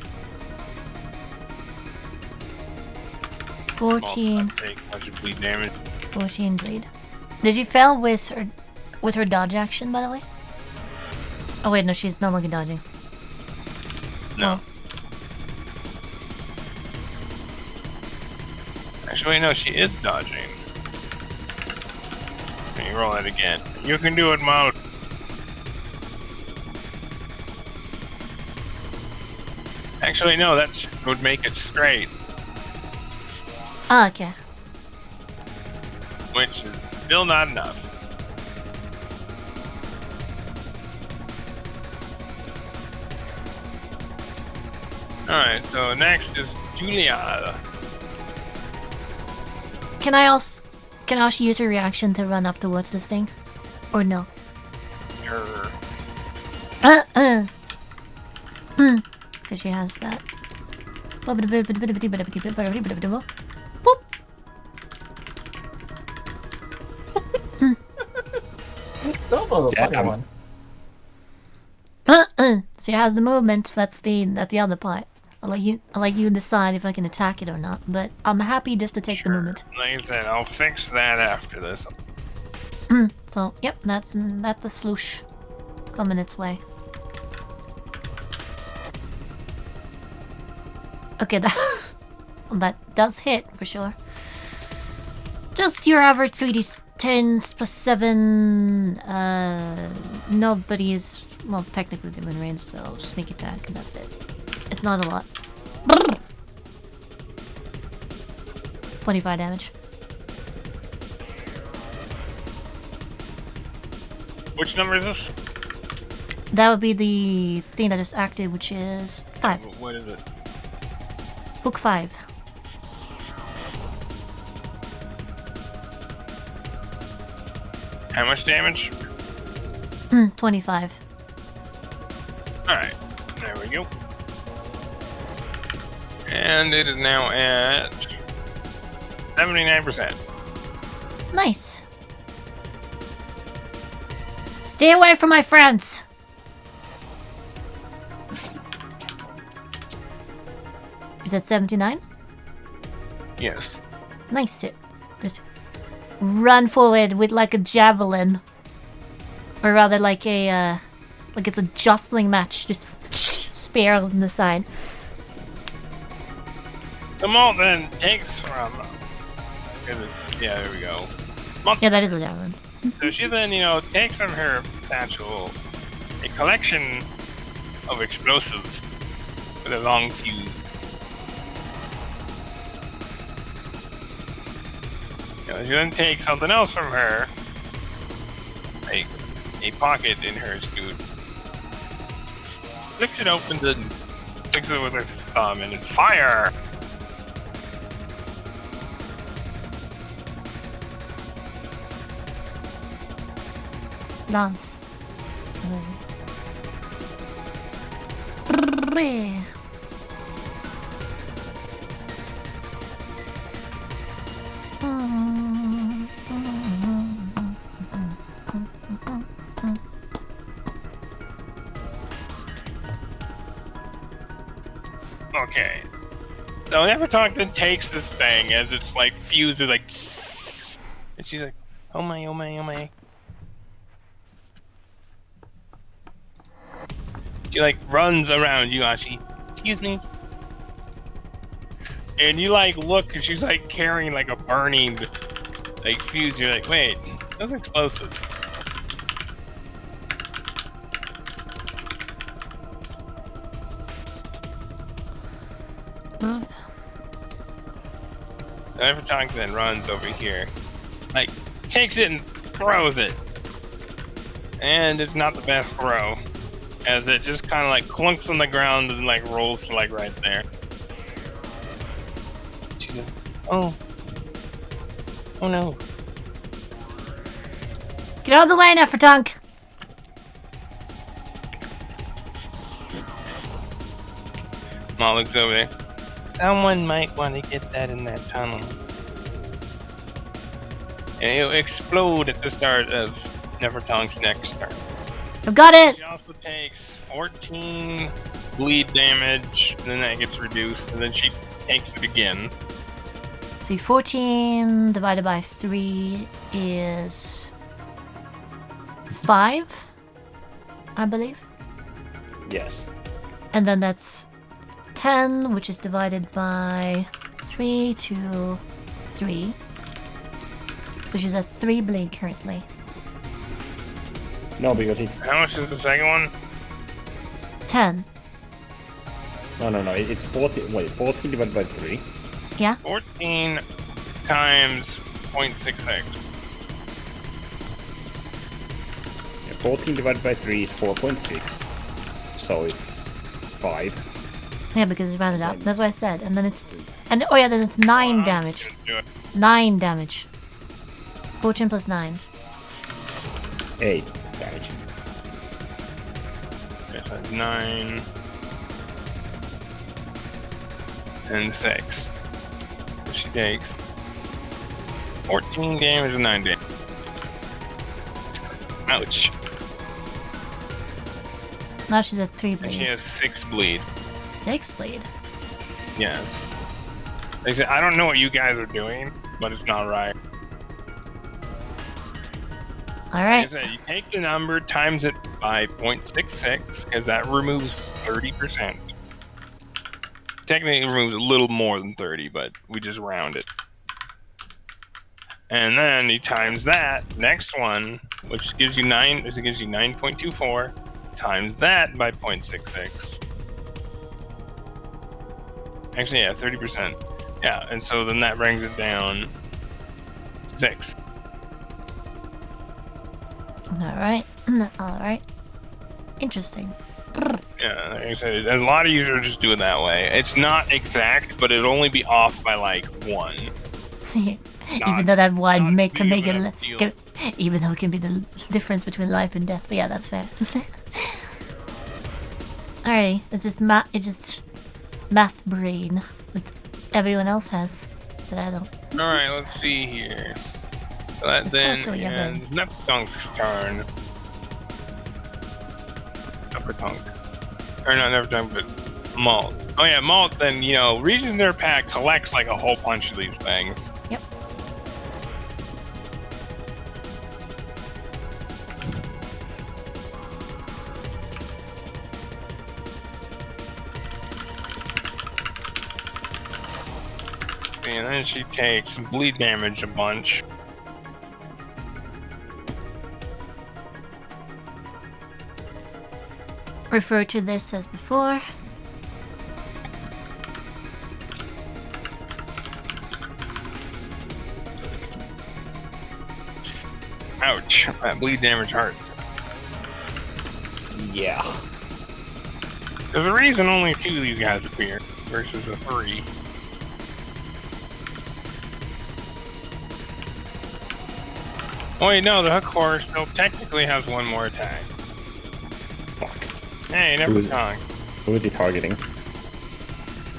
14. Malt take a bunch of bleed damage. 14 bleed. Did she fail with her dodge action, by the way? Oh wait, no, she's no longer dodging. No. Actually, no, she is dodging. Can you roll that again? You can do it, Malt. Actually, no, that would make it straight, Oh, okay. which is still not enough. Alright, so next is Julia. Can I also use her reaction to run up towards this thing? Or no? Sure. Because she has that. Boop. Don't know the fucking Damn. one. She has the movement. That's the other part. I'll let you decide if I can attack it or not. But I'm happy just to take the movement. Like I said, I'll fix that after this. So yep, that's a sloosh coming its way. Okay, that does hit for sure. Just your average 3d10s plus 7. Nobody is, well, technically they're in range, so sneak attack, and that's it. It's not a lot. 25 damage. Which number is this? That would be the thing that just acted, which is 5. What is it? Hook 5. How much damage? 25. Alright, there we go. And it is now at 79%. Nice. Stay away from my friends. Is that 79? Yes. Nice. Just run forward with like a javelin, or rather like a like it's a jostling match. Just spear on the side. The Malt then takes from. Yeah, there we go. Malt, Yeah, that is a javelin. so she then, takes from her satchel a collection of explosives with a long fuse. She then takes something else from her, like a pocket in her suit, flicks it open, and flicks it with her thumb, and then fire! Lance. Okay. So Nefertonk then takes this thing as it's like fuse is like, and she's like, Oh my, oh my, oh my. She like runs around you, Ashi. Excuse me. And you like look, and she's like carrying like a burning like fuse. You're like, wait, those explosives. Evertonk then runs over here, like takes it and throws it, and it's not the best throw, as it just kind of like clunks on the ground and like rolls to like right there. She's like, oh no. Get out of the way, Nefertunk! Ma looks over there. Someone might want to get that in that tunnel. And it'll explode at the start of Nefertonk's next turn. I've got it! She also takes 14 bleed damage, and then that gets reduced, and then she takes it again. See, 14 divided by 3 is 5, I believe. Yes. And then that's 10, which is divided by 3 to 3, which is at 3 bleed currently. No, because it's... How much is the second one? 10. No. It's 14... Wait, 14 divided by 3? Yeah? 14 times 0.66. Yeah, 14 divided by 3 is 4.6. So it's 5. Yeah, because it's rounded up. That's what I said. And then it's... And oh yeah, then it's 9 damage. Do it. 9 damage. 14 plus 9. 8 damage. Okay, so 9 and 6. So she takes 14 damage and 9 damage. Ouch. Now she's at 3 And she bleed. has 6 bleed. 6 bleed? Yes. Like I said, I don't know what you guys are doing, but it's not right. Like I Alright. said, you take the number, times it by 0.66, because that removes 30%. Technically, it removes a little more than 30, but we just round it. And then you times that next one, which gives you 9.24, times that by 0.66. Actually, yeah, 30%. Yeah, and so then that brings it down 6. Alright. Alright. Interesting. Yeah, like I said, it's a lot easier to just do it that way. It's not exact, but it'll only be off by like 1. Even though that one can make big of it... a deal. Even though it can be the difference between life and death. But yeah, that's fair. Alrighty. It's just math brain that everyone else has that I don't. Alright, let's see here. So that It's then not good, yeah, ends Neptunk's turn. Nefertunk. Or not Nefertunk, but Malt. Oh yeah, Malt then, reaches in their pack, collects like a whole bunch of these things. Yep. And then she takes bleed damage a bunch. Refer to this as before. Ouch, that bleed damage hurts. Yeah. There's a reason only 2 of these guys appear versus a 3. Oh wait, no, the hook horse still technically has 1 more attack. Fuck. Hey, never tongue. Who is he targeting?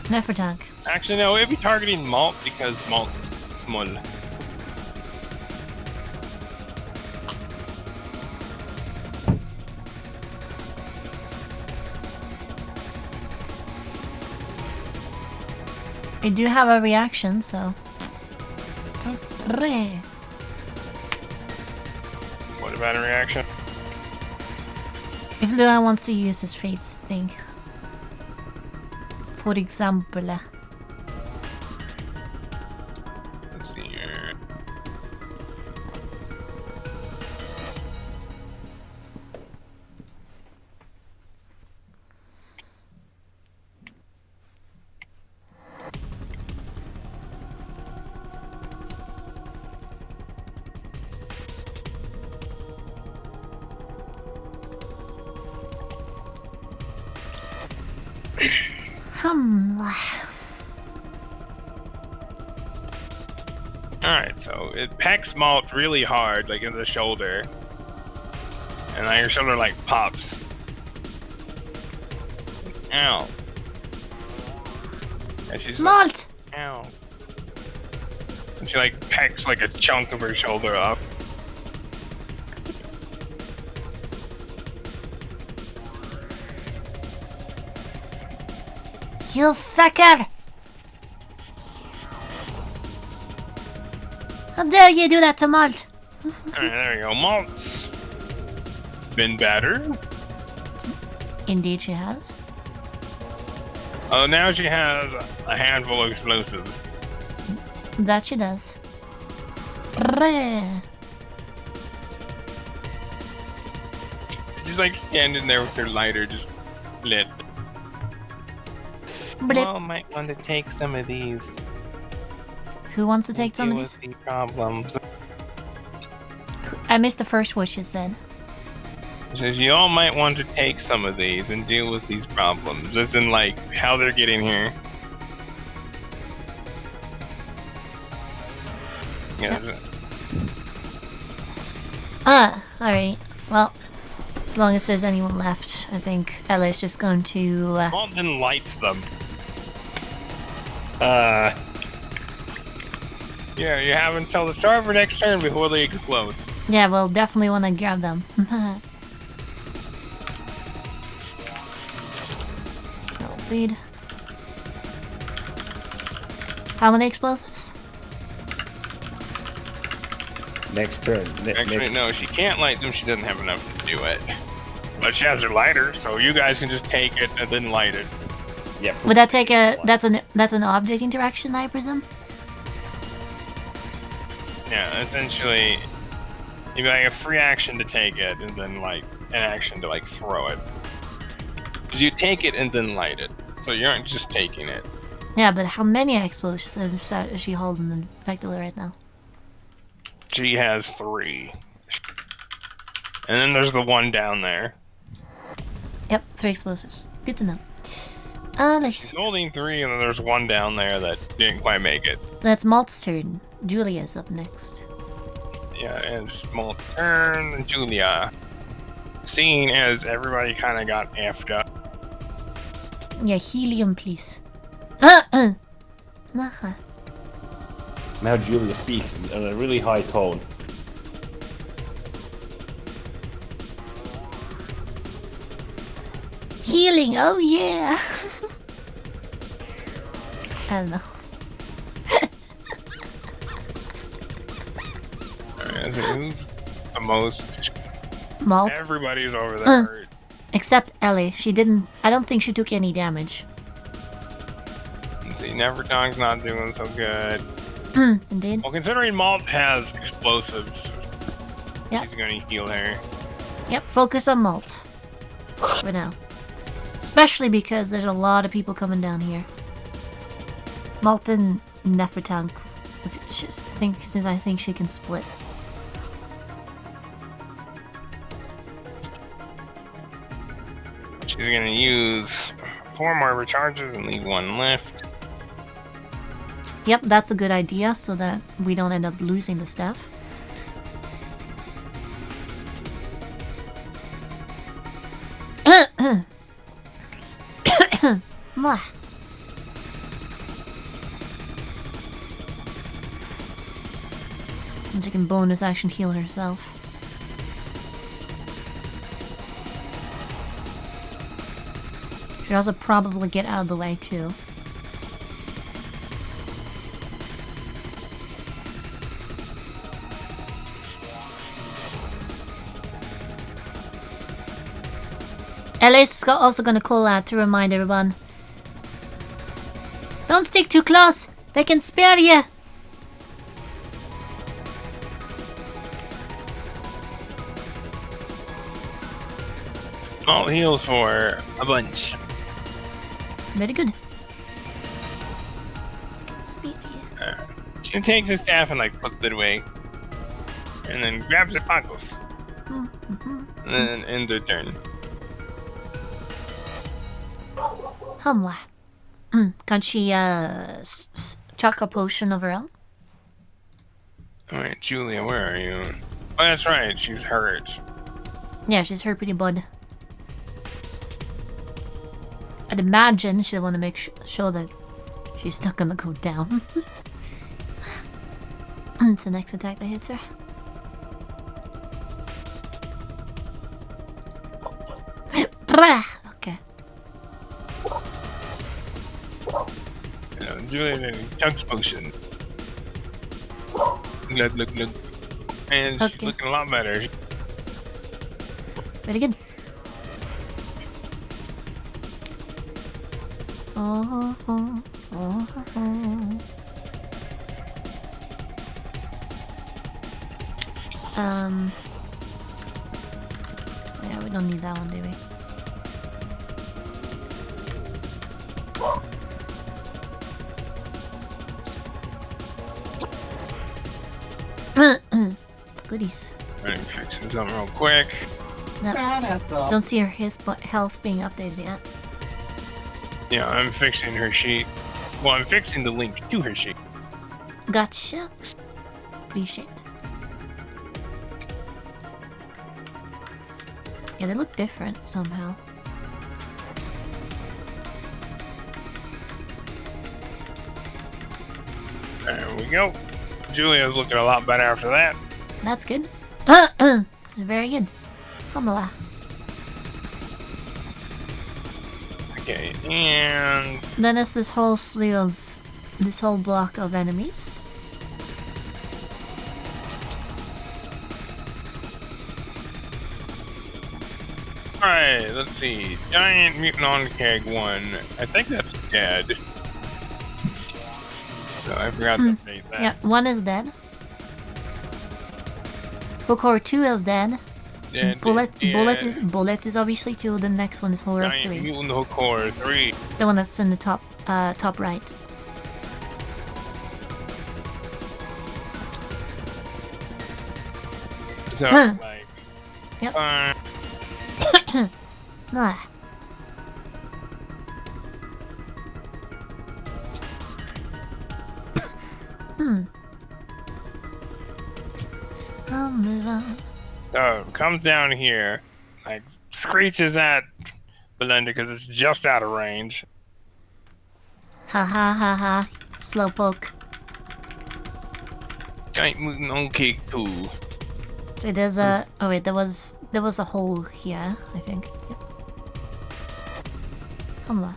Nefertunk. Actually, no, it'd be targeting Malt because Malt's small. I do have a reaction, so. a bad reaction. If Luan wants to use his fates thing. For example. Let's see here. Alright, so it pecks Malt really hard, like in the shoulder. And then your shoulder like pops. Ow. And she's Malt! like, ow. And she like pecks like a chunk of her shoulder off. You fucker! How dare you do that to Malt? Alright, there we go. Malt's been battered. Indeed she has. Oh, now she has a handful of explosives. That she does. Brrr. She's like standing there with her lighter just lit. Blip. Well, might want to take some of these. Who wants to take some of Deal these? with the problems. I missed the first what she said. It says you all might want to take some of these and deal with these problems, as in like how they're getting here. Yeah. Yep. Alright. Well, as long as there's anyone left, I think Ella's just going to... Malton lights them. Yeah, you have until the start of your next turn before they explode. Yeah, we'll definitely want to grab them. So, lead. How many explosives? Next turn. Actually, no, she can't light them. She doesn't have enough to do it. But she has her lighter, so you guys can just take it and then light it. Yeah. Would that take a... That's an object interaction, I presume? Yeah, essentially, you'd be like a free action to take it, and then like an action to like throw it. 'Cause you take it and then light it, so you aren't just taking it. Yeah, but how many explosives is she holding effectively right now? She has 3, and then there's the one down there. Yep, 3 explosives. Good to know. Let's She's see. holding 3, and then there's one down there that didn't quite make it. That's Malt's turn. Julia's up next. Yeah, it's Malt's turn, and Julia. Seeing as everybody kind of got effed up. Yeah, helium, please. Nah. Now Julia speaks in a really high tone. Healing, oh yeah! I don't know. Alright, so who's the most? Malt. Everybody's over there hurt. Except Ellie. She didn't... I don't think she took any damage. Let's see, Nevertongue's not doing so good. Indeed. Well, considering Malt has explosives, Yep. she's gonna heal her. Yep, focus on Malt. For now. Especially because there's a lot of people coming down here. Malt and Nefertank. Since I think she can split. She's gonna use 4 more recharges and leave 1 left. Yep, that's a good idea so that we don't end up losing the stuff. Mwah. And she can bonus action heal herself. Should also probably get out of the way too. Ellie's also gonna call out to remind everyone. Don't stick too close. They can spear you. All heals for a bunch. Very good. Spear you. She takes his staff and like puts it away, and then grabs her pockets, and then ends her turn. Humla. Can she chuck a potion of her own? All right, Julia, where are you? Oh, that's right. She's hurt. Yeah, she's hurt pretty bad. I'd imagine she'll want to make sure that she's not gonna go down. It's the next attack that hits her. Okay. Julia chunks potion. Look. And she's Okay. looking a lot better. Very good. Oh. Yeah, we don't need that one, do we? Goodies. I'm fixing something real quick. No, don't see her health being updated yet. Yeah, I'm fixing her sheet. Well, I'm fixing the link to her sheet. Gotcha. Appreciate. Yeah, they look different somehow. There we go. Julia's looking a lot better after that. That's good. Very good. Humla. Okay, and Then it's this whole this whole block of enemies. alright, let's see. Giant mutant on keg 1. I think that's dead. So I forgot to update that. Yeah, one is dead. Bookor 2 is dead. Dead, Bullet dead. Bullet is obviously 2. The next one is Horror Giant 3. mutant hook core 3. The one that's in the top right. So Huh. like Yep. uh, Ah. I'll move on. so comes down here, like screeches at Belinda because it's just out of range. Ha ha ha ha. Slowpoke. Giant mutant on cake 2. So there's a. Oh wait, there was a hole here. I think. Yep. Humla.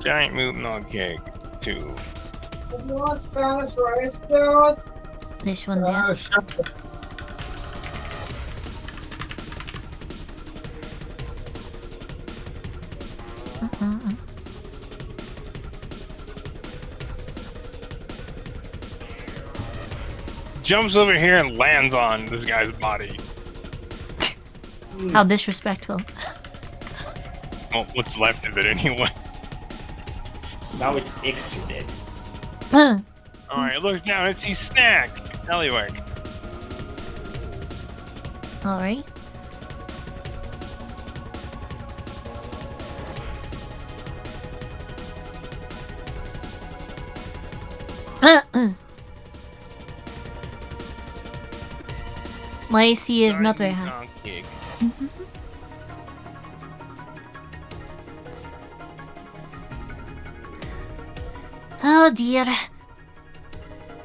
Giant mutant on cake 2. This one there. Jumps over here and lands on this guy's body. How disrespectful. Well, what's left of it anyway. Now it's extra dead. Alright, looks down and sees Snack. Alleyway. Alright. My AC is not very high. Oh dear.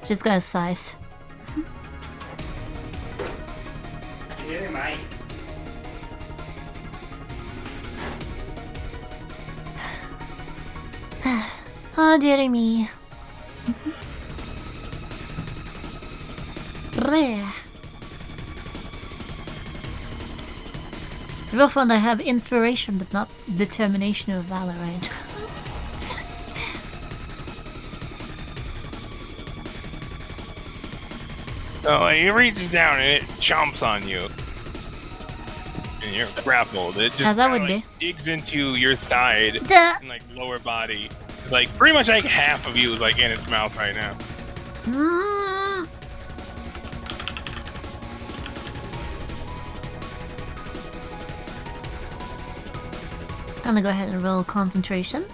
She's got a size. Here am I. Oh dear me. It's real fun to have inspiration but not determination or valor, right? So it reaches down and it chomps on you. And you're grappled. It just As I would kinda, like, digs into your side Duh. and like lower body. It's like pretty much like half of you is like in its mouth right now. Mm. I'm gonna go ahead and roll concentration.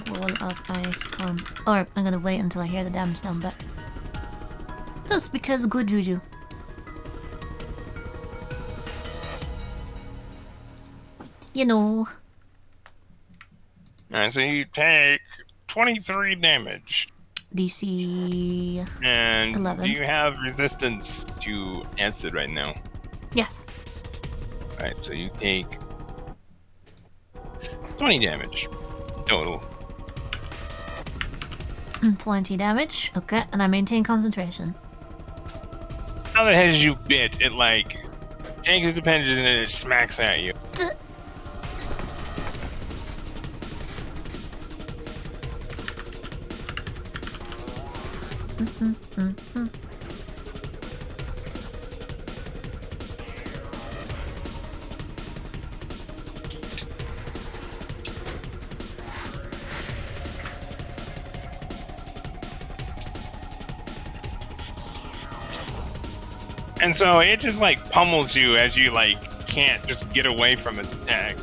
Wall of ice calm. Or I'm gonna wait until I hear the damage number. Just because good juju. You know. Alright, so you take 23 damage. DC. And 11. do you have resistance to acid right now? Yes. Alright, so you take 20 damage total. 20 damage. Okay, and I maintain concentration. Now that it has you bit, it like takes its appendages and it smacks at you. And so it just like pummels you as you like can't just get away from its attack.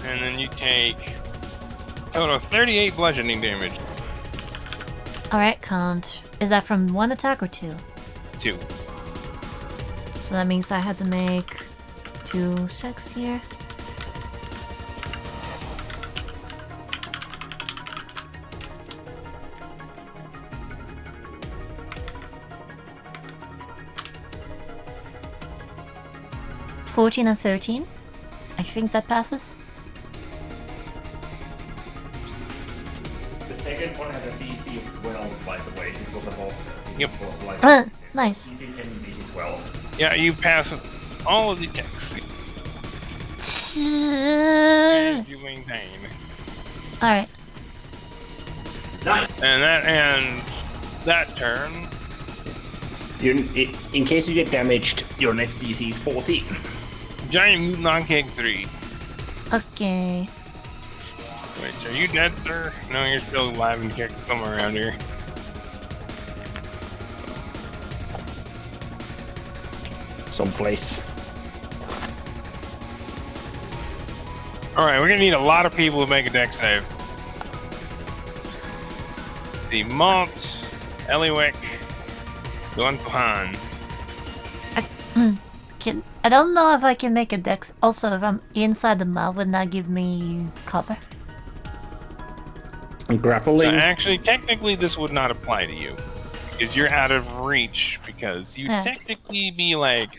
And then you take total of 38 bludgeoning damage. Alright, count. Is that from one attack or two? 2. So that means I had to make 2 checks here. $14 and 13. I think that passes. The second one has a DC of 12, by the way. It was above. Yep. It was like Nice. DC 10 and DC 12. Yeah, you pass all of the checks. Alright. You maintain. Nice. And that ends that turn. In case you get damaged, your next DC is 14. Giant mutant on cake 3. Okay. Wait, are you dead, sir? No, you're still alive and kicked somewhere around here. Someplace. Alright, we're gonna need a lot of people to make a deck save. The Malt, Eliwick, Duan. I don't know if I can make a dex. Also, if I'm inside the mouth, wouldn't that give me cover? Grappling. Actually, technically, this would not apply to you because you're out of reach. Because you technically be like,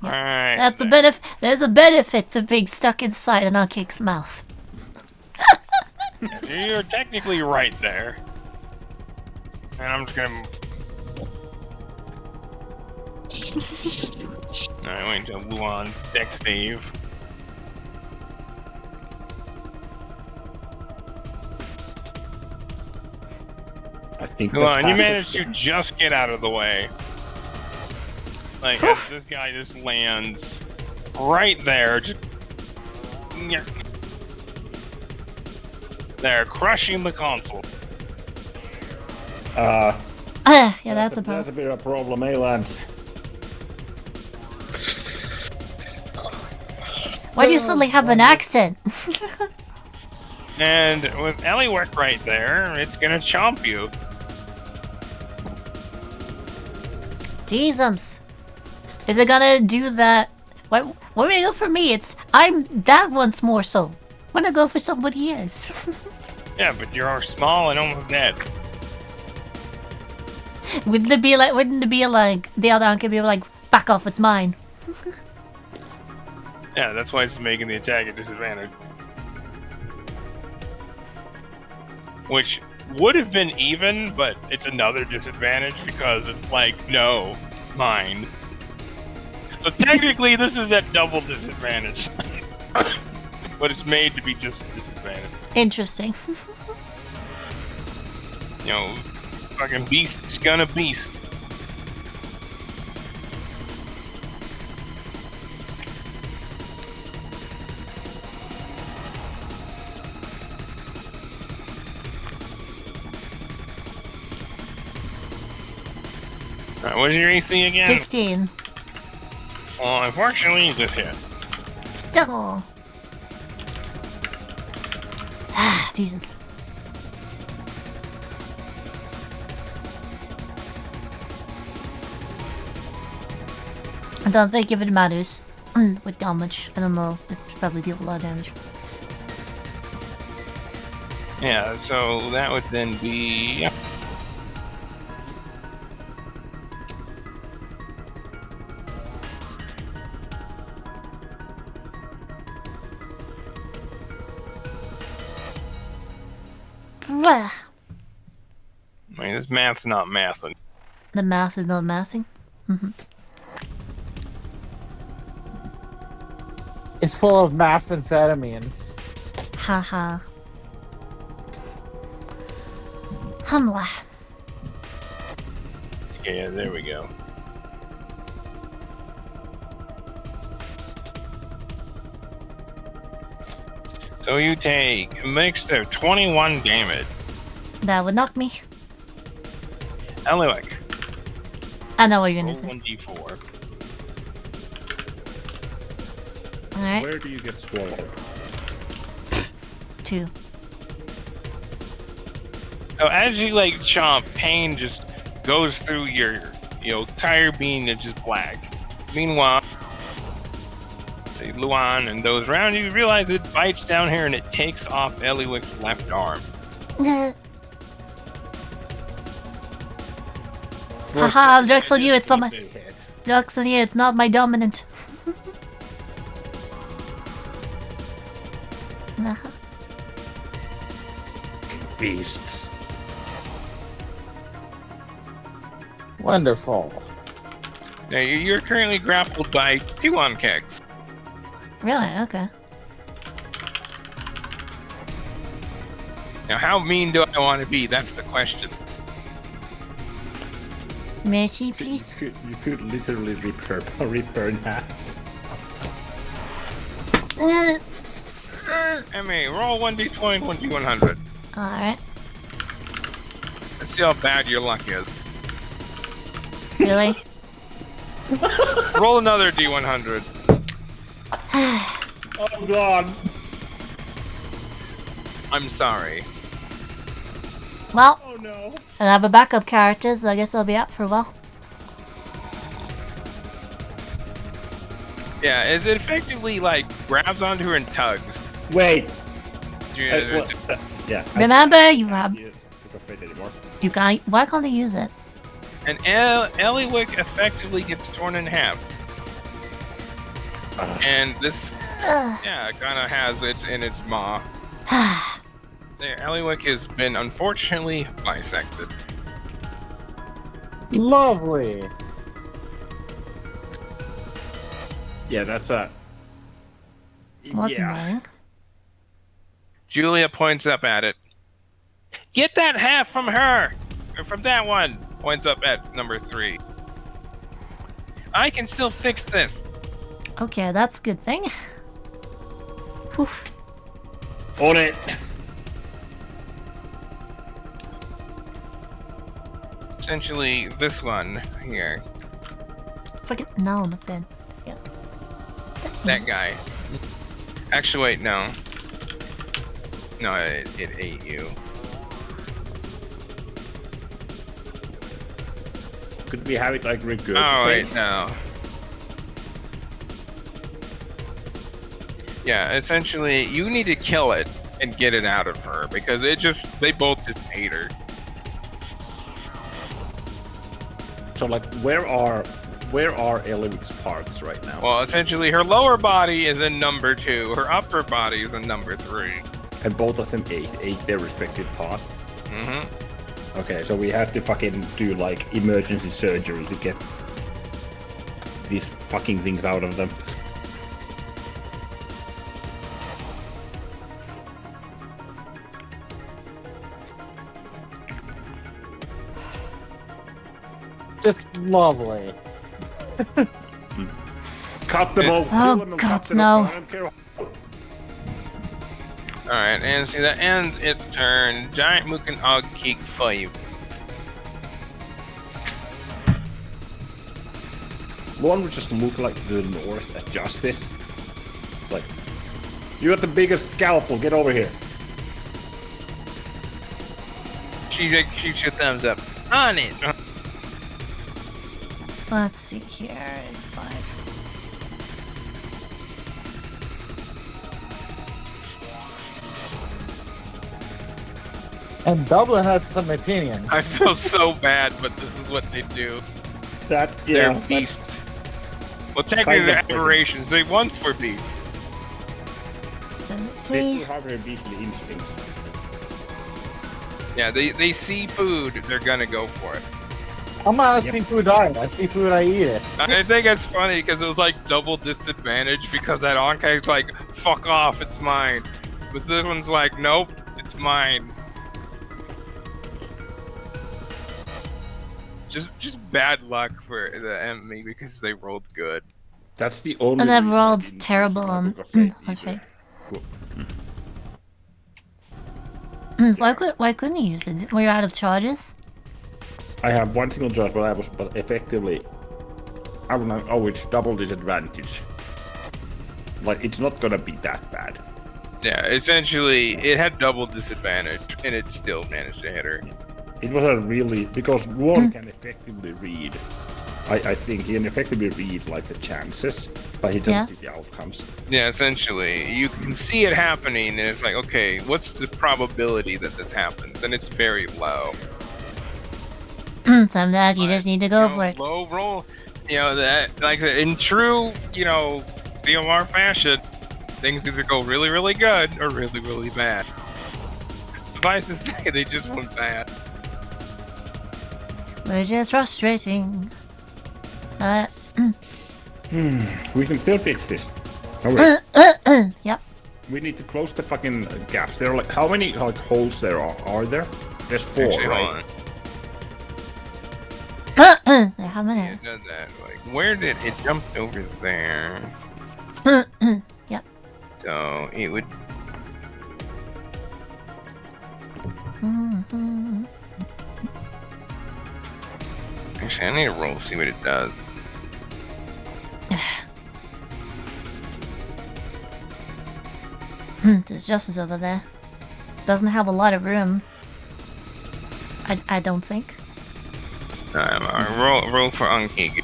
alright. That's a benefit. There's a benefit to being stuck inside an Arcake's mouth. You're technically right there. And I'm just gonna. Alright, wait until Luan deck save. I think Luan, you managed to just get out of the way. Like, as this guy just lands right there, just. They're crushing the console. Yeah, that's a That's problem. a bit of a problem, eh, lads? Why do you suddenly have an accent? And with Eliwick right there, it's gonna chomp you. Jesus. Is it gonna do that? Why would it go for me? I'm that once more so. When I go for somebody else. Yeah, but you're small and almost dead. Wouldn't it be like the other one could be like, back off, it's mine. Yeah, that's why it's making the attack at disadvantage. Which would have been even, but it's another disadvantage because it's like, no, mine. So technically, this is at double disadvantage. But it's made to be just disadvantage. Interesting. You know, fucking beast is gonna beast. Alright, what is your AC again? 15. Well, unfortunately, you just hit. Oh. Ah, Jesus. I don't think if it matters with damage. I don't know. It probably deal a lot of damage. Yeah, so that would then be... Blah. I mean, this math's not mathing. The math is not mathing. It's full of methamphetamines. Haha. Humla. Okay, yeah, there we go. So you take a mix of 21 damage. That would knock me. Eliwick, I know what you're roll gonna say. 1d4. Alright, Where do you get swallowed? 2. So as you like chomp, pain just goes through your, entire being is just black. Meanwhile, say Luan and those around you realize it bites down here and it takes off Eliwick's left arm. Haha, joke's on you, it's not my... Joke's on you, it's not my dominant. Nah. Beasts. Wonderful. Now you're currently grappled by 2 on kegs. Really? Okay. Now how mean do I want to be? That's the question. Mercy, please. You could literally rip her in half. Emmy, roll 1d20 and 1d100. Alright. Let's see how bad your luck is. Really? Roll another d100. Oh god. I'm sorry. Well, Oh no. I have a backup character, so I guess I'll be out for a while. Yeah, is it effectively like grabs onto her and tugs? Wait. Yeah, Yeah. Remember, you have... It's not fit anymore. You can't... Why can't I use it? and Eliwick effectively gets torn in half. And this, yeah, kind of has it in its maw. There, Eliwick has been unfortunately bisected. Lovely. Yeah, that's a. What Yeah. annoying. Julia points up at it. Get that half from her! Or from that one! Points up at number 3. I can still fix this. Okay, that's a good thing. Whew. On it. Essentially, this one here. Fucking... No, not that. Yeah. That guy. Actually, wait, no. No, it ate you. Could we have it like regurgitate? Oh, wait, no. Yeah, essentially, you need to kill it and get it out of her because they both just hate her. So like, where are Eliwick's parts right now? Well, essentially, her lower body is in number 2, her upper body is in number 3. And both of them ate their respective part. Mm-hmm. Okay, so we have to fucking do like emergency surgery to get these fucking things out of them. Just lovely. Cut them all. Oh, kill them and God, cut them no. up. I don't care. Alright, and see that ends its turn. Giant Mookin Og Keek 5. One would just look like the North at Justice. It's like, you got the biggest scalpel, get over here. She shoots your thumbs up. On it! Let's see here. 5. And Dublin has some opinions. I feel so bad, but this is what they do. That's, They're yeah. beasts. Well, technically kind they're of like- aberrations. They once were beasts. 73. They still have their beastly instincts. Yeah, they see food, they're gonna go for it. I'm on a Yep. seafood diet. I see food, I eat it. I think it's funny because it was like double disadvantage because that Onkag's like, fuck off, it's mine. But this one's like, nope, it's mine. Just bad luck for the enemy because they rolled good. That's the only And that reason I rolled didn't use terrible my on Book of Fate on either. Fate. Cool. Why couldn't you use it? Were you out of charges? I have one single charge, but I was effectively I don't know, which double disadvantage. Like, it's not gonna be that bad. Yeah, essentially, it had double disadvantage, and it still managed to hit her. It was a really, because one can effectively read. I think he can effectively read like the chances, but he doesn't Yeah. see the outcomes. Yeah, essentially, you can see it happening, and it's like, okay, what's the probability that this happens? And it's very low. Sometimes you just need to go for it. Low roll, that, like I said, in true, CMR fashion, things either go really, really good or really, really bad. Suffice to say, they just went bad. Which is frustrating. We can still fix this. Oh, wait. Yep. We need to close the fucking gaps. There are like, how many like holes there are there? There's 4, Actually, right? hold on. There, how many? It does that. Like, where did it jump over there? Yep. So it would. Mhm. Actually, I need to roll to see what it does. There's Justice over there. Doesn't have a lot of room. I don't think. Roll for Unkig.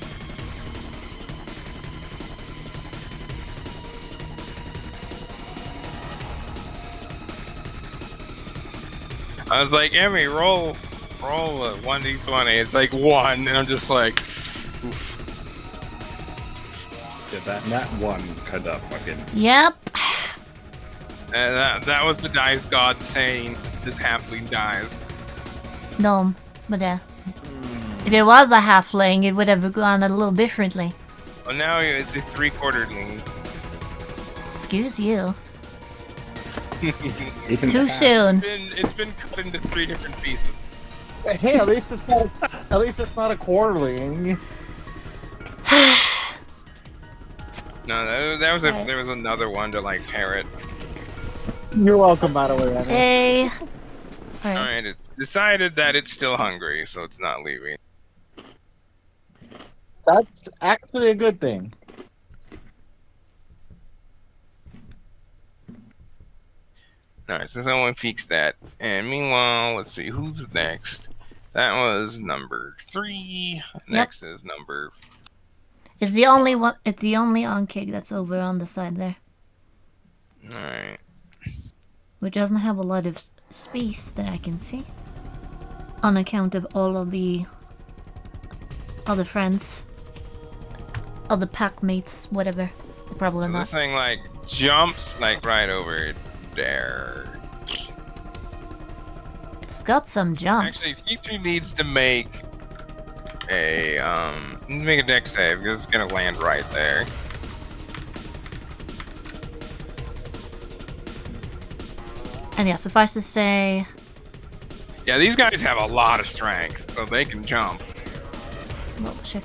I was like, Emmy, roll a 1d20. It's like 1, and I'm just like, oof. Yeah, that one kind of fucking. Yep. And that was the dice god saying this halfling dies. No, but yeah. If it was a halfling, it would have gone a little differently. Well, now it's a 3/4 lean. Excuse you. It's in Too half. soon. It's been cut into 3 different pieces. Hey, at least it's not a quarterling. No, there was another one to like tear it. You're welcome, by the way. Anna. Hey. Alright. Alright, it's decided that it's still hungry, so it's not leaving. That's actually a good thing. Alright, so someone fixed that. And meanwhile, let's see, who's next? That was number 3. Next is number... It's the only one. It's the only on-kick that's over on the side there, Alright. which doesn't have a lot of space that I can see, on account of all of the other friends, other pack mates, whatever. Probably So not. this thing, like, jumps, like, right over there. It's got some jump. Actually, C2 needs to make a deck save because it's gonna land right there. And yeah, suffice to say, Yeah, these guys have a lot of strength, so they can jump. well, check.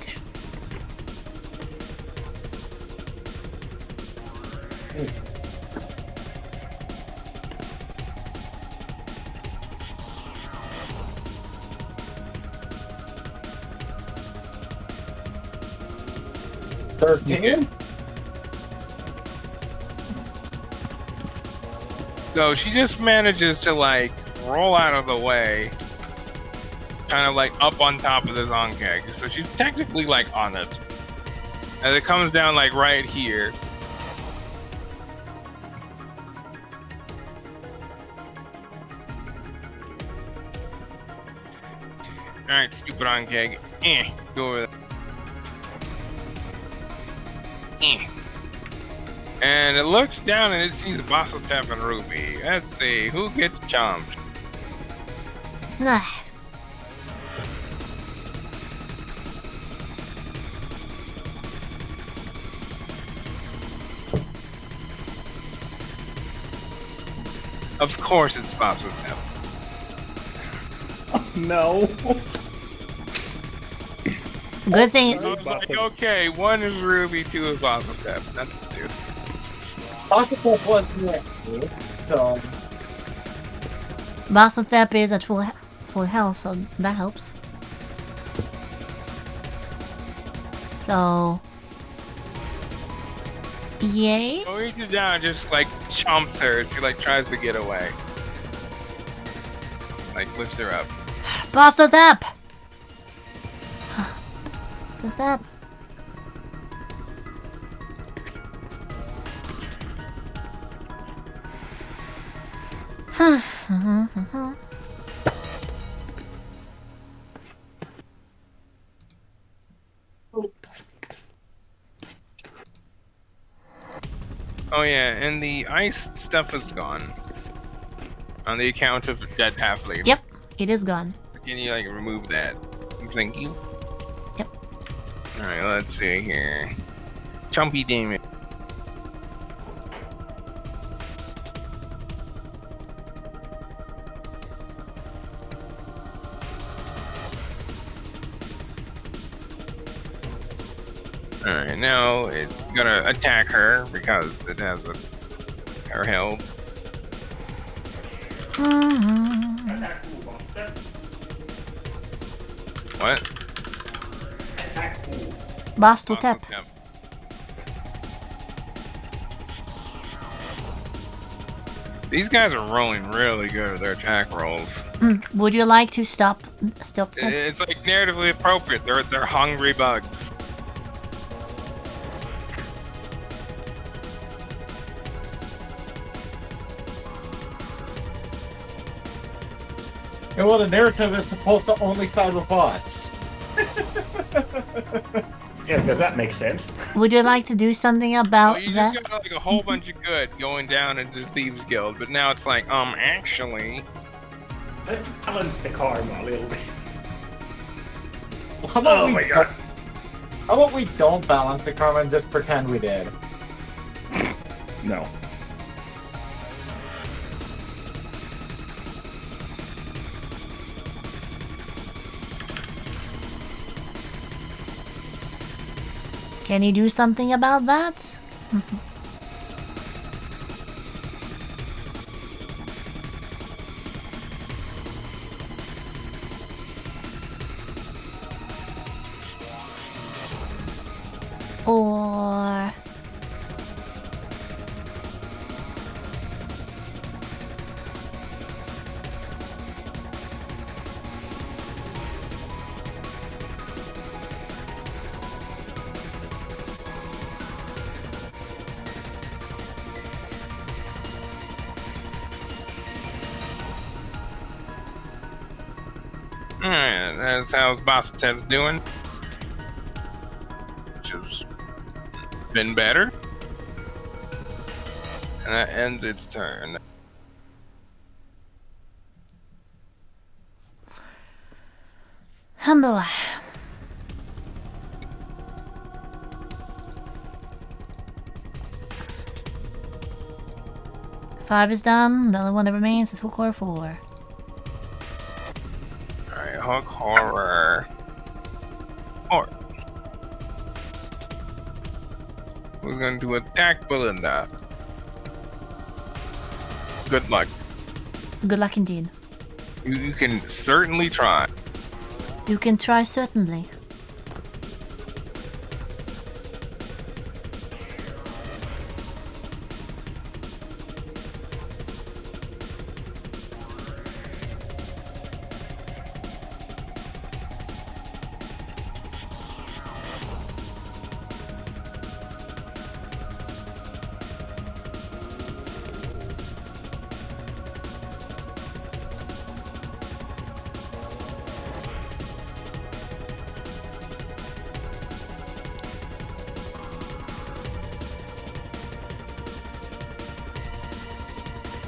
$13? So she just manages to like roll out of the way, kind of like up on top of the Zonkeg. So she's technically like on it. As it comes down like right here. Alright, stupid Zonkeg. Go over there. And it looks down and it sees Bossotep and Ruby. Let's see, who gets chomped? Nah. Of course it's Bossotep. No. Good thing. I was like, okay, one is Ruby, two is Bossotep. That's two. Possible was so Bossotep is at full health, so that helps. So, yay! He reaches down and just like chomps her as she like tries to get away. Like lifts her up. Bossotep! Bossotep. Oh yeah, and the ice stuff is gone. On the account of dead halfling. Yep, it is gone. Can you like remove that? Thank you. Yep. Alright, let's see here. Chumpy demon. Alright, now it's gonna attack her because it has her health. What? Bossotep. Yep. These guys are rolling really good with their attack rolls. Would you like to stop that? It's like narratively appropriate. They're hungry bugs. and well, the narrative is supposed to only side with us. Yeah, because that makes sense. Would you like to do something about You that? just got like a whole bunch of good going down into the Thieves Guild, but now it's like, actually. Let's balance the karma a little bit. How about Oh we my god. How about we don't balance the karma and just pretend we did? No. Can you do something about that? Or... Alright, that's how Bossotep's doing. Which has been better. And that ends its turn. Humble. Five is done. The only one that remains is hook horror 4. Alright, hook horror. Or who's going to attack Belinda? Good luck. Good luck indeed. You can certainly try. You can try certainly.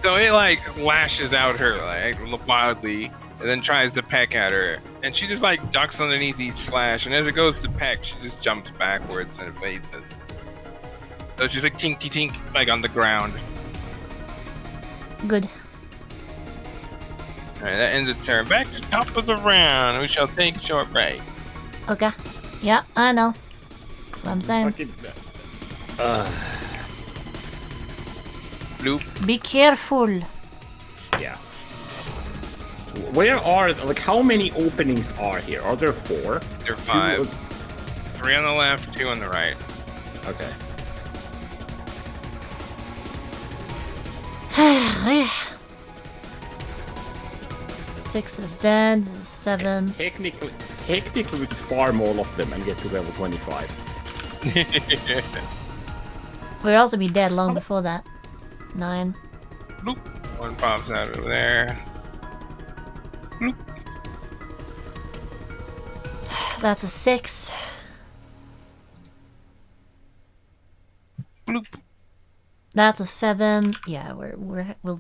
So it like lashes out her like wildly and then tries to peck at her. And she just like ducks underneath each slash, and as it goes to peck, she just jumps backwards and evades it. So she's like tink tink like on the ground. Good. Alright, that ends its turn. Back to top of the round. We shall take a short break. Okay. Yeah, I know. That's what I'm saying. Fucking. Bloop. Be careful. Yeah. Where are like how many openings are here? Are there 4? There are 5. 3 on the left, 2 on the right. Okay. 6 is dead. 7. Technically, we could farm all of them and get to level 25. We'd also be dead long before that. 9. Bloop. One pops out over there. Bloop. That's a 6. Bloop. That's a 7. Yeah, we'll.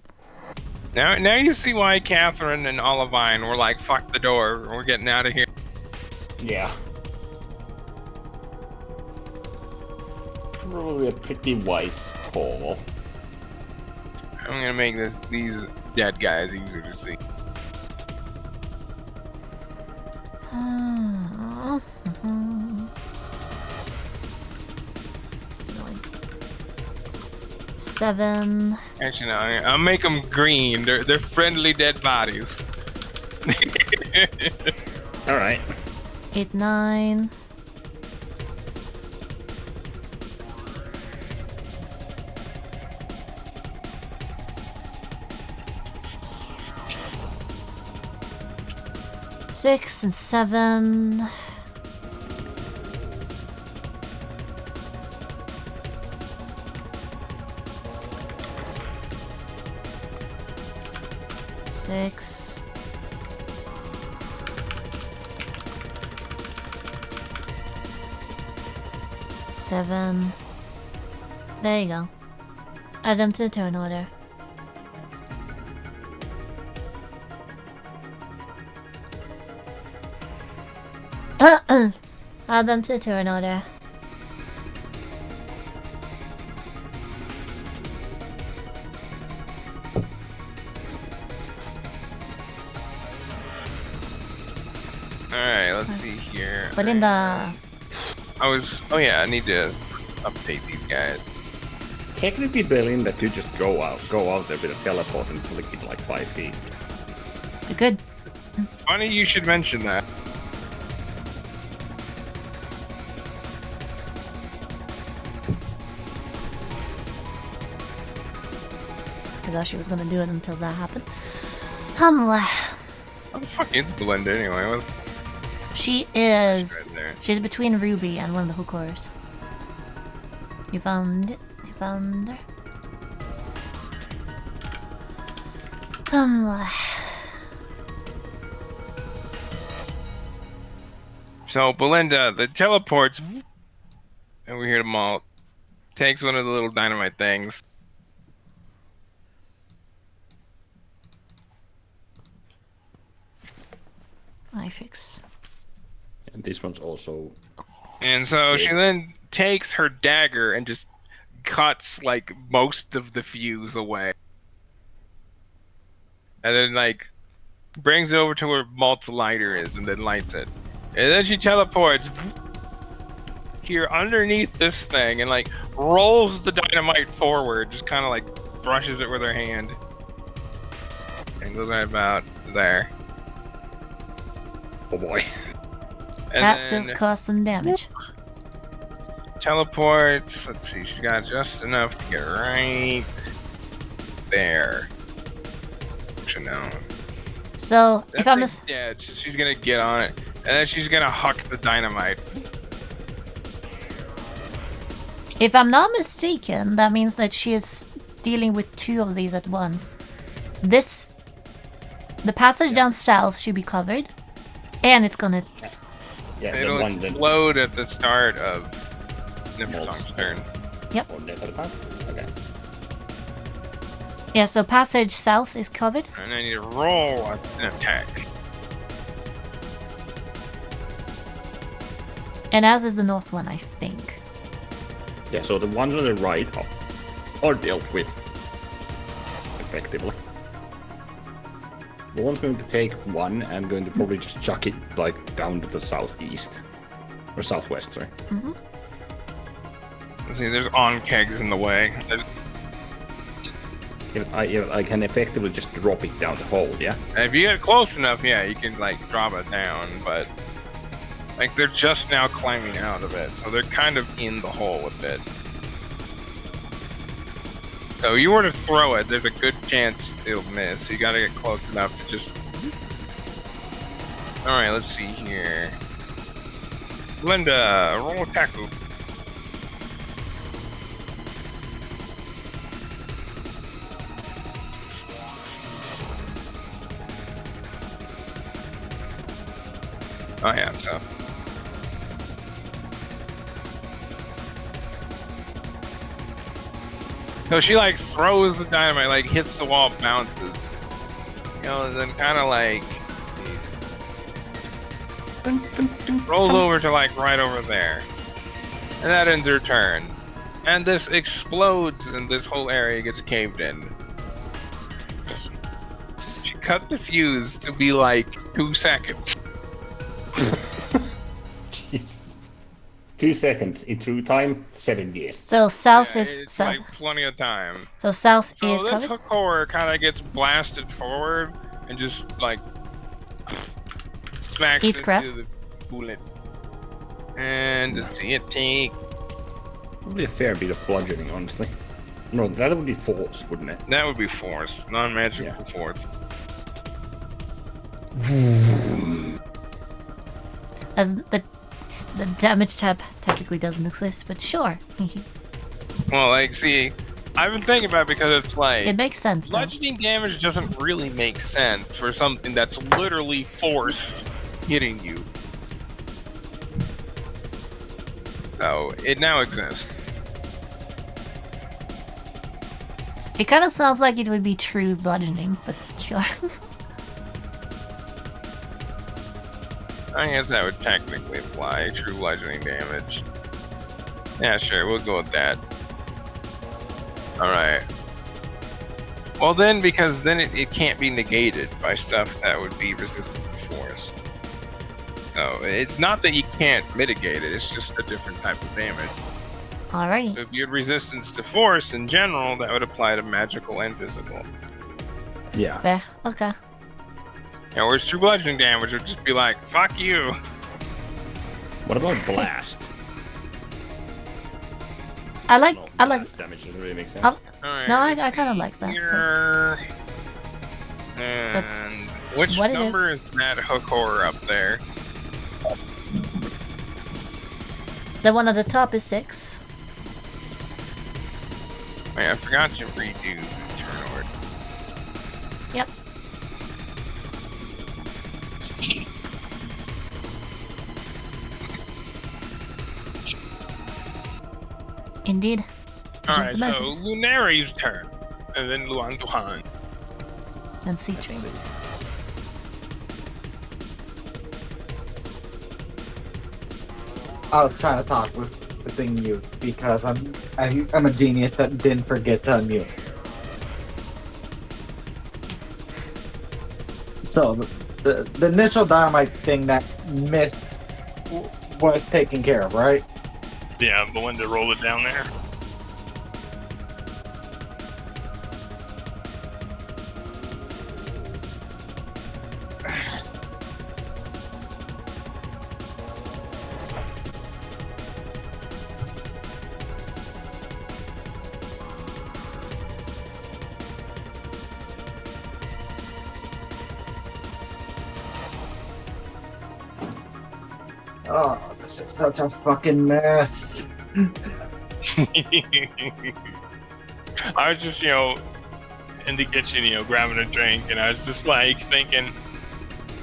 Now you see why Catherine and Olivine were like, fuck the door, we're getting out of here. Yeah. Probably a pretty wise call. I'm gonna make these dead guys easier to see. It's annoying. 7. Actually, no, I'll make them green. They're friendly dead bodies. All right. 8, 9. Six and 7. Six. Seven. There you go. Add them to the turn order. Add them to the turn order. Alright, let's see here. Belinda. Oh yeah, I need to update these guys. Technically, Belinda could just go out there with a teleport and flick it like 5 feet. Good. Funny you should mention that. Because I thought she was gonna do it until that happened. What the fuck is Belinda anyway? She is. Right there. She's between Ruby and one of the hook horrors. You found it? You found her? So Belinda, the teleports, and we hear them all. Takes one of the little dynamite things. I fix. And this one's also. And so she then takes her dagger and just cuts like most of the fuse away. And then like brings it over to where Malt's lighter is and then lights it. And then she teleports here underneath this thing and like rolls the dynamite forward, just kind of like brushes it with her hand. And goes right about there. Oh boy. And That's then gonna cause some damage. teleports. Let's see, she's got just enough to get right there. Actually, no. So That if I'm thing's dead, so she's gonna get on it, and then she's gonna huck the dynamite. if I'm not mistaken, that means that she is dealing with 2 of these at once. The passage down south should be covered, and it's gonna. Yeah, It'll the one that. explode at the start of Nifltong's turn. Or Nefertang? Okay. Yeah, so passage south is covered. And I need to roll an attack. And as is the north one, I think. Yeah, so the ones on the right are dealt with. Effectively. The one's going to take 1 and going to probably just chuck it like down to the southeast. Or southwest, sorry. Let's see, there's on kegs in the way. I can effectively just drop it down the hole, yeah? And if you get close enough, yeah, you can like drop it down, but like they're just now climbing out of it, so they're kind of in the hole a bit. So you were to throw it, there's a good chance it'll miss. You gotta get close enough to just. All right, let's see here. Linda, roll attack. Oh yeah, so. So she like throws the dynamite, like hits the wall, bounces. You know, and then kind of like rolls over to like right over there. And that ends her turn. And this explodes and this whole area gets caved in. She cut the fuse to be like 2 seconds. Jesus. 2 seconds in true time, 7 years. So south Yeah, is it's south. like plenty of time. So south So is this covered. hook horror kind of gets blasted forward and just like smacks Eats into crap. the bullet. And let's see, it take. Probably a fair bit of bludgeoning, honestly. No, that would be force, wouldn't it? That would be force, non-magical Yeah. force. As the damage tab technically doesn't exist, but sure. Well, like, see, I've been thinking about it because it's like It makes sense though. bludgeoning damage doesn't really make sense for something that's literally force hitting you. So it now exists. It kind of sounds like it would be true bludgeoning, but sure. I guess that would technically apply true bludgeoning damage. Yeah, sure, we'll go with that. Alright. Well then, because then it can't be negated by stuff that would be resistant to force. So, it's not that you can't mitigate it, it's just a different type of damage. Alright. So if you had resistance to force in general, that would apply to magical and physical. Yeah. Fair. Okay. And whereas true bludgeoning damage would just be like, fuck you! What about blast? I like. No, I like. blast damage doesn't really make sense. I'll- Alright, No, let's I kinda see like that, 'cause here. that's And which what it number is that hook horror up there? The one at the top is 6. Wait, I forgot to redo the turn order. Yep. Indeed. Alright, Just so imagine. Lunari's turn. And then Luan Duhan. And sea Let's train. see. I was trying to talk with the thing mute because I'm a genius that didn't forget to unmute. So the initial dynamite thing that missed was taken care of, right? Yeah, the one to roll it down there. Oh, this is such a fucking mess. I was just, in the kitchen, grabbing a drink, and I was just like thinking,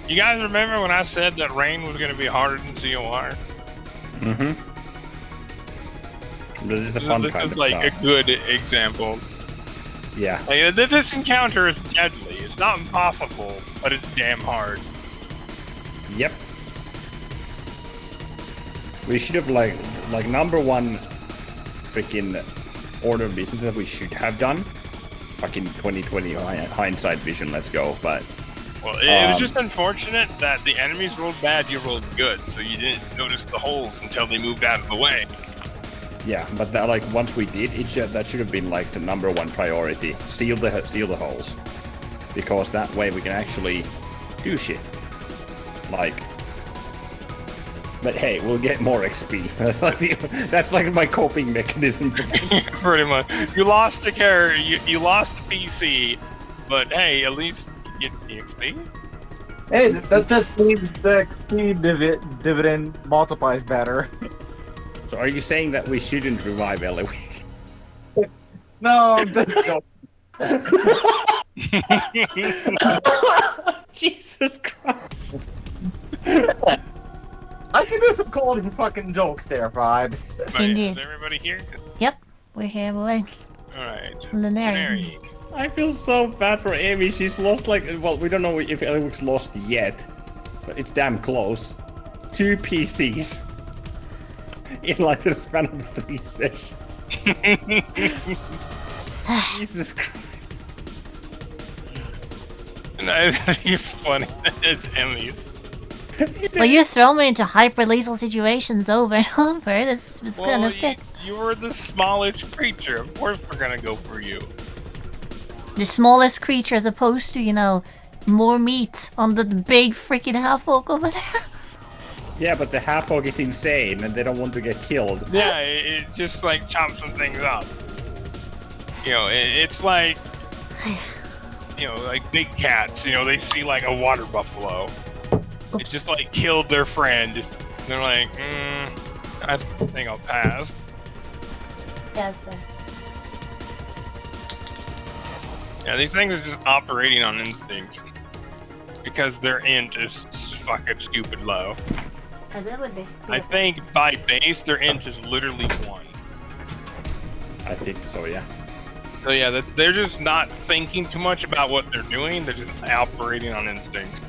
you guys remember when I said that rain was going to be harder than COR? Mm-hmm. This is the fun This kind is of like stuff. a good example. Yeah. Like, this encounter is deadly. It's not impossible, but it's damn hard. Yep. We should have like number one freaking order of business that we should have done. Fucking 2020 hindsight vision, let's go. But Well, it was just unfortunate that the enemies rolled bad, you rolled good, so you didn't notice the holes until they moved out of the way. yeah, but that, like once we did, that should have been like the number one priority. Seal the holes, because that way we can actually do shit. Like, but hey, we'll get more XP. That's like my coping mechanism. Pretty much. You lost a character, you lost the PC, but hey, at least you get the XP. Hey, that just means the XP dividend multiplies better. So are you saying that we shouldn't revive Eliwick? No, I'm just joking. Jesus Christ. I can do some quality fucking jokes there, Vibes. But Indeed. is everybody here? Yep, we're here, boy. Alright. Lunarians. I feel so bad for Amy. She's lost well, we don't know if Eliwick's lost yet, but it's damn close. 2 PCs in like the span of 3 sessions. Jesus Christ. And I think it's funny that it's Emmy's. Well, you throw me into hyper lethal situations over and over. It's gonna stick. You were the smallest creature. Of course they're gonna go for you. The smallest creature as opposed to, more meat on the big freaking half-orc over there. Yeah, but the half-orc is insane and they don't want to get killed. Yeah, it just like chops some things up. It's like, like big cats, they see like a water buffalo. It Oops. just like killed their friend. They're like, I think I'll pass. Yeah, that's fair. Yeah, these things are just operating on instinct. Because their int is fucking stupid low. As it would be. I think by base, their int is literally 1. I think so, yeah. So yeah, they're just not thinking too much about what they're doing. They're just operating on instinct.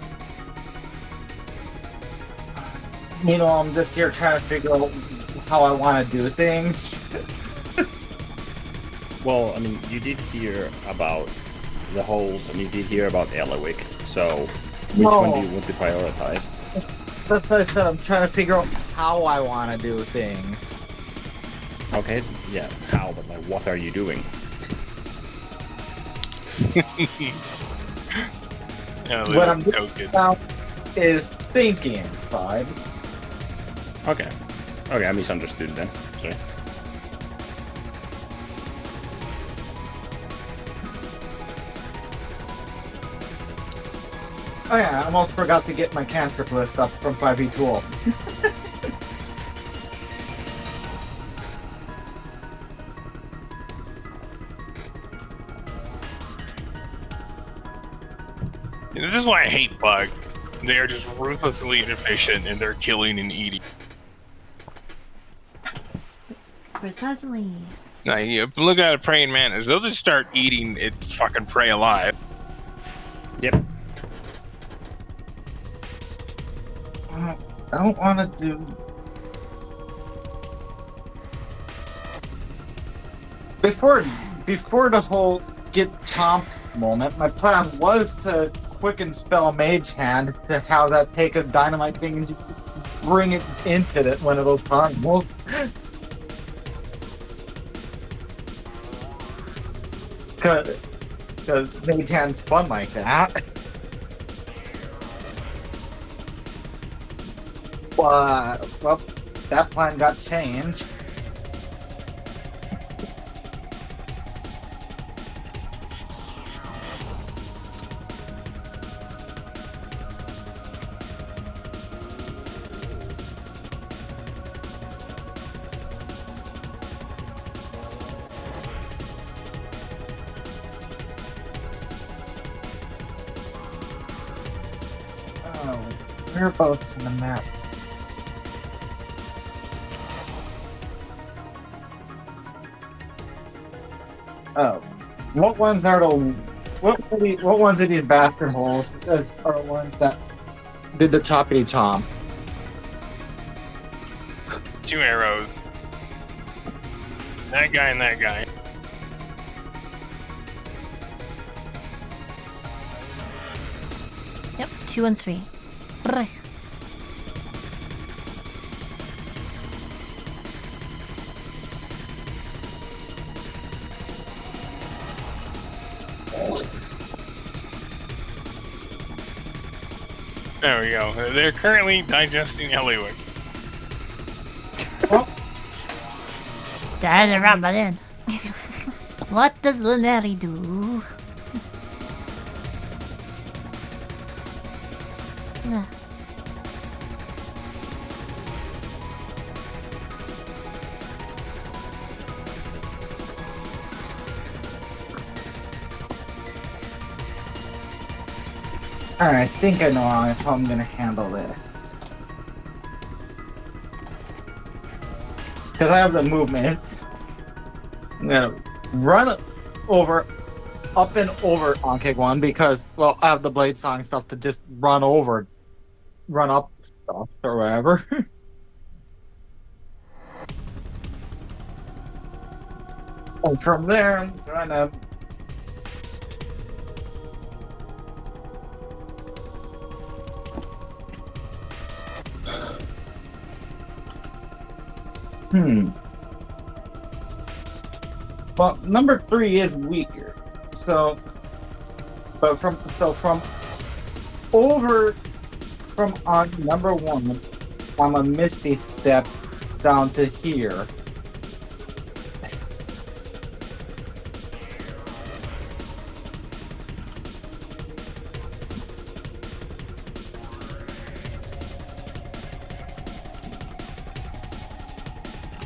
I'm just here trying to figure out how I want to do things. Well, I mean, you did hear about the holes and you did hear about Eliwick, so which one do you want to prioritize? That's what I said. I'm trying to figure out how I want to do things. Okay, yeah, how, but like, what are you doing? What I'm doing now is thinking, Vibes. Okay. Okay, I misunderstood then. Sorry. Oh yeah, I almost forgot to get my cantrip list up from 5e tools. This is why I hate Bug. They are just ruthlessly inefficient in their killing and eating. Precisely. Now, you look at a praying mantis, they'll just start eating its fucking prey alive. Yep. I don't want to do... before the whole get chomped moment, my plan was to quicken spell Mage Hand to have that take a dynamite thing and just bring it into one of those tunnels. Because Mage Hand's fun like that. But, well, that plan got changed. Oh, whereabouts in the map? Oh, what ones are the what ones are these bastard holes? Those are the ones that did the choppity chomp. 2 arrows. That guy and that guy. Yep, 2 and 3. Brr. There we go. They're currently digesting Eliwick. There's a rabbit in. What does Lunari do? Nah. Alright, I think I know how I'm gonna handle this. Because I have the movement. I'm gonna run over, up and over on Ch.1 because, well, I have the blade song stuff to just run up stuff or whatever. And from there, I'm gonna Well, number 3 is weaker. So, but from on number 1, I'm a Misty Step down to here.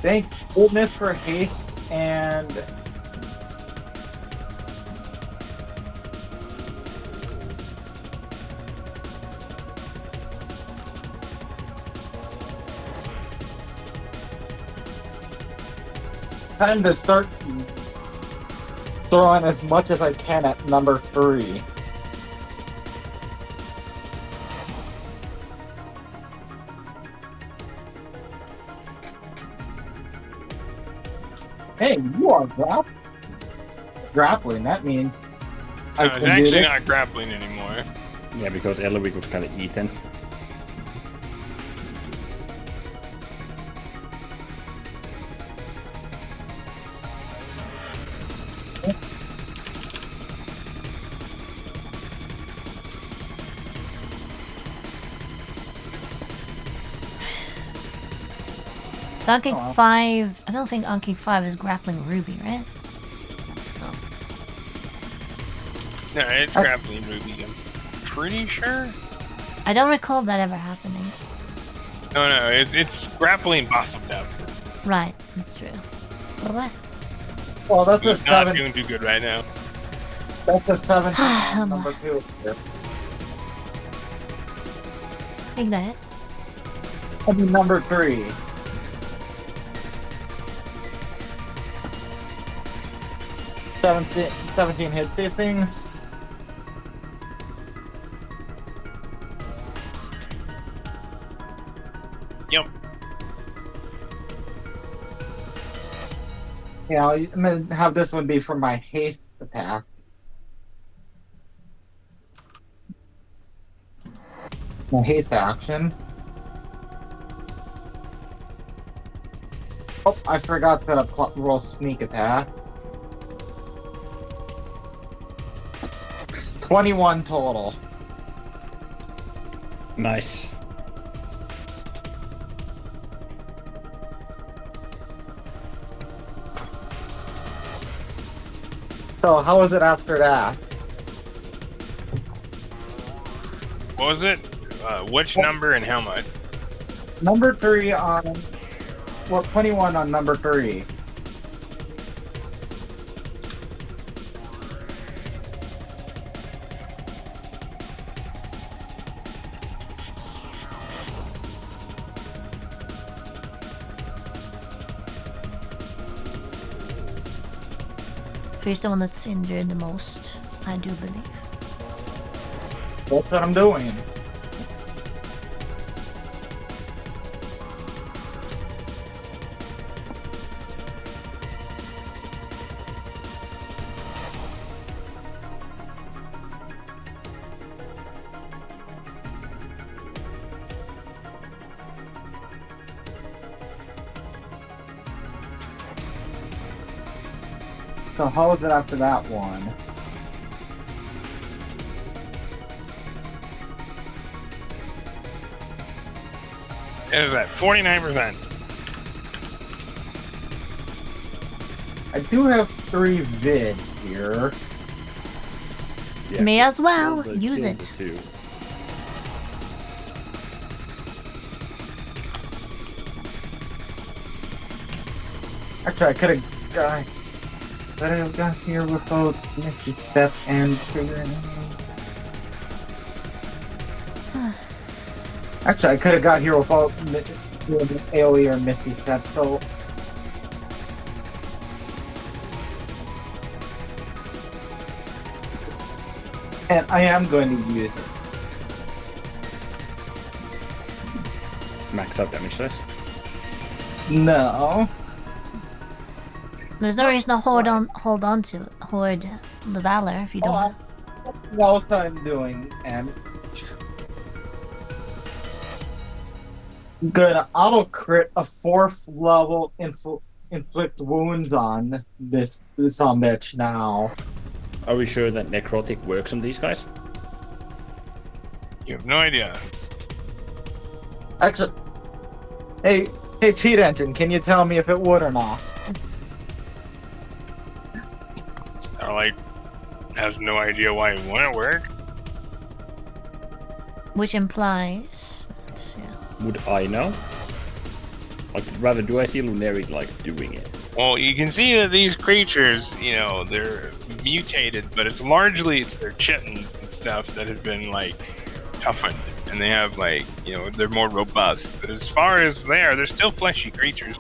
Thank goodness for haste and time to start throwing as much as I can at number 3. Hey, you are grappling. That means No, I it's can do actually this. not grappling anymore. Yeah, because Eliwick was kind of eaten. So Anking 5... I don't think Anking 5 is grappling Ruby, right? No, it's grappling Ruby. I'm pretty sure. I don't recall that ever happening. No, it's grappling Boss of Death. Right, that's true. What? Well, that's a It's not 7. doing too good right now. That's a 7 on number 2. I think that hits. I mean, number 3. Seventeen hits these things. Yep. Yeah, I'm gonna have this one be for my haste attack. My haste action. Oh, I forgot to roll sneak attack. 21 total. Nice. So how is it after that? What was it? Which number and how much? Number 3 on... Well, 21 on number 3. He's the one that's injured the most, I do believe. That's what I'm doing. So how is it after that one? It is at 49%. I do have 3 vid here. Yeah, May as well kill the- use kill it. the two. Actually, I could have got here without Misty Step and triggering. Actually, I could have got here without doing AoE or Misty Step, so. And I am going to use it. Max out damage this. No. There's no reason to hold on to it. Hoard the valor if you don't. Oh, what else I'm doing, and gonna auto crit a 4th level inflict wounds on this some bitch now. Are we sure that necrotic works on these guys? You have no idea. Actually, hey, cheat engine, can you tell me if it would or not? Starlight has no idea why it wouldn't work. Which implies that, yeah. Would I know? Like, rather, do I see Lunari, like, doing it? Well, you can see that these creatures, you know, they're mutated, but it's largely their chittens and stuff that have been like toughened, and they have like, you know, they're more robust. But as far as they're still fleshy creatures.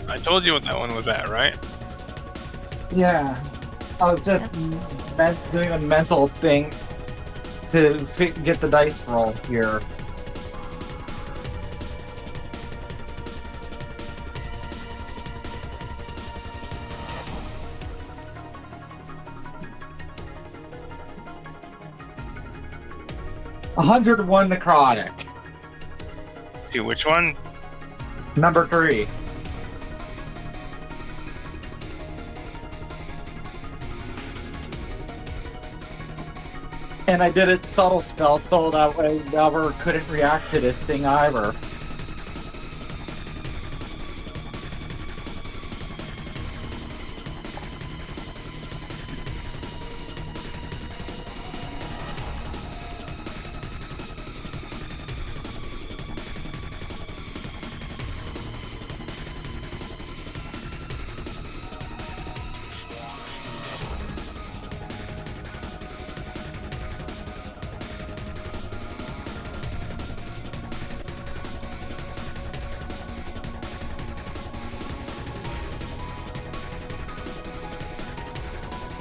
I told you what that one was at, right? Yeah, I was just doing a mental thing to get the dice roll here. $101 necrotic. See which one? Number 3. And I did it subtle spell so that way Delver couldn't react to this thing either.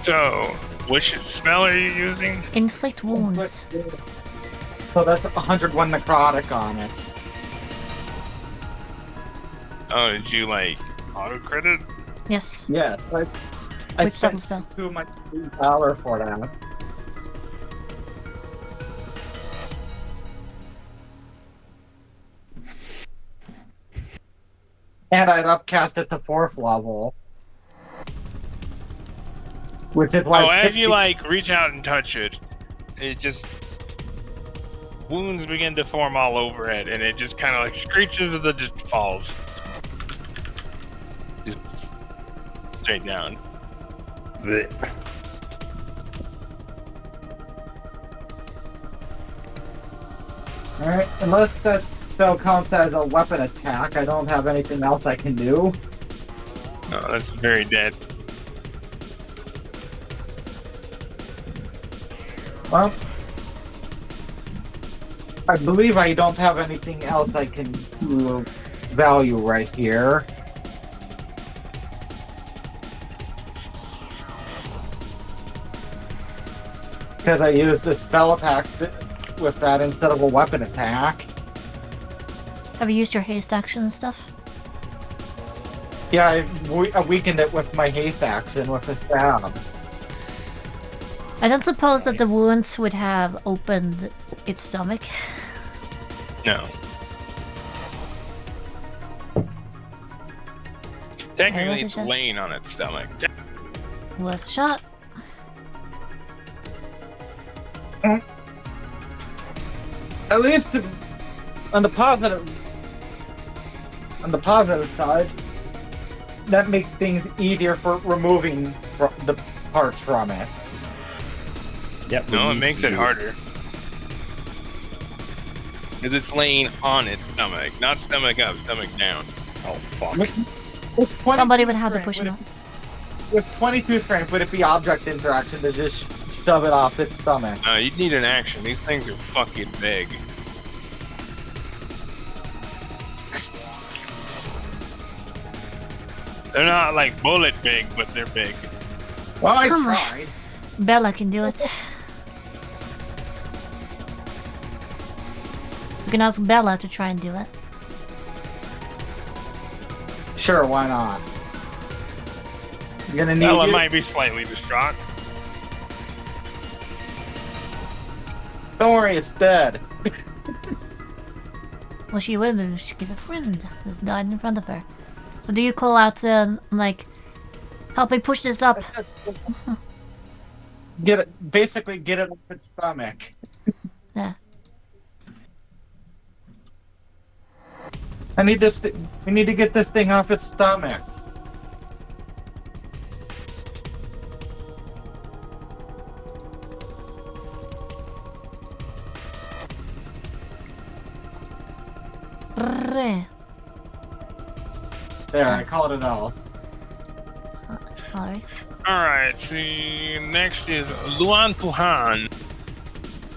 So Which spell are you using? Inflict wounds. So that's 101 necrotic on it. Oh, did you like auto credit? Yes. Yes, I With subtle spent spell. too much $2 for that. And I'd upcast it to 4th level. Which is why Oh, it's as 60 you like reach out and touch it, it just wounds begin to form all over it, and it just kind of like screeches and then just falls, just straight down. Blech. Alright, unless that spell counts as a weapon attack, I don't have anything else I can do. Oh, that's very dead. Well, I believe I don't have anything else I can do value right here. Because I used the spell attack with that instead of a weapon attack. Have you used your haste action and stuff? Yeah, I weakened it with my haste action with a stab. I don't suppose that the Nice. wounds would have opened its stomach. No. Technically, the it's shot. laying on its stomach. Worth a shot. At least on the positive side, that makes things easier for removing the parts from it. Yep. we No, it need makes to it do harder. Because it's laying on its stomach, not stomach up, stomach down. Oh fuck. With 22 Somebody would have to strength, push would him it- up. With 22 strength, would it be object interaction to just shove it off its stomach? You'd need an action. These things are fucking big. They're not like bullet big, but they're big. Well, I Come on. tried. Bella can do it. You can ask Bella to try and do it. Sure, why not? You're gonna need Ella it. might be slightly distraught. Don't worry, it's dead. Well, she will be. She's a friend that's died in front of her. So do you call out, like, help me push this up? Basically get it off its stomach. Yeah. We need to get this thing off its stomach. Brrrr. There, I called it out. Alright. Alright, see, next is Luan Tuhan.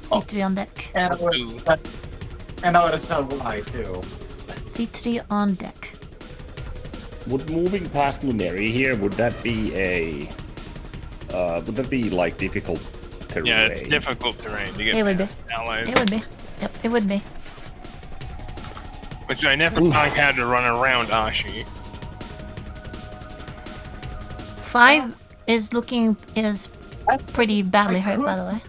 C3 on deck. And I would have said why too. C3 on deck. Would moving past Luneri here, would that be like difficult terrain? Yeah, it's difficult terrain to get It would be. past allies. It would be. Yep, it would be. Which I never thought I had to run around Ashi. 5 is pretty badly hurt, by the way.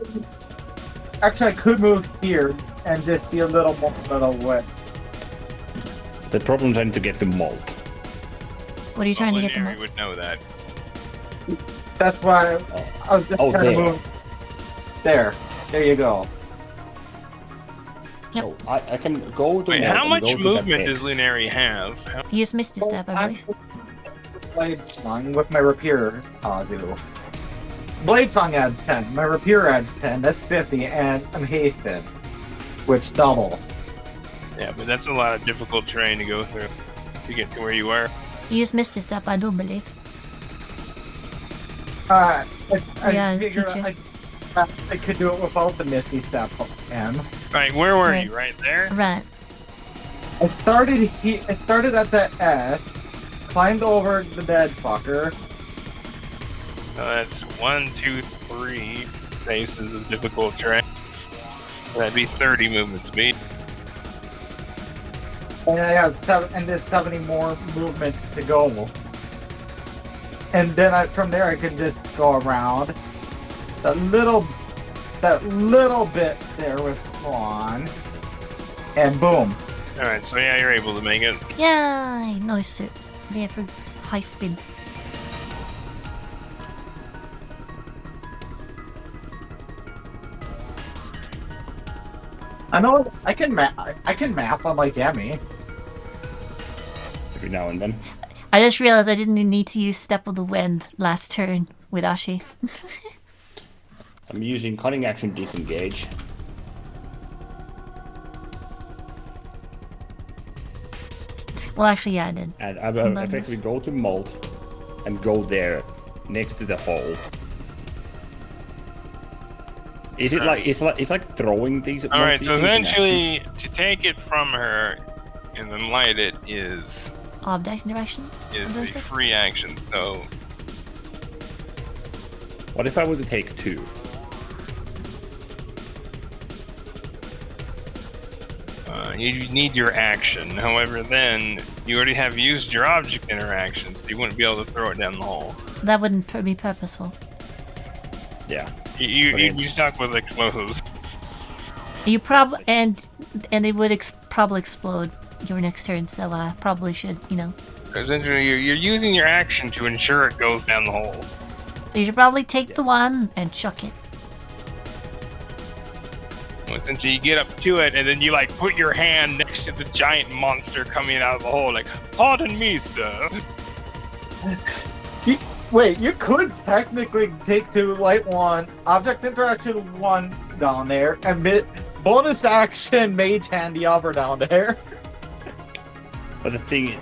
Actually, I could move here and just be a little more away. The problem then to get the malt. What are you trying to get them Luminary at? would know that. That's why I was just Oh, kind of there. moving. There you go. Yep. So I can go to Wait, malt how and much go to that movement does X. Lunari have? Use Misty Step, I believe. Blade Song with my Rapier Kazu. Blade Song adds 10. My Rapier adds 10. That's 50, and I'm hasted, which doubles. Yeah, but that's a lot of difficult terrain to go through to get to where you are. Use Misty Step, I do believe. I Yeah, figured future. I could do it without the Misty Step M. Right, where were Right. you? Right there? Right. I started at the S, climbed over the dead fucker. So that's 1, 2, 3 phases of difficult terrain. That'd be 30 movement speed. And I have there's 70 more movement to go. And then from there I can just go around that little bit there with Juan, and boom. Alright, so yeah, you're able to make it. Yay! Nice. There for high speed. I know I can math on like Emmy. Every now and then. I just realized I didn't need to use Step of the Wind last turn with Ashi. I'm using cutting action disengage. Well, actually, yeah, I did. And I will effectively go to Molt and go there next to the hole. Is it like it's like throwing these? All right, so essentially, to take it from her and then light it is Object interaction? a free action. So what if I were to take 2? you need your action. However, then you already have used your object interaction, so you wouldn't be able to throw it down the hole. So that wouldn't be purposeful. Yeah. You'd be stuck with explosives. You probably and it would probably explode your next turn. So I probably should, Essentially, you're using your action to ensure it goes down the hole. So you should probably take the one and chuck it. Well, essentially, you get up to it, and then you like put your hand next to the giant monster coming out of the hole, like, "Pardon me, sir." Wait, you could technically take 2, light 1, object interaction 1 down there, and bonus action mage hand the other down there. But the thing is,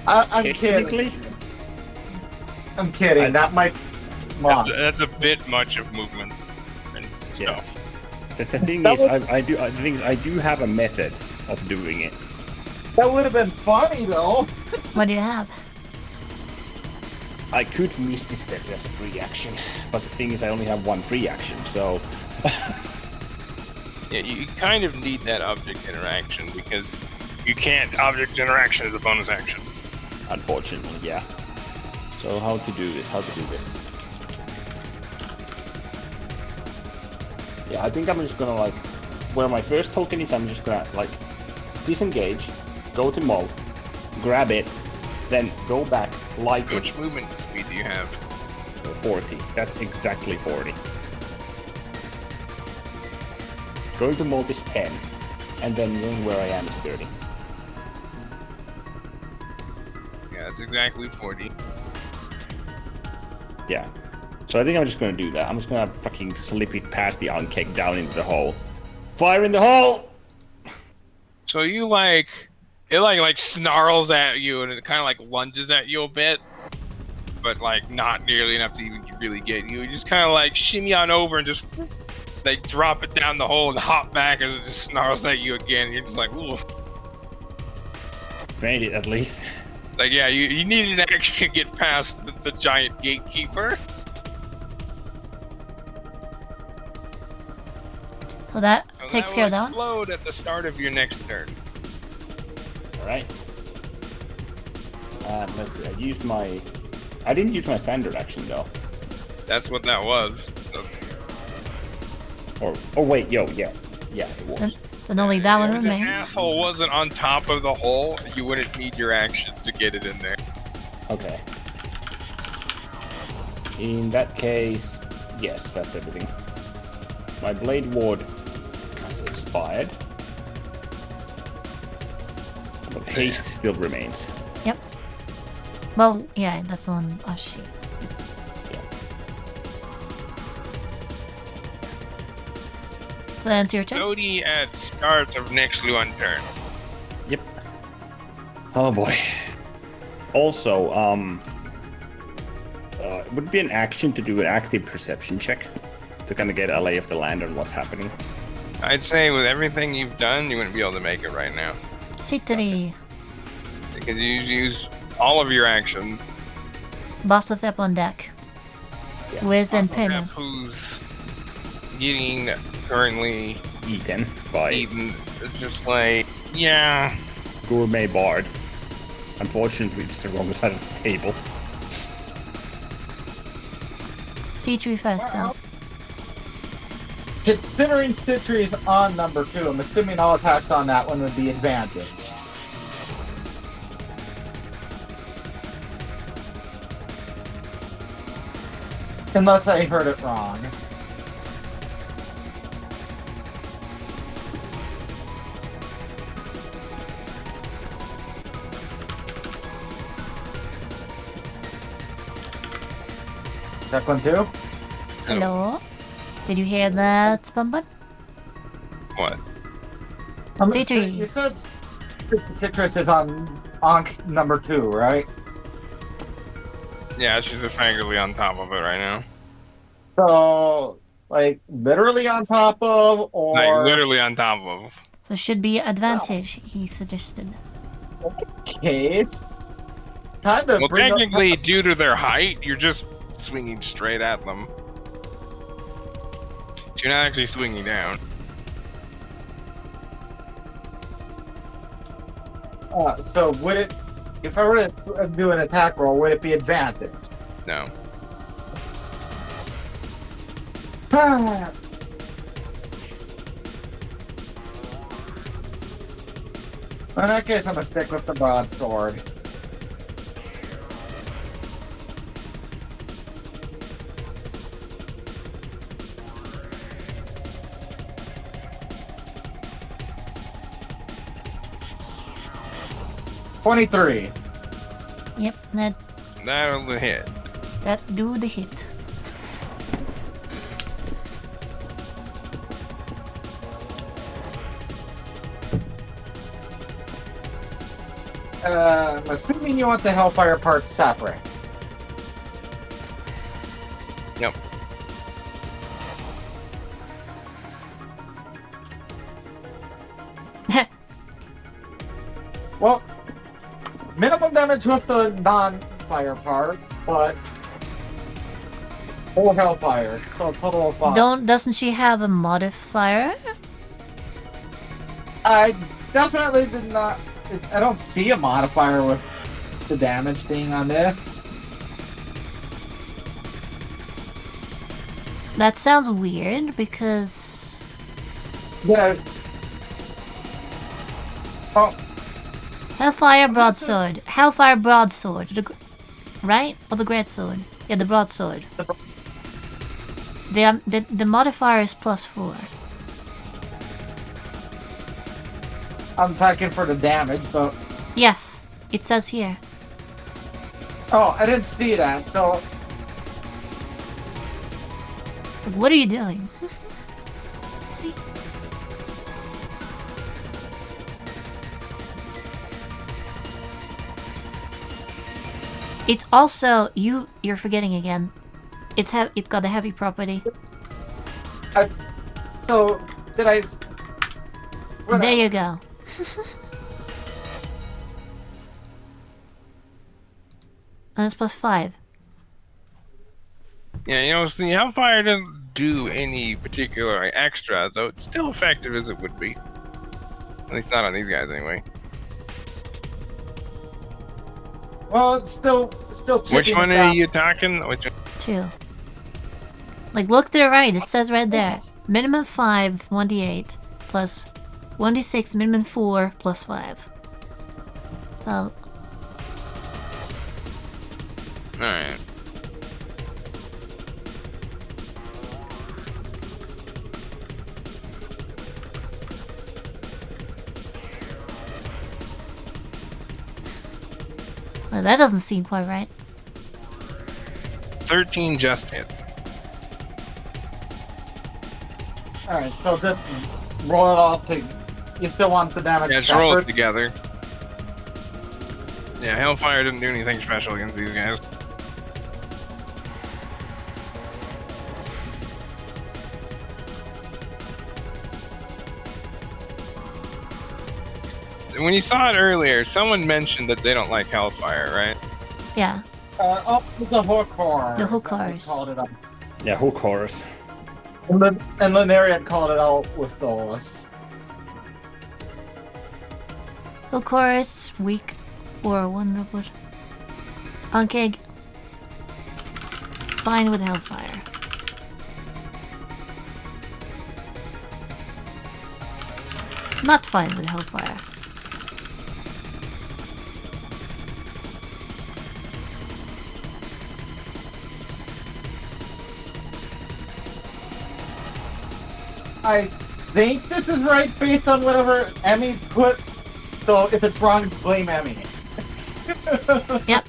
I'm kidding. I'm kidding. That might. That's a bit much of movement and stuff. Yeah. The thing is, I do have a method of doing it. That would have been funny though. What do you have? I could Misty Step as a free action, but the thing is, I only have 1 free action, so. Yeah, you kind of need that object interaction because you can't object interaction as a bonus action. Unfortunately, yeah. So how to do this? Yeah, I think I'm just gonna like, where my first token is, I'm just gonna like disengage, go to Molt, grab it, then go back, light it. Which movement speed do you have? 40. That's exactly 40. Going to Molt is 10, and then knowing where I am is 30. Yeah, that's exactly 40. Yeah. So I think I'm just gonna do that. I'm just gonna fucking slip it past the unkeg down into the hole. Fire in the hole! So you it like snarls at you and it kind of like lunges at you a bit, but like not nearly enough to even really get you. You just kind of like shimmy on over and just like drop it down the hole and hop back as it just snarls at you again. And you're just like, ooh. Made it at least. Like, yeah, you needed to actually get past the giant gatekeeper. So that So takes care of that one. Explode at the start of your next turn. Alright. Let's see, I didn't use my standard action though. That's what that was. Oh wait, yeah, it was. Then only that one If this remains. asshole wasn't on top of the hole, you wouldn't need your action to get it in there. Okay. In that case, yes, that's everything. My Blade Ward has expired. But haste still remains. Yep. Well, yeah, that's on Ashi. Yeah. So that's your turn. Dodie at start of next Luan turn. Yep. Oh boy. Also, would it be an action to do an active perception check to kind of get a lay of the land on what's happening? I'd say with everything you've done, you wouldn't be able to make it right now. Citri. Because you use all of your action. Boss with up on deck. Wiz and Also have Penny. who's getting currently Eaten by eaten. It's just like, yeah. Gourmet Bard. Unfortunately, it's the wrong side of the table. C3 first, though. Considering Citri is on number 2, I'm assuming all attacks on that one would be advantaged. Unless I heard it wrong. Check 1, 2. Hello? Did you hear that, Bumble? What? C3. You said Citrus is on number 2, right? Yeah, she's effectively on top of it right now. So, like, literally on top of, or... Like, literally on top of. So should be advantage, he suggested. Case. Time to Well, bring technically, due to their height, you're just swinging straight at them. So you're not actually swinging down. So would it, if I were to do an attack roll, would it be advantage? No. In that case, I'm gonna stick with the broadsword. $23. Yep, That'll hit. that do the hit. I'm assuming you want the Hellfire part separate. Yep. Well, minimum damage with the non-fire part, but full Hellfire, so a total of 5. Doesn't she have a modifier? I definitely did not. I don't see a modifier with the damage thing on this. That sounds weird because Yeah. Oh, Hellfire broadsword. Hellfire broadsword. Right? Or the greatsword? Yeah, the broadsword. The modifier is +4. I'm talking for the damage, but Yes, it says here. oh, I didn't see that. So What are you doing? It's also you're forgetting again. It's got the heavy property. so did I? There you go. And it's +5. Yeah, you know, see, Hellfire doesn't do any particular extra, though it's still effective as it would be. At least not on these guys, anyway. Well, it's still. Which one are you attacking? Which one? 2. Like, look to the right. It says right there. Minimum 5, 1d8, plus 1d6, minimum 4, plus 5. So, Alright. well, that doesn't seem quite right. 13 just hits. All right, so just roll it all to. You still want the damage Yeah, just roll it separate? together. Yeah, Hellfire didn't do anything special against these guys. When you saw it earlier, someone mentioned that they don't like Hellfire, right? Yeah. It's the Hokor. The Hokors. Called it out. Yeah, who cares? And Lenarian called it out with those. Chorus, weak, or one robot. Pancake. Fine with Hellfire. Not fine with Hellfire. I think this is right based on whatever Emmy put. So if it's wrong, blame Emmy. Yep.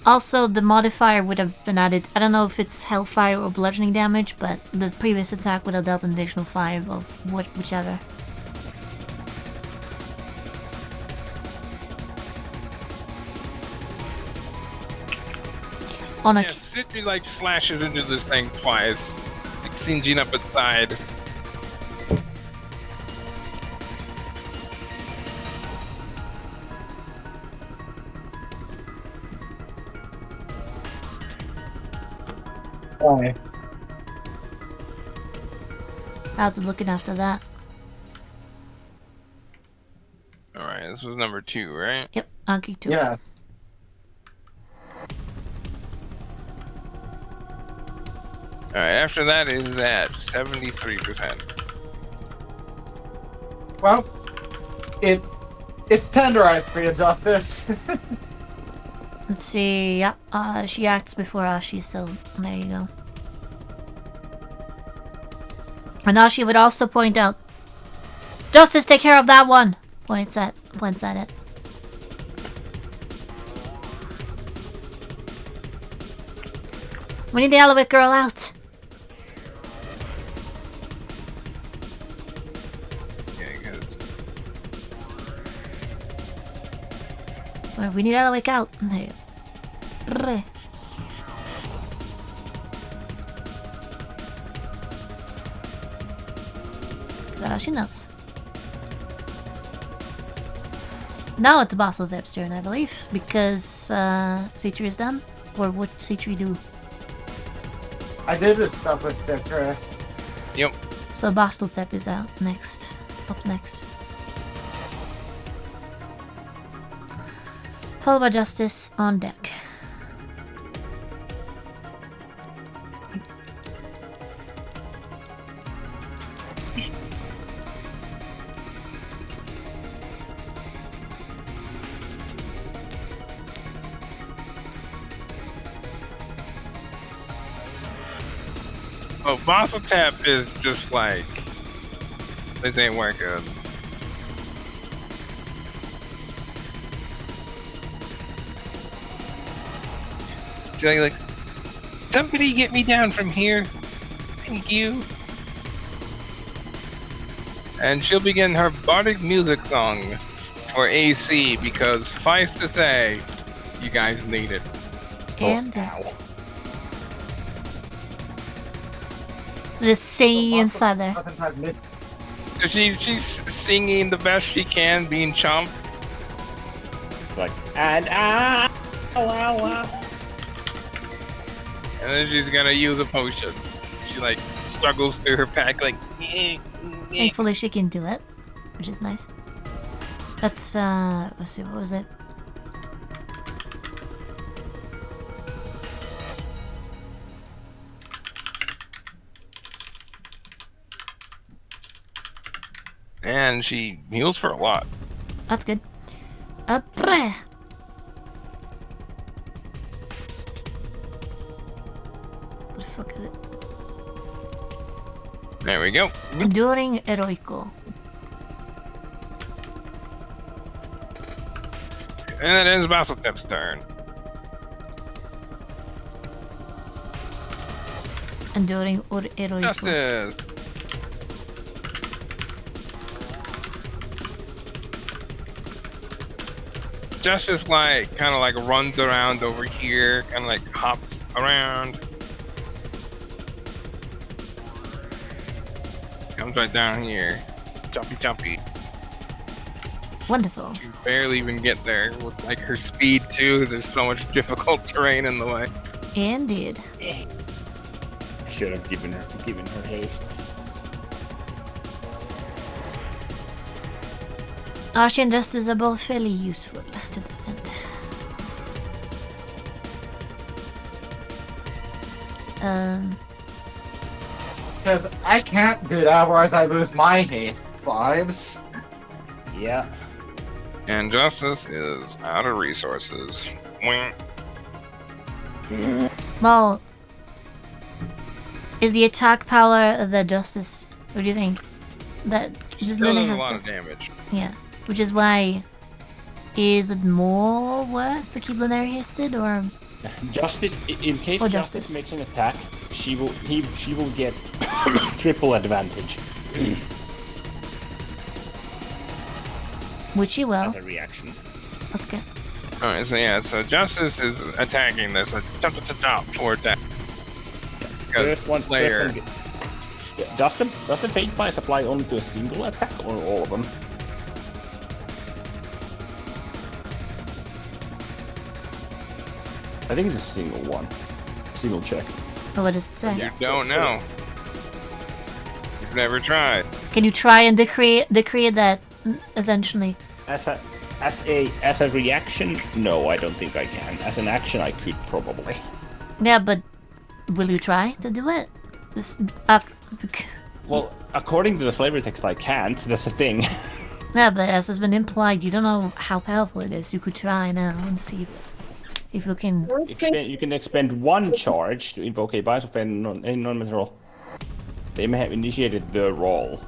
Also, the modifier would have been added. I don't know if it's Hellfire or bludgeoning damage, but the previous attack would have dealt an additional 5 of whichever. On a Yeah, Sidney like slashes into this thing twice, like singeing up its side. Why? how's it looking after that? All right, this was number 2, right? Yep, Anki 2. Yeah. All right, after that is at 73%. Well, it's tenderized for you, Justice. Let's see. Yep. She acts before Ashi, so there you go. And Ashi would also point out, Justice, take care of that one. Points at it. We need the Elwick girl out. Okay, because Well, we need Elwick out. There. Brr. She knows. Now it's Basildev's turn, I believe, because C3 is done. Or what C3 do? I did this stuff with Citrus. yep. So Basildeb is out next. Up next. Followed by Justice on deck. Oh, Bossel Tap is just like, this ain't working. She's like, somebody get me down from here. Thank you. And she'll begin her bardic music song for AC because, suffice to say, you guys need it. And Ow. just singing inside there. Doesn't have mid- She's singing the best she can, being Chomp. It's like, and ow, ow, ow. And then she's gonna use a potion. She like struggles through her pack like Thankfully she can do it, which is nice. Let's see, what was it? and she heals for a lot. That's good. Breh. What the fuck is it? There we go. Enduring Heroico. And that ends Basildev's turn. Enduring Heroico. Justice. Justice like kind of like runs around over here, kind of like hops around. Comes right down here. Jumpy, jumpy. Wonderful. She barely even get there with like her speed too. There's so much difficult terrain in the way. Indeed. I should have given her haste. Archie and Justice are both fairly useful to the end. Because I can't do that, otherwise I lose my haste vibes. Yeah. And Justice is out of resources. Wah. Well, is the attack power of the Justice? What do you think? That just Still Luna does a has lot to. of damage. Yeah, which is why. Is it more worth to keep Lunari hasted, or Justice, in case Or Justice Justice. makes an attack, she will get triple advantage which you will? as a reaction. Okay. Alright, so yeah, so Justice is attacking this top 4 attack. Because Slayer. Yeah, does the Fate Flies apply only to a single attack or all of them? I think it's a single one. Single check. Well, what does it say? You don't know. You've never tried. Can you try and decree that essentially? As a reaction, no, I don't think I can. As an action, I could probably. Yeah, but will you try to do it? Just after. Well, according to the flavor text, I can't. That's the thing. Yeah, but as has been implied, you don't know how powerful it is. You could try now and see if you can. You can expend one charge to invoke a bias of any non-material. They may have initiated the roll.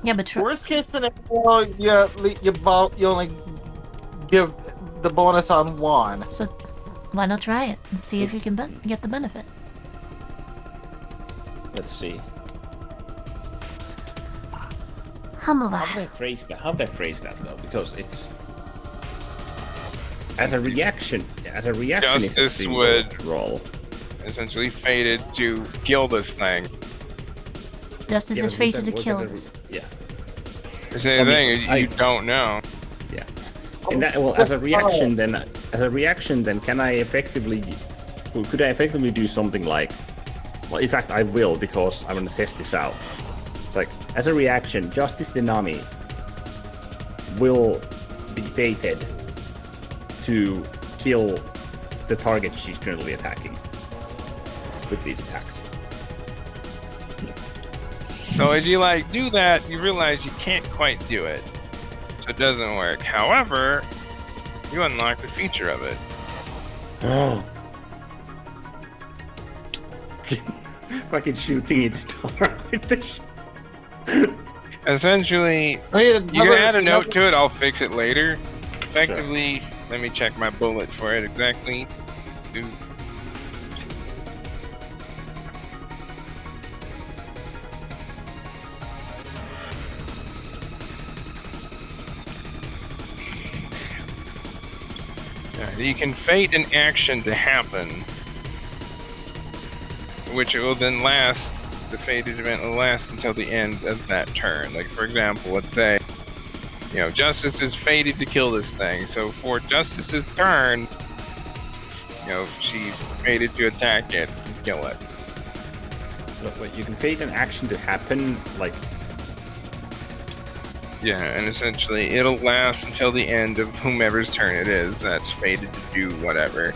Yeah, but try. Worst case scenario, you only give the bonus on one. So why not try it and see if you can get the benefit? Let's see. Humble. How would I phrase that? How would I phrase that though? Because it's as a reaction. As a reaction, it's a Justice single would- roll. Essentially fated to kill this thing. Justice Yeah, is but fated to what kill kind of- us. Yeah. The same I mean, thing, you don't know. Yeah. And that, well, as a reaction, then, can I effectively? Could I effectively do something like? Well, in fact, I will because I'm gonna test this out. It's like as a reaction, Justice Denami will be fated to kill the target she's currently attacking with these attacks. So as you like do that, you realize you can't quite do it. So it doesn't work. However, you unlock the feature of it. Oh. Fucking shooting in the dark with the Essentially, you can add a note to it, I'll fix it later. Effectively, let me check my bullet for it exactly. Ooh. You can fate an action to happen, which it will then last. The fated event will last until the end of that turn. Like, for example, let's say, Justice is fated to kill this thing. So for Justice's turn, she's fated to attack it and kill it. Wait, you can fate an action to happen, like. Yeah, and essentially it'll last until the end of whomever's turn it is that's fated to do whatever.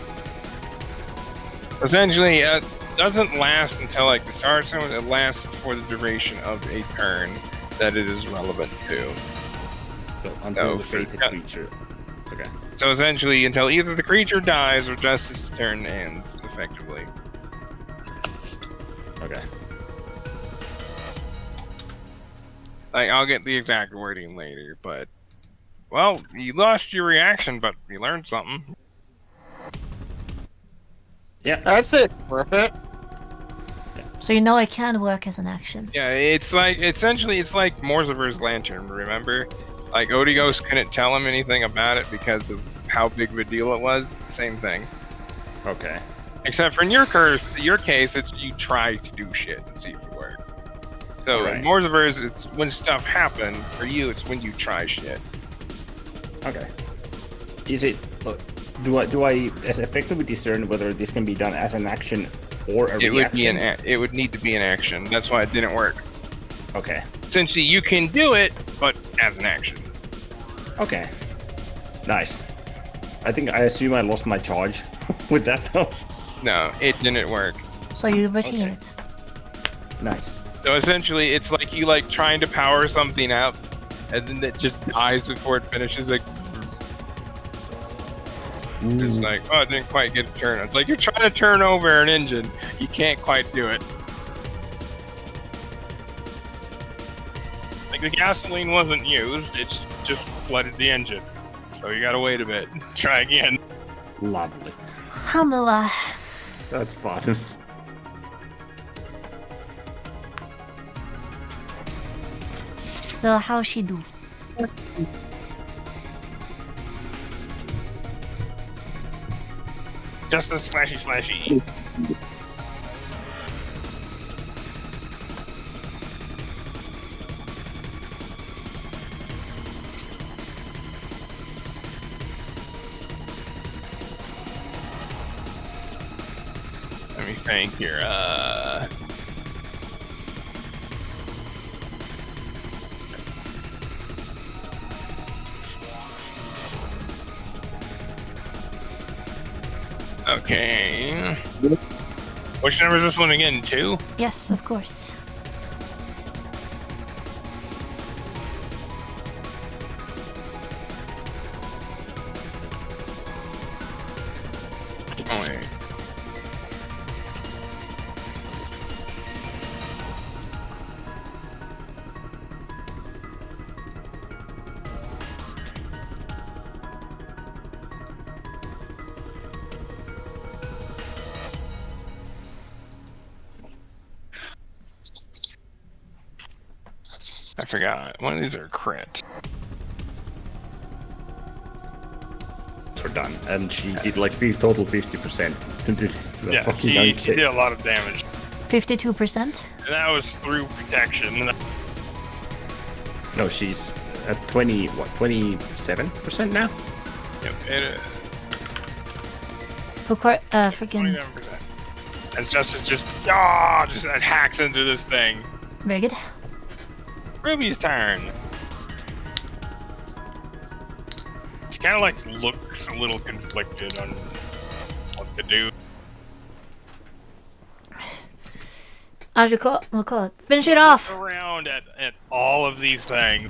Essentially, it doesn't last until like the start of it lasts for the duration of a turn that it is relevant to. So, until the for- fated creature. Okay. So essentially, until either the creature dies or Justice's turn ends, effectively. Okay. Like, I'll get the exact wording later, but... Well, you lost your reaction, but you learned something. Yeah. That's it. Worth it. So you know it can work as an action. Yeah, it's like, essentially, it's like Morzaver's Lantern, remember? Like, Odigos couldn't tell him anything about it because of how big of a deal it was. Same thing. Okay. Except for in your case, it's you try to do shit and see if it works. So Right. in Morzaver's, it's when stuff happens. For you, it's when you try shit. Okay. Is it? Do I as effectively discern whether this can be done as an action or a It reaction? would be it would need to be an action. That's why it didn't work. Okay. Essentially, you can do it, but as an action. Okay. Nice. I assume I lost my charge with that though. No, it didn't work. So you retain Okay. it. Nice. So essentially, it's like you like trying to power something up, and then it just dies before it finishes. Like it's like, oh, it didn't quite get a turn. It's like you're trying to turn over an engine, you can't quite do it. Like the gasoline wasn't used; it's just flooded the engine. So you gotta wait a bit. Try again. Lovely. Alhamdulillah. That's fun. So how she do? Just a slashy. Let me think here. Okay. Which number is this one again? 2? Yes, of course. Oh, wait. I forgot. One of these are crit. Are done, and she did like total 50% to the Yeah, fucking she dunk did a lot of damage. 52%. And that was through protection. No, she's at 27% now. Yep, it Freaking 27%. As Justice just hacks into this thing. very good. Ruby's turn. She kind of like looks a little conflicted on what to do. As we'll call it. Finish it off. Around at all of these things.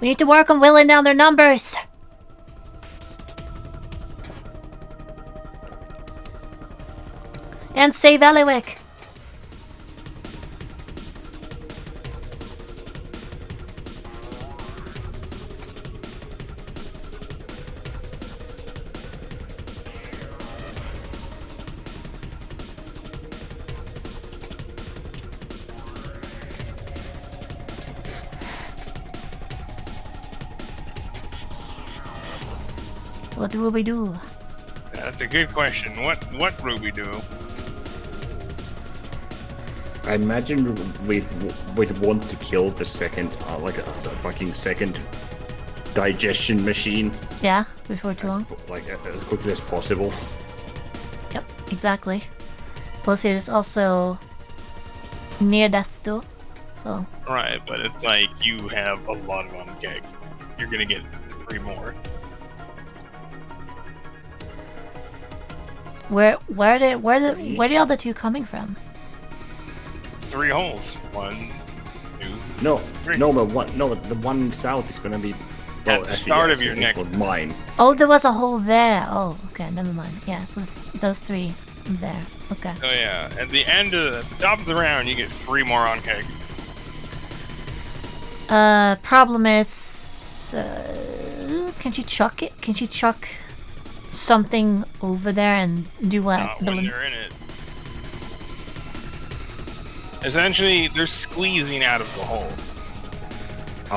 We need to work on whittling down their numbers. And save Eliwick. What will we do? That's a good question. What Ruby do? I imagine we'd want to kill the second, the fucking second digestion machine, Yeah, before too long. like as quickly as possible. Yep, exactly. Plus it is also near death too. So Right, but it's like you have a lot of unkegs. You're gonna get 3 more. where the other two coming from? 3 holes. 1, 2. No, Three. no, the one south is gonna be At the start of your next- mine. Oh, there was a hole there. Oh, okay, never mind. Yeah, so those 3 there. Okay. So yeah, at the top of the round, you get 3 more on keg. Problem is, can she chuck it? Can she chuck something over there and do what? Not when they're in it. Essentially, they're squeezing out of the hole.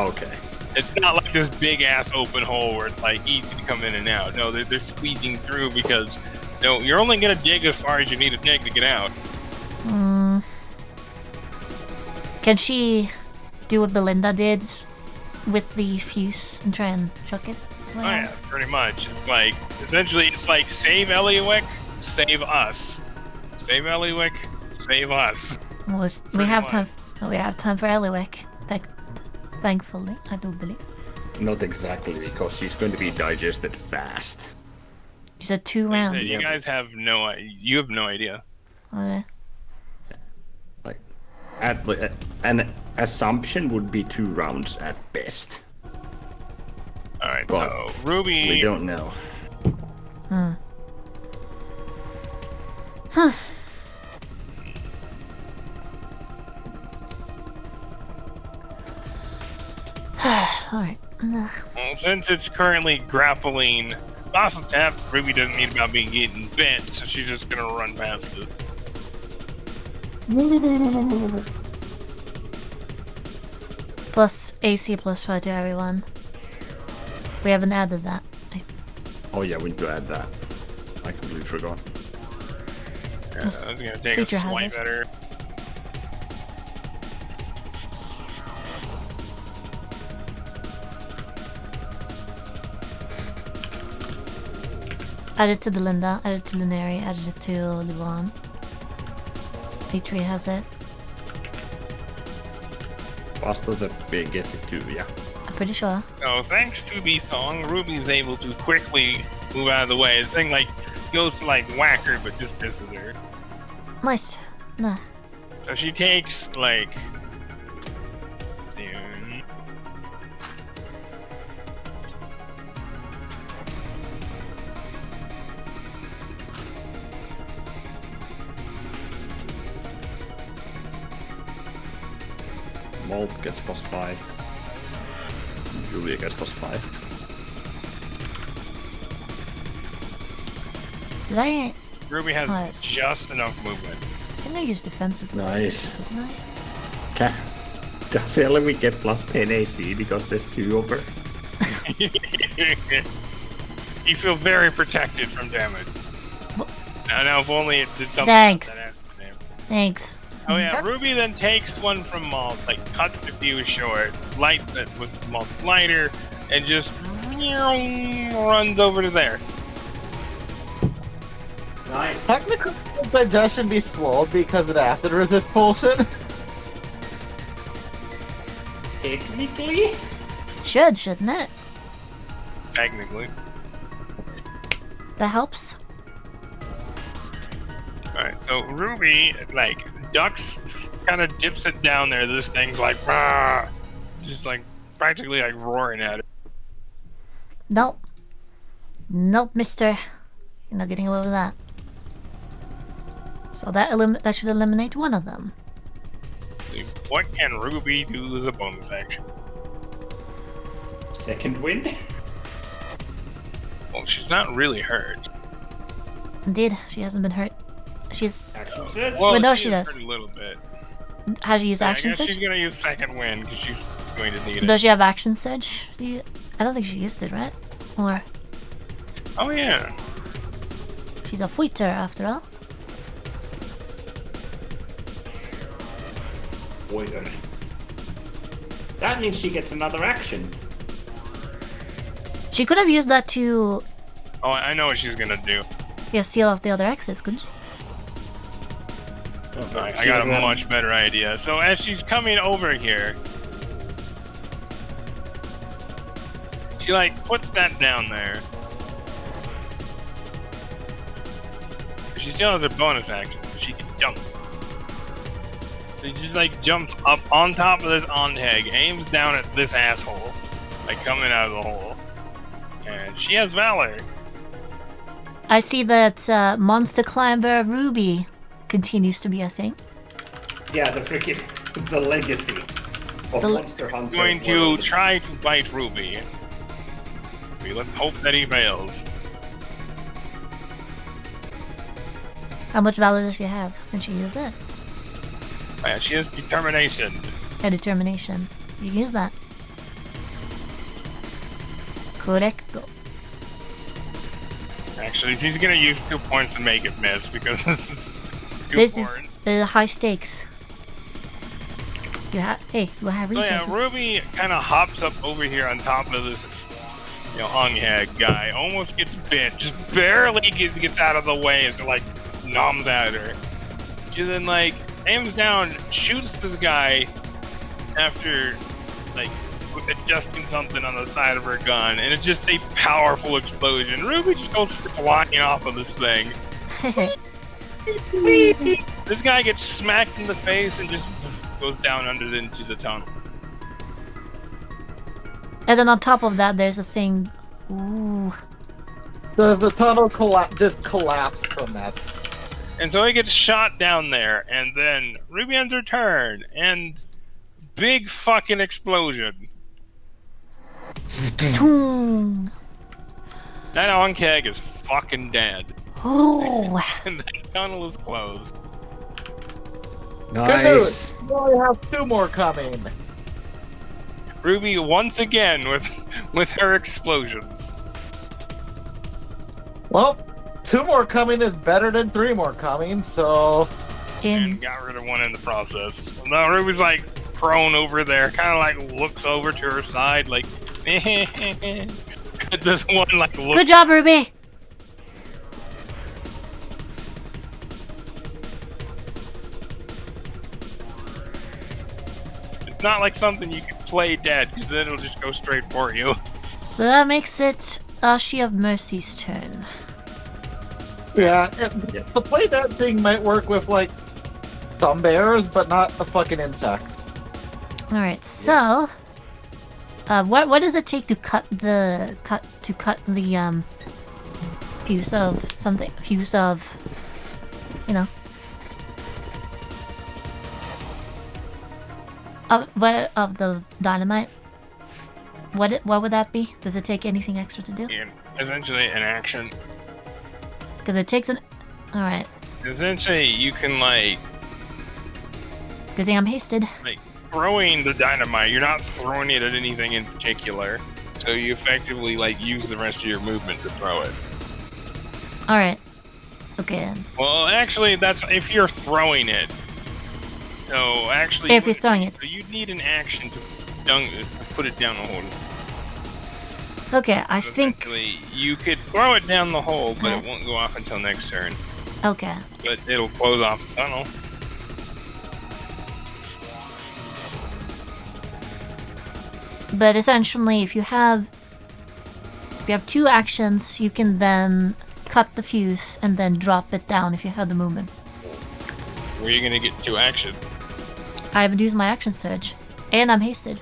Okay. It's not like this big ass open hole where it's like easy to come in and out. No, they're squeezing through because no, you're only gonna dig as far as you need to dig to get out. Can she do what Belinda did with the fuse and try and chuck it? Oh yeah, pretty much. It's like essentially it's like save Eliwick, save us. Save Eliwick, save us. Well, we have time. We have time for Eliwick. Thankfully, I do believe. Not exactly, because she's going to be digested fast. You said 2 rounds. You guys have no idea. Okay. Like, an assumption would be 2 rounds at best. All right, But so Ruby. We don't know. Alright. Well, since it's currently grappling Fossil Tap, Ruby doesn't need about being getting bit, so she's just gonna run past it. Plus AC plus 5 to everyone. We haven't added that. Oh yeah, we need to add that. I completely forgot. Yeah, that's gonna take Citra a has swipe it. at her. Add it to Belinda, add it to Lunari, add it to Luan. C3 has it. Faster the biggest too, yeah. I'm pretty sure. So thanks to the song, Ruby's able to quickly move out of the way. The thing like goes to like whack her, but just misses her. Nice. Nah. So she takes like. Malt gets plus 5. Julia gets plus 5. Did I? Ruby has Nice. just enough movement. I think I used defensive. Nice. Didn't I? Okay. Does Ellie get plus 10 AC because there's 2 of her? You feel very protected from damage. Now if only it did something. Thanks. That happened. Thanks. Oh yeah, Ruby then takes one from Malt, like cuts the fuse short, lights it with Malt's lighter, and just runs over to there. Nice. Technically, digestion be slowed because of the acid resist potion. Technically? Shouldn't it? Technically. That helps. Alright, so Ruby, like, ducks, kind of dips it down there. This thing's like, rah! Just like, practically like roaring at it. Nope. Nope, mister. You're not getting away with that. So that should eliminate one of them. What can Ruby do as a bonus action? Second wind? Well, she's not really hurt. Indeed, she hasn't been hurt. She's. Action surge? Well, Wait, no, she she is does. hurt a little bit. How do you use I action guess surge? she's gonna use second wind because she's going to need it. Does she have action surge? I don't think she used it, right? Or Oh yeah. she's a fighter after all. Wait a minute. That means she gets another action. She could have used that to Oh, I know what she's gonna do. seal off the other exits, couldn't she? I got a much better idea. So as she's coming over here, she like puts that down there. She still has her bonus action. She can jump. She just like jumps up on top of this on-tag, aims down at this asshole, like coming out of the hole. And she has Valor. I see that Monster Climber Ruby continues to be a thing. Yeah, the legacy of Monster Hunter. Going to World. try to bite Ruby. Let's hope that he fails. How much valor does she have? Can she use it? She has determination. A determination. You can use that. Correcto. Actually, he's gonna use 2 points to make it miss because this is too This important. is high stakes. You have resources. So yeah, Ruby kind of hops up over here on top of this, Onghag guy. Almost gets bit, just barely gets out of the way as it like noms at her. She then like aims down, shoots this guy after like adjusting something on the side of her gun, and it's just a powerful explosion. Ruby just goes flying off of this thing. This guy gets smacked in the face and just goes down into the tunnel. And then on top of that, there's a thing. Ooh. The tunnel just collapsed from that. And so he gets shot down there, and then Ruby ends her turn, and big fucking explosion. Toom. That Onghag is fucking dead. Oh. And the tunnel is closed. Good news. We only have 2 more coming. Ruby once again with her explosions. Well, 2 more coming is better than 3 more coming, so... And got rid of one in the process. Now Ruby's like prone over there, kind of like looks over to her side, like... This one like looks... Good job, Ruby! It's not like something you can play dead, because then it'll just go straight for you. So that makes it Ashi of Mercy's turn. Yeah, to play that thing might work with, like, some bears, but not a fucking insect. Alright, so... what does it take to cut the fuse of something? Fuse of... Of the dynamite? What would that be? Does it take anything extra to do? And essentially an action. Because it takes an... Alright. Essentially, you can like... Good thing I'm hasted. Like, throwing the dynamite, you're not throwing it at anything in particular. So you effectively, like, use the rest of your movement to throw it. Alright. Okay then. Well, actually, that's if you're throwing it. So, actually... If you're throwing it. So you'd need an action to put it down the hole. Okay, I think... You could throw it down the hole, but it won't go off until next turn. Okay. But it'll close off the tunnel. But essentially, if you have 2 actions, you can then cut the fuse and then drop it down if you have the movement. Where are you gonna get 2 action? I haven't used my action surge. And I'm hasted.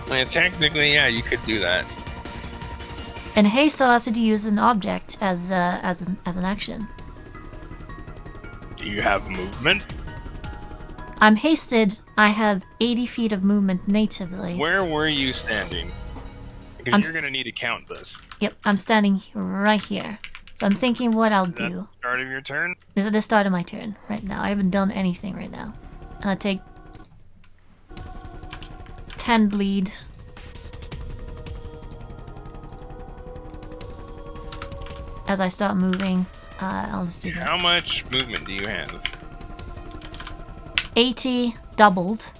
Yeah, technically, yeah, you could do that. And haste allows you to use an object as an action. Do you have movement? I'm hasted. I have 80 feet of movement natively. Where were you standing? Because you're gonna need to count this. Yep, I'm standing right here. So I'm thinking what I'll do. The start of your turn? This is the start of my turn right now. I haven't done anything right now. And I take 10 bleed. As I start moving, I'll just do that. How much movement do you have? 80 doubled.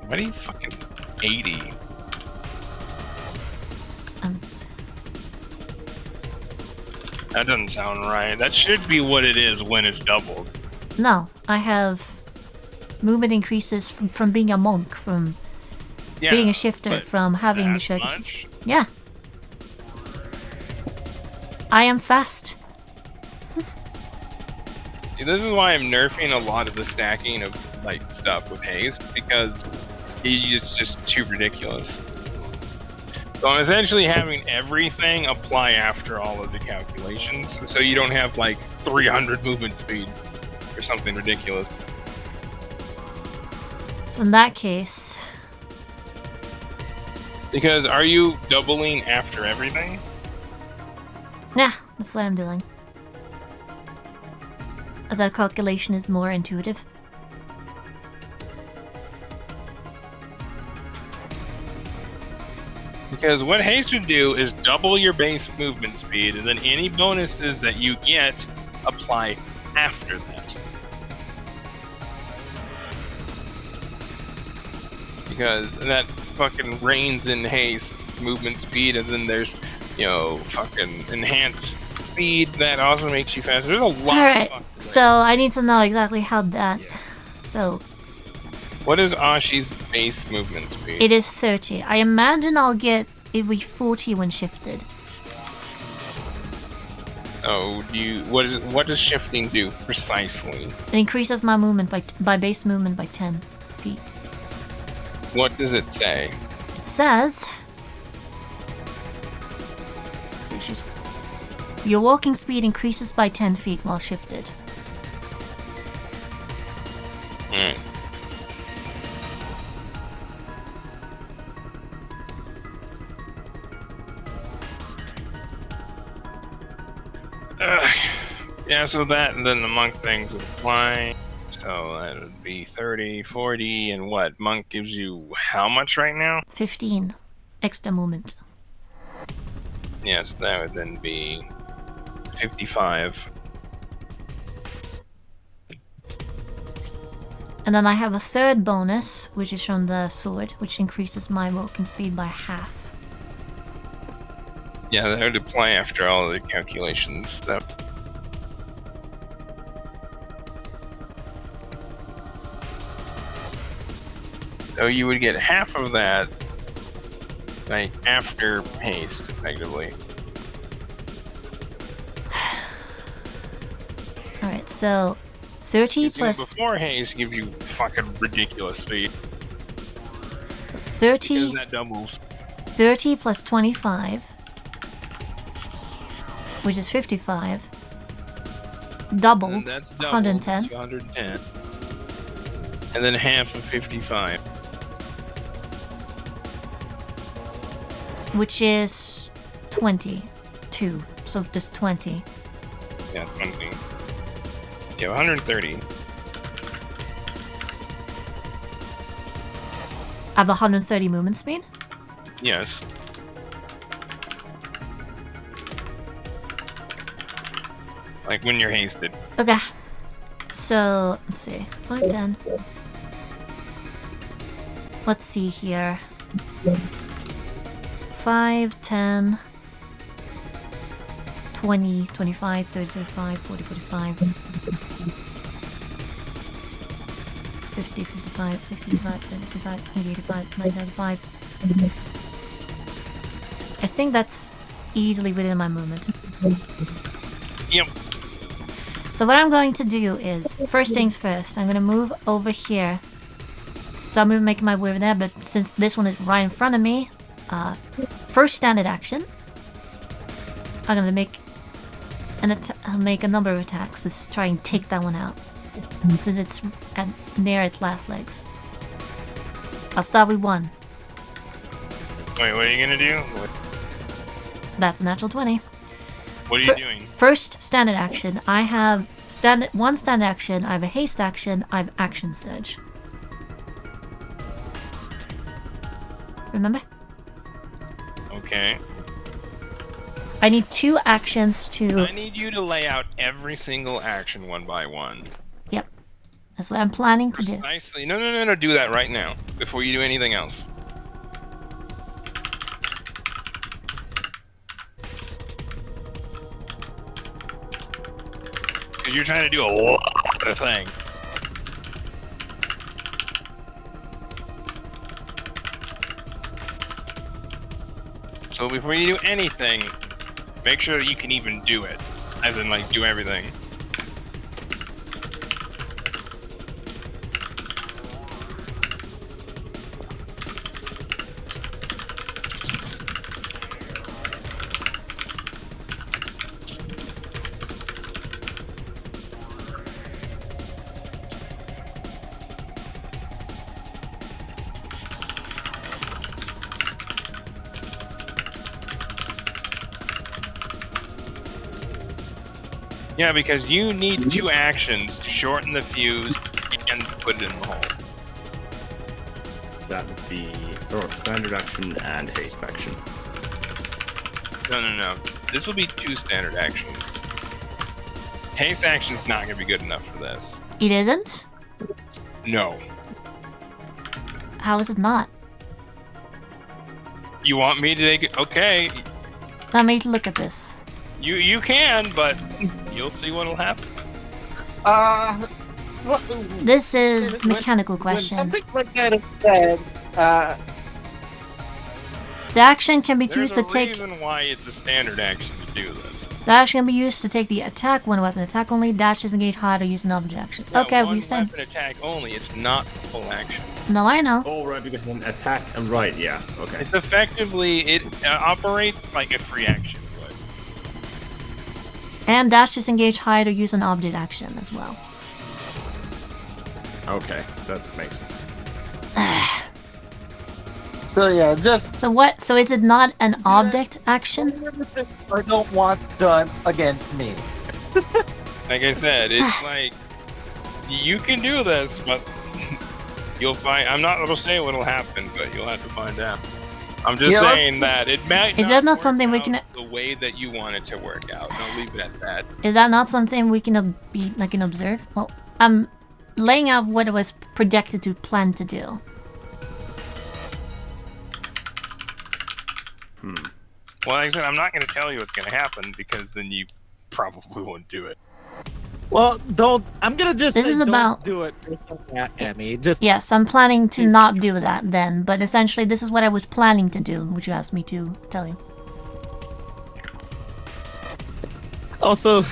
Why do you fucking 80? That doesn't sound right. That should be what it is when it's doubled. No, I have movement increases from being a monk, from being a shifter, from having the shirk. Yeah. I am fast. See, this is why I'm nerfing a lot of the stacking of like stuff with haste, because it's just too ridiculous. So I'm essentially having everything apply after all of the calculations, so you don't have like 300 movement speed or something ridiculous. So in that case... Because are you doubling after everything? Yeah, that's what I'm doing. As that calculation is more intuitive. Because what haste would do is double your base movement speed, and then any bonuses that you get apply after that. Because that fucking reigns in haste movement speed, and then there's, you know, fucking enhanced speed that also makes you faster. There's a lot. Alright, of so I need to know exactly how that. So what is Ashi's base movement speed? it is 30. I imagine I'll get it be 40 when shifted. So what does shifting do precisely? It increases my movement by base movement by 10 feet. What does it say? It says. Let's see, shoot. Your walking speed increases by 10 feet while shifted. Mm. Yeah, so that and then the monk things would apply. So that would be 30, 40, and what? Monk gives you how much right now? 15 extra movement. Yes, that would then be 55. And then I have a third bonus, which is from the sword, which increases my walking speed by half. Yeah, that would apply after all the calculations. So you would get half of that, like, after haste, effectively. Alright, so 30 plus Before haste gives you fucking ridiculous speed. 30, Because that doubles. 30 plus 25, which is 55, doubled, And that's doubled 110. to 110. And then half of 55. Which is 22, so just 20. Yeah, 20. Yeah, 130. I have 130 movement speed? Yes. Like when you're hasted. Okay. So, let's see. 5, 10. Let's see here. So 5, 10, 20, 25, 30, 35, 40, 45, 50, 55, 65, 75, 80, 85, 90, 95. I think that's easily within my movement. Yep. So what I'm going to do is, first things first, I'm going to move over here. So I'm making my way over there, but since this one is right in front of me, first standard action, I'm going to make a number of attacks to try and take that one out, since it's near its last legs. I'll start with 1. Wait, what are you gonna do? That's a natural 20. What are you doing? First standard action, I have one standard action, I have a haste action, I have action surge. Remember? Okay. I need 2 actions to... I need you to lay out every single action one by one. Yep. That's what I'm planning to do. Precisely. No, do that right now, before you do anything else. Because you're trying to do a lot of things. So before you do anything, make sure that you can even do it. As in, like, do everything. Yeah, because you need 2 actions to shorten the fuse and put it in the hole. that would be standard action and haste action. No. This will be 2 standard actions. Haste action's not gonna be good enough for this. It isn't? No. How is it not? You want me to take it? Okay. Let me look at this. You can, but you'll see what'll happen. What, This is when- mechanical when question. something like that is said, The action can be There's used a to take. reason why it's a standard action to do this. The action can be used to take the attack one weapon attack only, dash, disengage, hide, or use an object action. Yeah, Okay, one we saying. weapon attack only. It's not full action. No, I know. Oh, right, because it's an attack and right, yeah, okay. It's effectively it operates like a free action would. And dash, disengage, hide, or use an object action as well. Okay, that makes sense. so yeah, just So what? So is it not an object action? I don't want done against me. Like I said, it's like you can do this, but you'll find. I'm not gonna say what'll happen, but you'll have to find out. I'm just Yeah, let's- saying that it might. Is that not work something we out can- The way that you want it to work out. I'll leave it at that. Is that not something we can observe? Well, I'm laying out what it was projected to plan to do. Well, like I said, I'm not gonna tell you what's gonna happen because then you probably won't do it. Well, don't. I'm gonna just. This say is don't about- do it. At me. Just Yes, I'm planning to not do that then, but essentially this is what I was planning to do, which you asked me to tell you. also,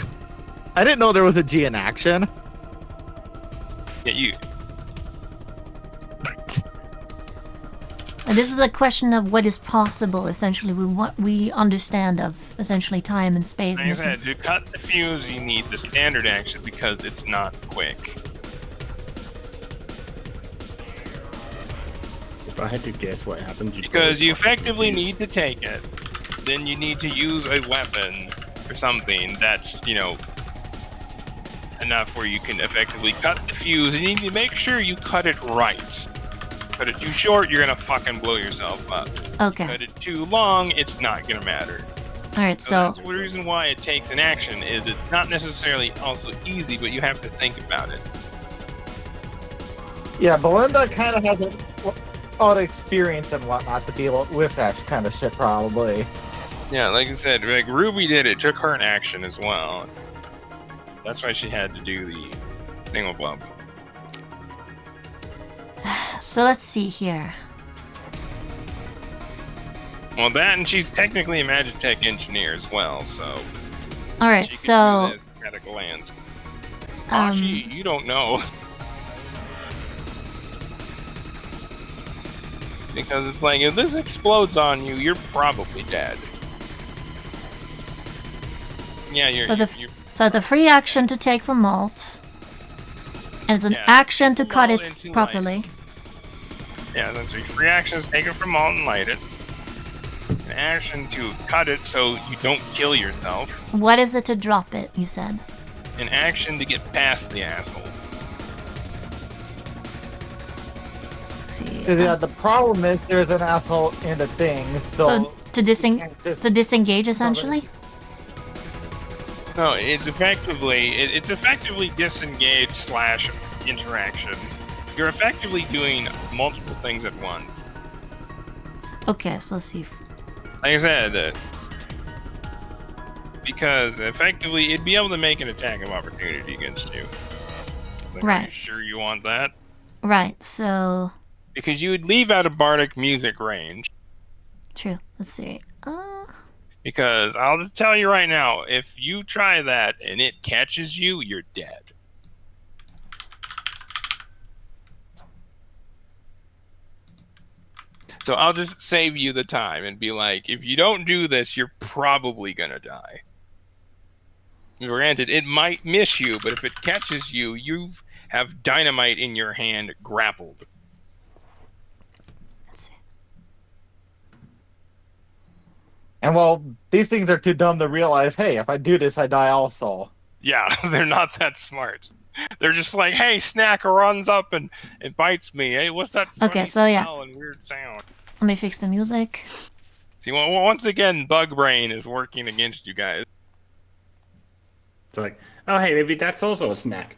I didn't know there was a G in action. Yeah, you. And this is a question of what is possible, essentially. We understand of essentially time and space. Like I And said, things. to cut the fuse, you need the standard action because it's not quick. If I had to guess what happened, Because you effectively need to take it. Then you need to use a weapon or something that's, enough where you can effectively cut the fuse. And you need to make sure you cut it right. Cut it too short, you're gonna fucking blow yourself up. Okay. Cut it too long, it's not gonna matter. Alright, So so that's the reason why it takes an action is it's not necessarily also easy, but you have to think about it. Yeah, Belinda kind of has all the experience and whatnot to deal with that kind of shit, probably. Yeah, like I said, like Ruby did it took her an action as well. That's why she had to do the thingamabob. so let's see here. Well, that and she's technically a Magitech engineer as well, so Alright, she so can do this at a glance. um, Ashi, you don't know. Because it's like, if this explodes on you, you're probably dead. Yeah, you're... So you're so it's a free action to take from malt. And it's an Yeah, action to take cut malt it into light. properly. yeah, that's a free action is take it from malt and light it. An action to cut it so you don't kill yourself. What is it to drop it, you said? An action to get past the asshole. Let's see. Because yeah, the problem is there's an asshole in the thing, so. So to just- to disengage essentially? No, it's effectively disengage / interaction. You're effectively doing multiple things at once. Okay, so let's see. Like I said, because effectively it'd be able to make an attack of opportunity against you. Like, Are you Right. sure you want that? Right, so Because you would leave out a bardic music range. true. Let's see. Because I'll just tell you right now, if you try that and it catches you, you're dead. So I'll just save you the time and be like, if you don't do this, you're probably gonna die. Granted, it might miss you, but if it catches you, you have dynamite in your hand grappled. Let's see. And well, these things are too dumb to realize, hey, if I do this, I die also. Yeah, they're not that smart. They're just like, hey, Snack runs up and bites me. Hey, what's that funny Okay, so yeah. smell and weird sound? Let me fix the music. See, once again, Bug Brain is working against you guys. It's like, oh hey, maybe that's also a snack.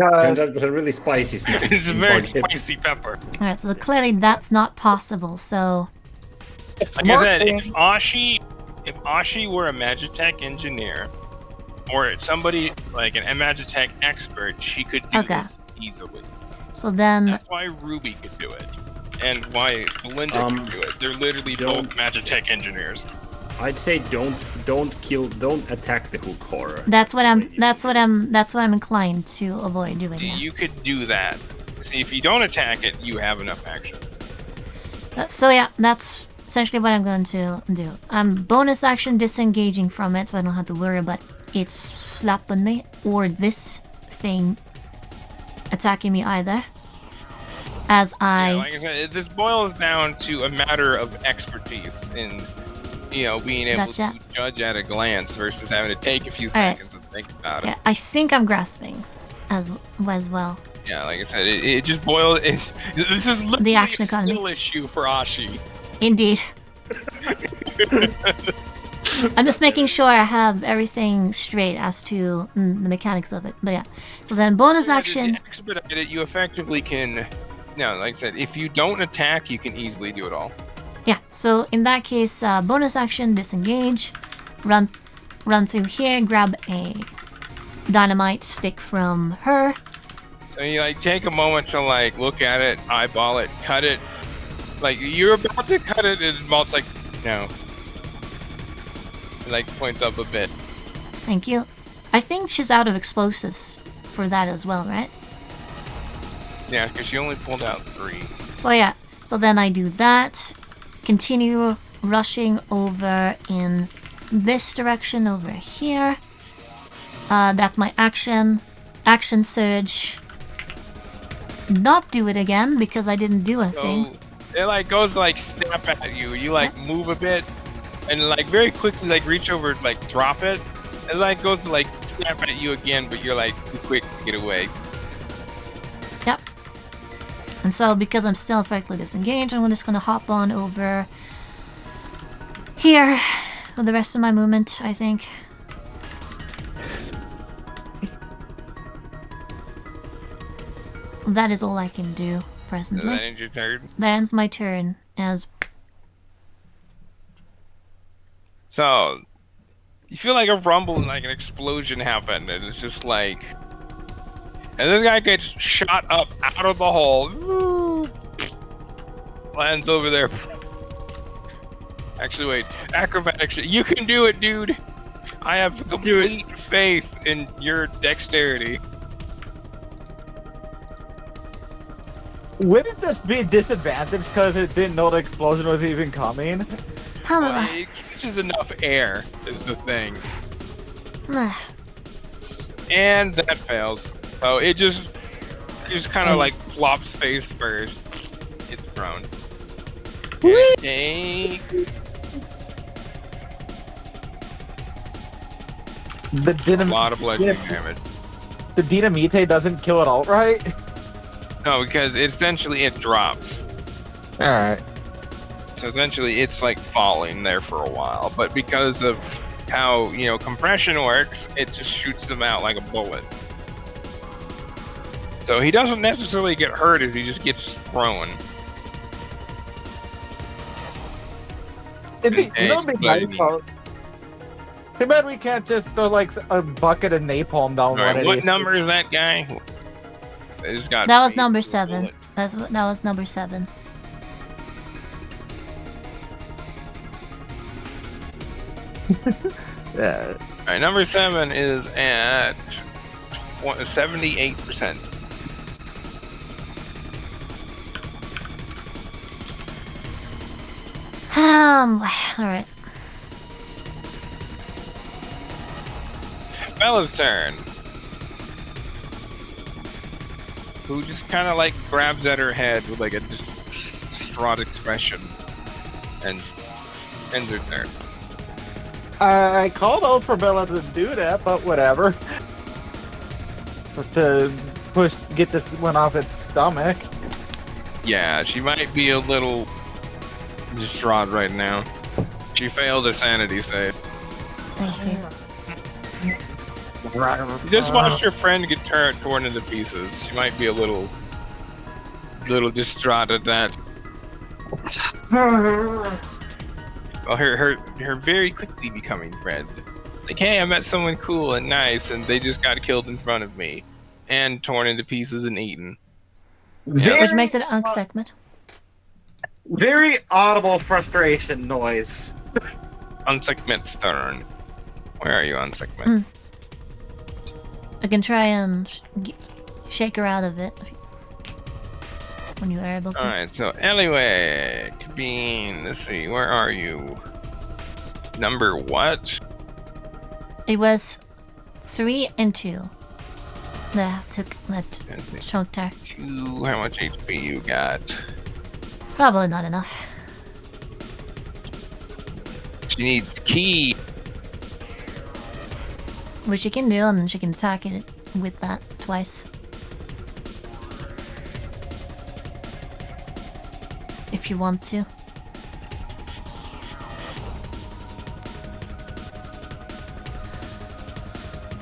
Turns out it was a really spicy snack. It's a very spicy pepper. Alright, so clearly that's not possible, so... Like I said, if Ashi were a Magitech engineer, or somebody like an Magitech expert, she could do this easily. So then... That's why Ruby could do it. And why Belinda could do it. They're literally both Magitech engineers. I'd say don't attack the hook horror. That's what I'm inclined to avoid doing. You could do that. See, if you don't attack it, you have enough action. So yeah, that's essentially what I'm going to do. I'm bonus action disengaging from it, so I don't have to worry about it slapping me or this thing attacking me either. As Yeah, like I said, this boils down to a matter of expertise in, being able to judge at a glance versus having to take a few seconds to think about it. Yeah, I think I'm grasping as well. Yeah, like I said, it just boils. This is literally the action a economy skill issue for Ashi. Indeed. I'm just making sure I have everything straight as to the mechanics of it. But yeah, so then bonus action. Expedite it, you effectively can. No, like I said, if you don't attack, you can easily do it all. Yeah, so in that case, bonus action, disengage, run through here, grab a dynamite stick from her. So you take a moment to look at it, eyeball it, cut it. Like you're about to cut it, and Malt's like, no. It points up a bit. Thank you. I think she's out of explosives for that as well, right? Yeah, because she only pulled out 3. So yeah, so then I do that. Continue rushing over in this direction over here. That's my action. Action surge. Not do it again because I didn't do a thing. It goes snap at you. You move a bit and very quickly reach over drop it. It goes to snap at you again, but you're too quick to get away. Yep. And so, because I'm still effectively disengaged, I'm just going to hop on over here with the rest of my movement, I think. That is all I can do presently. That ends your turn? That ends my turn, as... So, you feel like a rumble and an explosion happened, and it's just and this guy gets shot up out of the hole. Woo! Lands over there. Actually, wait. Acrobatics. You can do it, dude. I have complete faith in your dexterity. Wouldn't this be a disadvantage because it didn't know the explosion was even coming? It catches enough air, is the thing. And that fails. So it just kind of flops face first. It's thrown. Take... a lot of bludgeoning damage. The dynamite doesn't kill it outright? No, because essentially it drops. Alright. So essentially it's falling there for a while. But because of how, compression works, it just shoots them out like a bullet. So he doesn't necessarily get hurt as he just gets thrown. It'd be nice. Too bad we can't just throw a bucket of napalm down one of these. What number is that guy? That was number 7. That was number 7. Yeah. Alright, number 7 is at 78%. Alright. Bella's turn. Who just kind of grabs at her head with a distraught expression and ends her turn. I called out for Bella to do that, but whatever. to get this one off its stomach. Yeah, she might be a little distraught right now. She failed a sanity save. I see. You just watched your friend get torn into pieces. She might be a little distraught at that. Well, her very quickly becoming friend. Like, hey, I met someone cool and nice, and they just got killed in front of me, and torn into pieces and eaten. Yeah. Which makes it an segment. Very audible frustration noise. Unsegment's turn. Where are you, Unsegment? I can try and shake her out of it when you are able to. Alright, so anyway, Bean, let's see, where are you? Number what? It was 3 and 2. That chunk there. 2, how much HP you got? Probably not enough. She needs key. Which she can do, and then she can attack it with that twice. If you want to.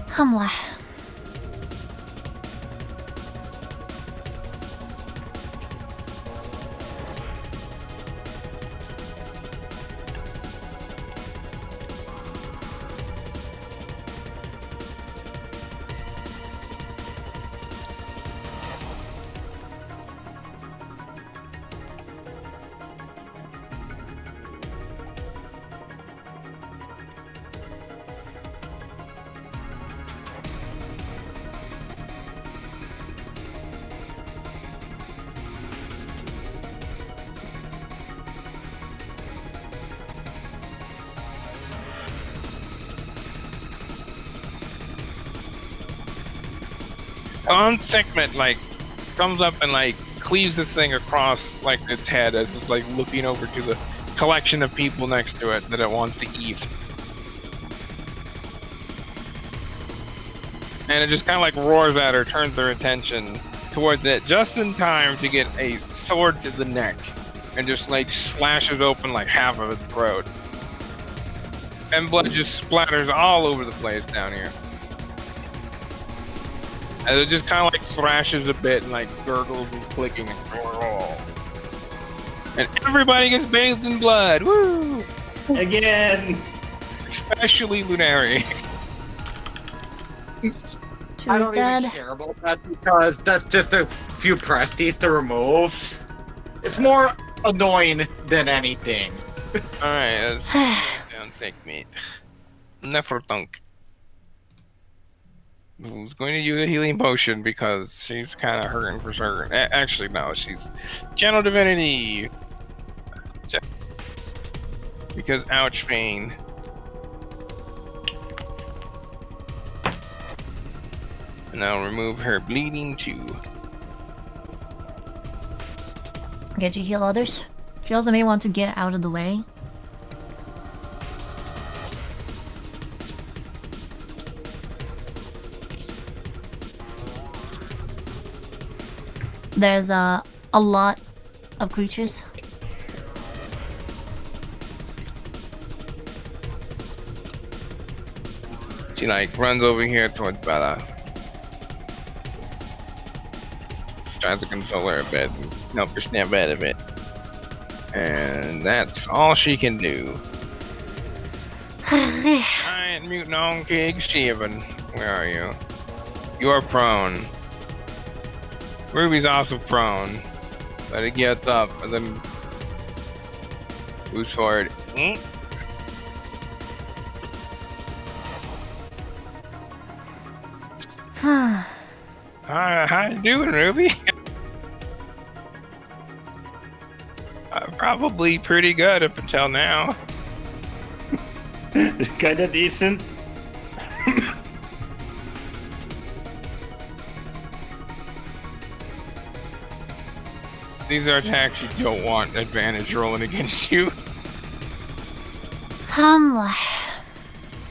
Hamla. Unsegment, like, comes up and, like, cleaves this thing across, like, its head as it's, like, looking over to the collection of people next to it that it wants to eat. And it just kind of, like, roars at her, turns her attention towards it just in time to get a sword to the neck and just, like, slashes open, like, half of its throat. And blood just splatters all over the place down here. And it just kind of like thrashes a bit and like gurgles and clicking and everybody gets bathed in blood. Woo! Again! Especially Lunari. I don't dead. even care about that because that's just a few presties to remove. It's more annoying than anything. Alright, let's down segment. Nefertunk. Who's going to use a healing potion because she's kind of hurting for certain. Actually, no, she's Channel Divinity. Because ouch pain. And I'll remove her bleeding too. Get you heal others. She also may want to get out of the way. There's a lot of creatures. She like runs over here towards Bella. Tries to console her a bit and help her snap out of it. And that's all she can do. Giant mutant on King Ch.1. Where are you? You're prone. Ruby's also prone. But it gets up and then moves forward. How you doing, Ruby? Probably pretty good up until now. Kinda decent. These are attacks you don't want advantage rolling against you. Hamla.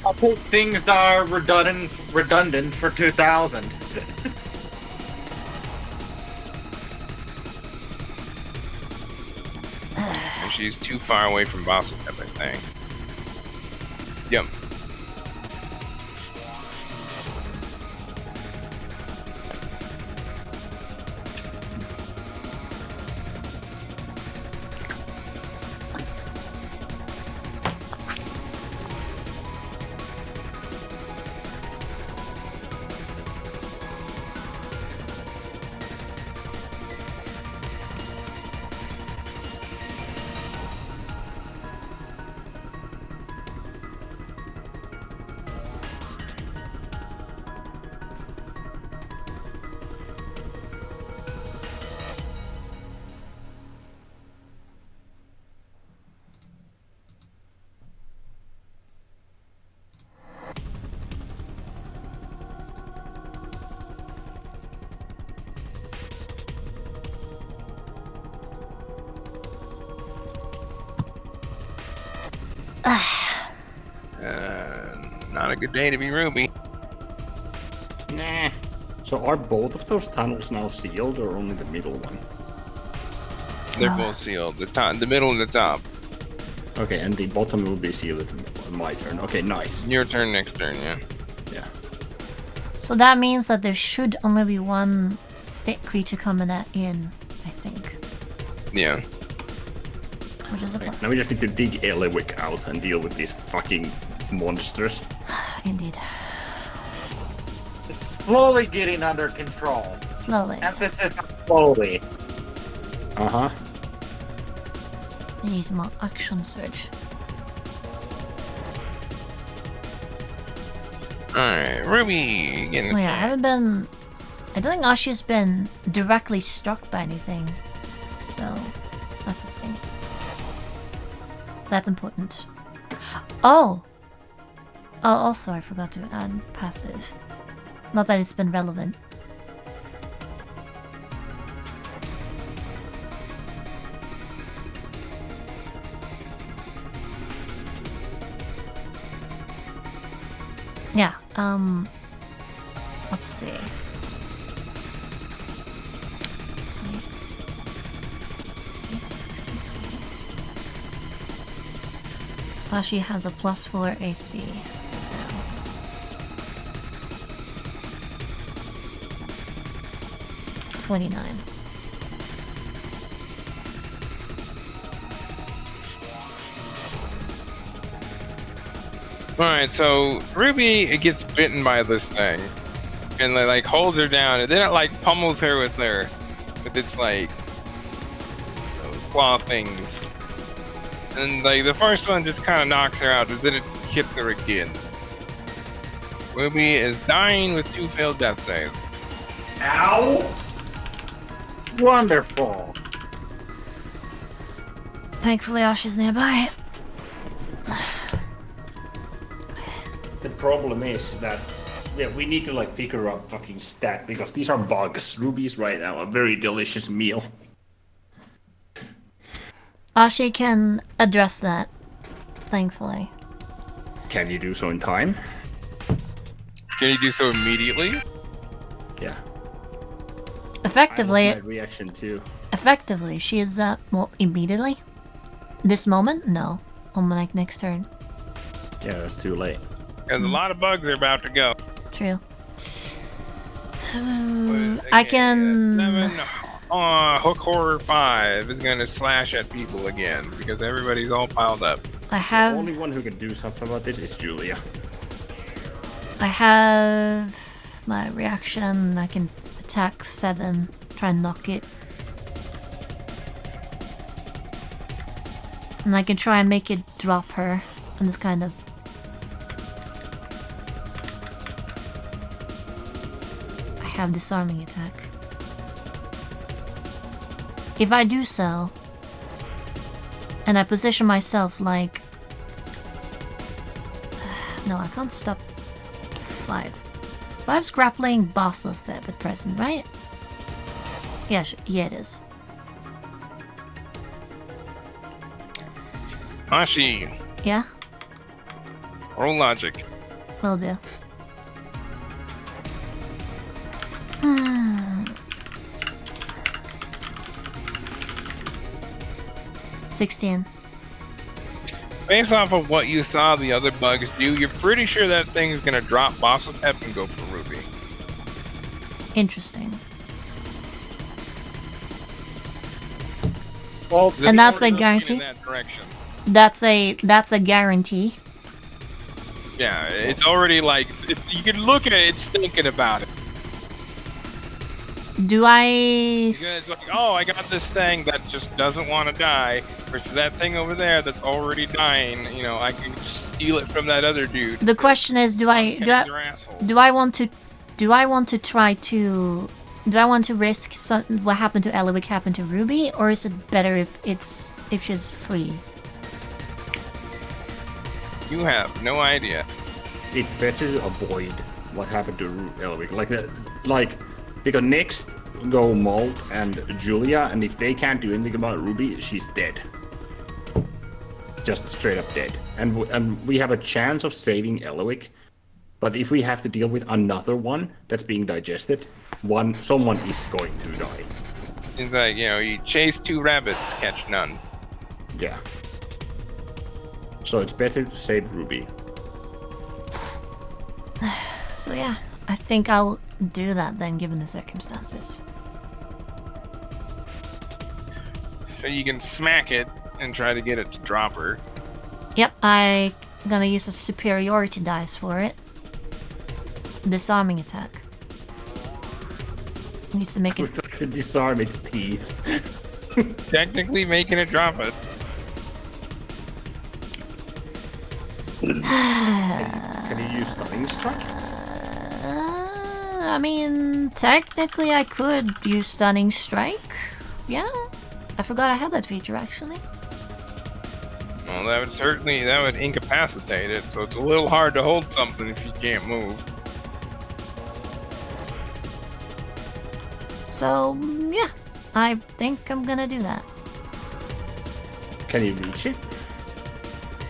I hope things are redundant for 2000. she's too far away from boss step, I think. Yep. Not a good day to be Ruby. Nah. So are both of those tunnels now sealed, or only the middle one? They're both sealed. The middle and the top. Okay, and the bottom will be sealed on my turn. Okay, nice. Your turn next turn, yeah. Yeah. So that means that there should only be one thick creature coming in, I think. Yeah. Which is a Okay, plus. now we just need to dig Eliwick out and deal with these fucking monsters. Indeed. It's slowly getting under control. Slowly. Emphasis on slowly. Uh-huh. I need more action surge. Alright, Ruby getting Oh yeah, I haven't been... I don't think Ashi's been directly struck by anything. So, that's a thing. That's important. Oh! Oh, also I forgot to add passive. Not that it's been relevant. Yeah, let's see. Ashi has a +4 AC now. $29. Alright, so Ruby it gets bitten by this thing. And like holds her down, and then it like pummels her with its like claw things. And like the first one just kinda knocks her out, but then it hits her again. Ruby is dying with 2 failed death saves. Ow! Wonderful. Thankfully Ashi's nearby. The problem is that we need to like pick her up fucking stat because these are bugs. Ruby's right now a very delicious meal. Ashi can address that, thankfully. Can you do so in time? Can you do so immediately? Yeah. Effectively, My reaction too. effectively, she is, well, immediately? This moment? No. On my next turn. Yeah, that's too late. Because a lot of bugs are about to go. True. But I again, can... 7, Hook Horror 5 is gonna slash at people again because everybody's all piled up. I The have... only one who can do something about this is Julia. I have my reaction. I can attack 7, try and knock it. And I can try and make it drop her. And just kind of... I have disarming attack. If I do so, and I position myself like... No, I can't stop 5. 5's grappling Bastos there at present, right? Yeah, yeah it is. Ashi, Yeah? roll logic. Will do. 16. Based off of what you saw the other bugs do, you're pretty sure that thing's gonna drop Boss Step and go for Ruby. Interesting. Well, And that's Already a looking guarantee? in that direction. That's a guarantee. Yeah, it's already like you can look at it. It's thinking about it. Do I? It's like, oh, I got this thing that just doesn't want to die, versus that thing over there that's already dying. You know, I can steal it from that other dude. The question is, do I want to try to? Do I want to risk what happened to Elowick happen to Ruby, or is it better if she's free? You have no idea. it's better to avoid what happened to Elwick. Like because next go Molt and Julia, and if they can't do anything about Ruby, she's dead. Just straight up dead. And we have a chance of saving Elwick, but if we have to deal with another one that's being digested, someone is going to die. It's like, you know, you chase 2 rabbits, catch none. Yeah. So it's better to save Ruby. So yeah, I think I'll do that then, given the circumstances. So you can smack it and try to get it to drop her. Yep, I'm gonna use a superiority dice for it. Disarming attack. Needs to make it. We're gonna disarm its teeth. Technically making it drop it. Can you use Stunning Strike? I mean, technically I could use Stunning Strike. Yeah, I forgot I had that feature actually. Well, that would incapacitate it, so it's a little hard to hold something if you can't move. So, yeah, I think I'm gonna do that. Can you reach it?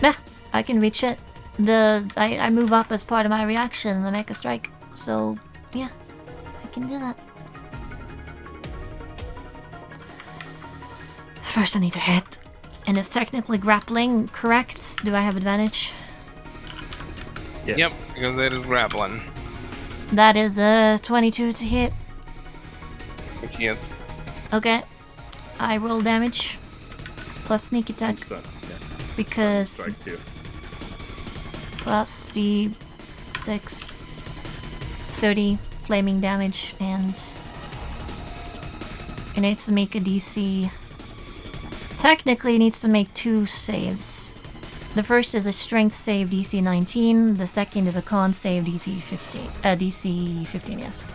Yeah, I can reach it. I move up as part of my reaction and I make a strike. So, yeah, I can do that. First I need to hit. And it's technically grappling, correct? Do I have advantage? Yes. Yep, because it is grappling. That is a 22 to hit. Which hits. Okay. I roll damage. Plus sneak attack. Stun, yeah. Because Strike too. plus the 6 30 flaming damage, and it needs to make a DC. Technically it needs to make 2 saves. The first is a strength save DC 19, the second is a con save DC 15. DC 15, yes.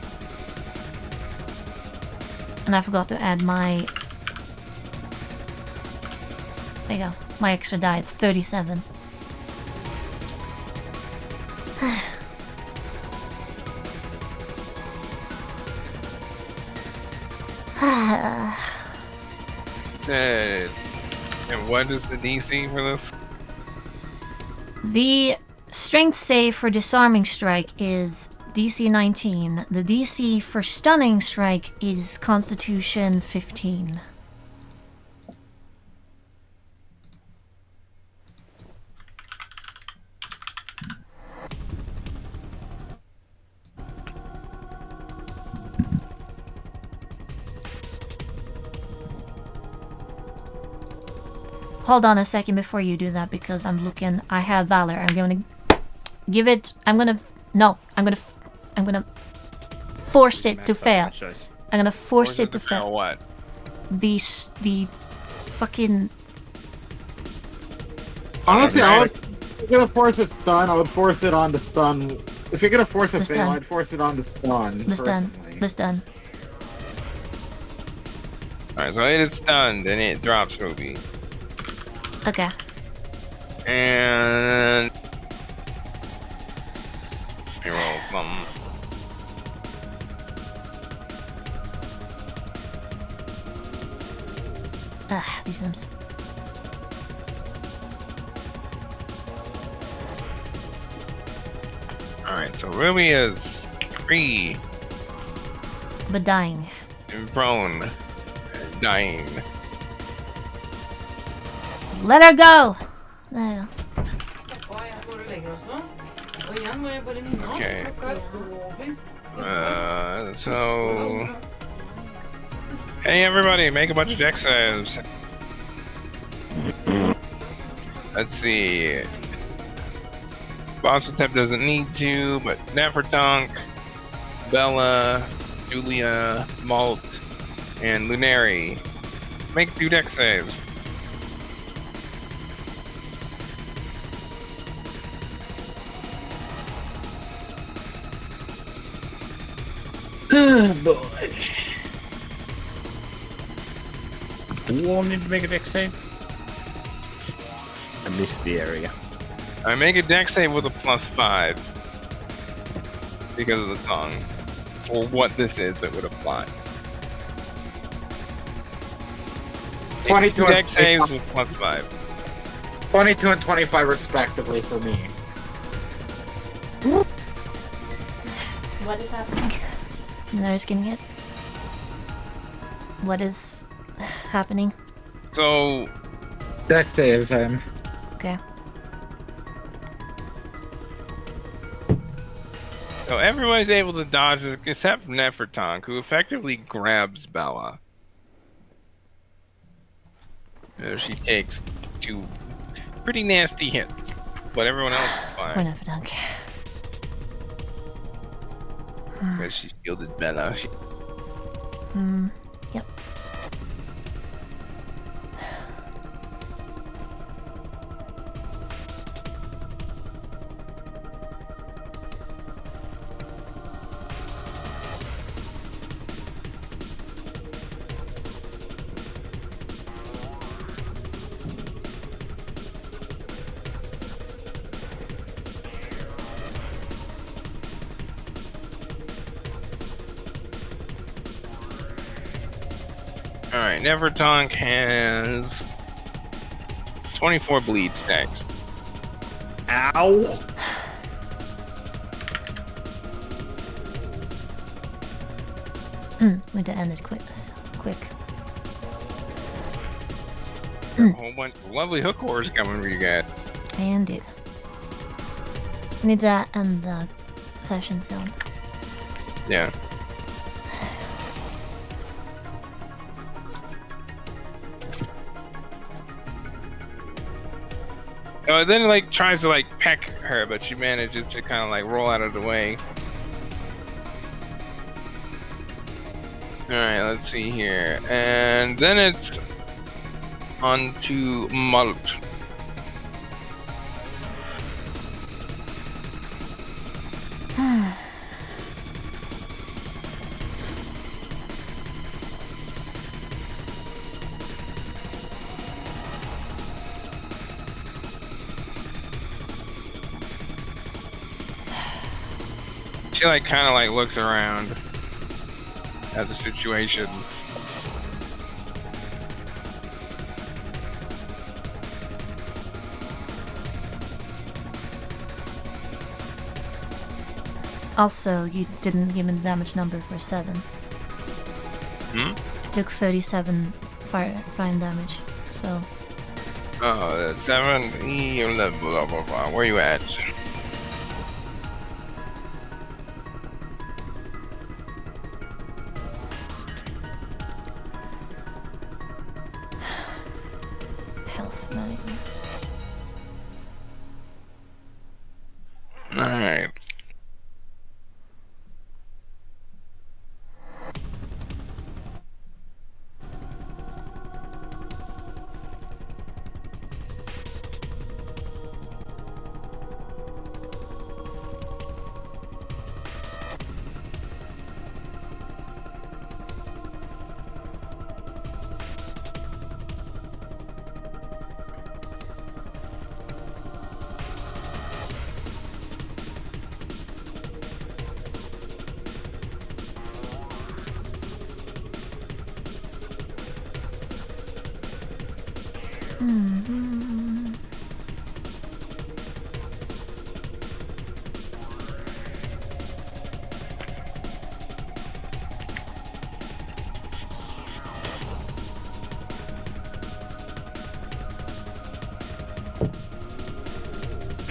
And I forgot to add my... There you go. My extra die, it's 37. And what is the DC for this? The strength save for disarming strike is DC 19. The DC for stunning strike is Constitution 15. Hold on a second before you do that, because I'm looking. I have Valor. I'm gonna give it. I'm gonna force it to fail. I'm gonna force it to fail. What? The fucking. Honestly, if you're gonna force it stun, I would force it on the stun. If you're gonna force it The fail, stun. I'd force it on the stun. The stun. personally. The stun. Alright, so it is stunned and it drops Ruby. Okay. And he rolled something. Ah, these sims. Alright, so Ruby is free But dying. and prone, dying. Let her go! There. Okay. So... Hey everybody, make a bunch of deck saves. Let's see. Boss attempt doesn't need to, but Nefertunk, Bella, Julia, Malt, and Lunari. Make 2 deck saves. Oh boy. Who all need to make a deck save? I missed the area. I make a deck save with a +5 because of the song. For what this is, it would apply. 22 and deck saves with +5. 22 and 25 respectively for me. What is happening? There's getting it. What is happening? So, Deck saves him. Okay. so everybody's able to dodge it except for Nefertunk, who effectively grabs Bella. She takes 2 pretty nasty hits, but everyone else is We're fine never done. because she shielded Bella. Yep. Alright, Nefertunk has 24 bleed stacks. Ow! We need to end it quick. Quick. A whole bunch of lovely hook ores coming for you guys. And it. We need to end the session soon. Yeah. Then it, like, tries to, like, peck her, but she manages to kind of, like, roll out of the way. Alright, let's see here. And then it's on to Malt. She like kind of like looks around at the situation. Also, you didn't give me the damage number for 7. Took 37 fire damage. So. Oh, that's 7. Blah, blah, blah, blah. Where you at? Health management. Alright.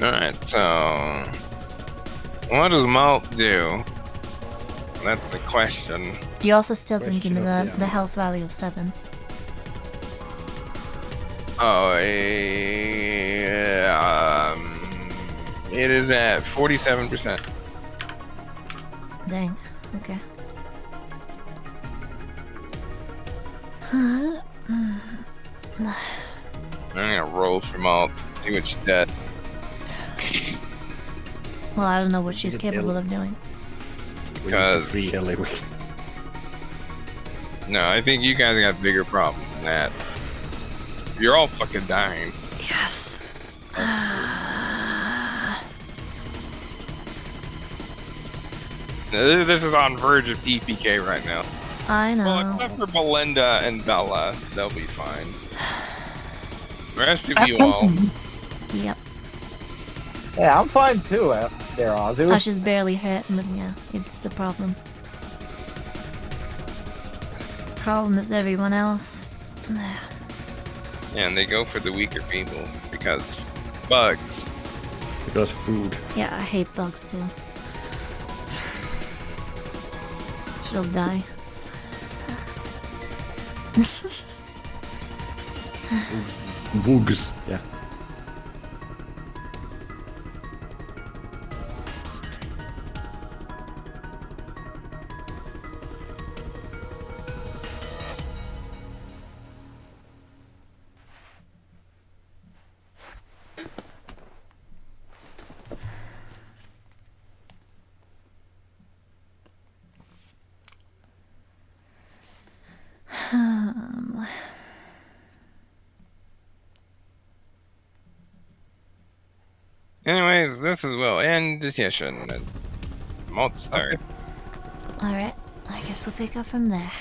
Alright, so what does malt do? That's the question. You also still didn't give me Question the, of the health value of 7. Oh, it is at 47%. Dang. Okay. I'm gonna roll for malt, see what she does. Well, I don't know what she's it capable ill? of doing. We need to Because- free Ellie. No, I think you guys got bigger problems than that. You're all fucking dying. Yes. This is on verge of TPK right now. I know. Well, except for Belinda and Bella, they'll be fine. The rest of you all, Yep. Yeah, I'm fine too. There, Azu. Oh, she's barely hit, but yeah, it's a problem. The problem is everyone else. and they go for the weaker people because bugs. Because food. Yeah, I hate bugs too. She'll die. Bugs. Yeah. Anyways, this is will end the session. Malt start. Alright, I guess we'll pick up from there.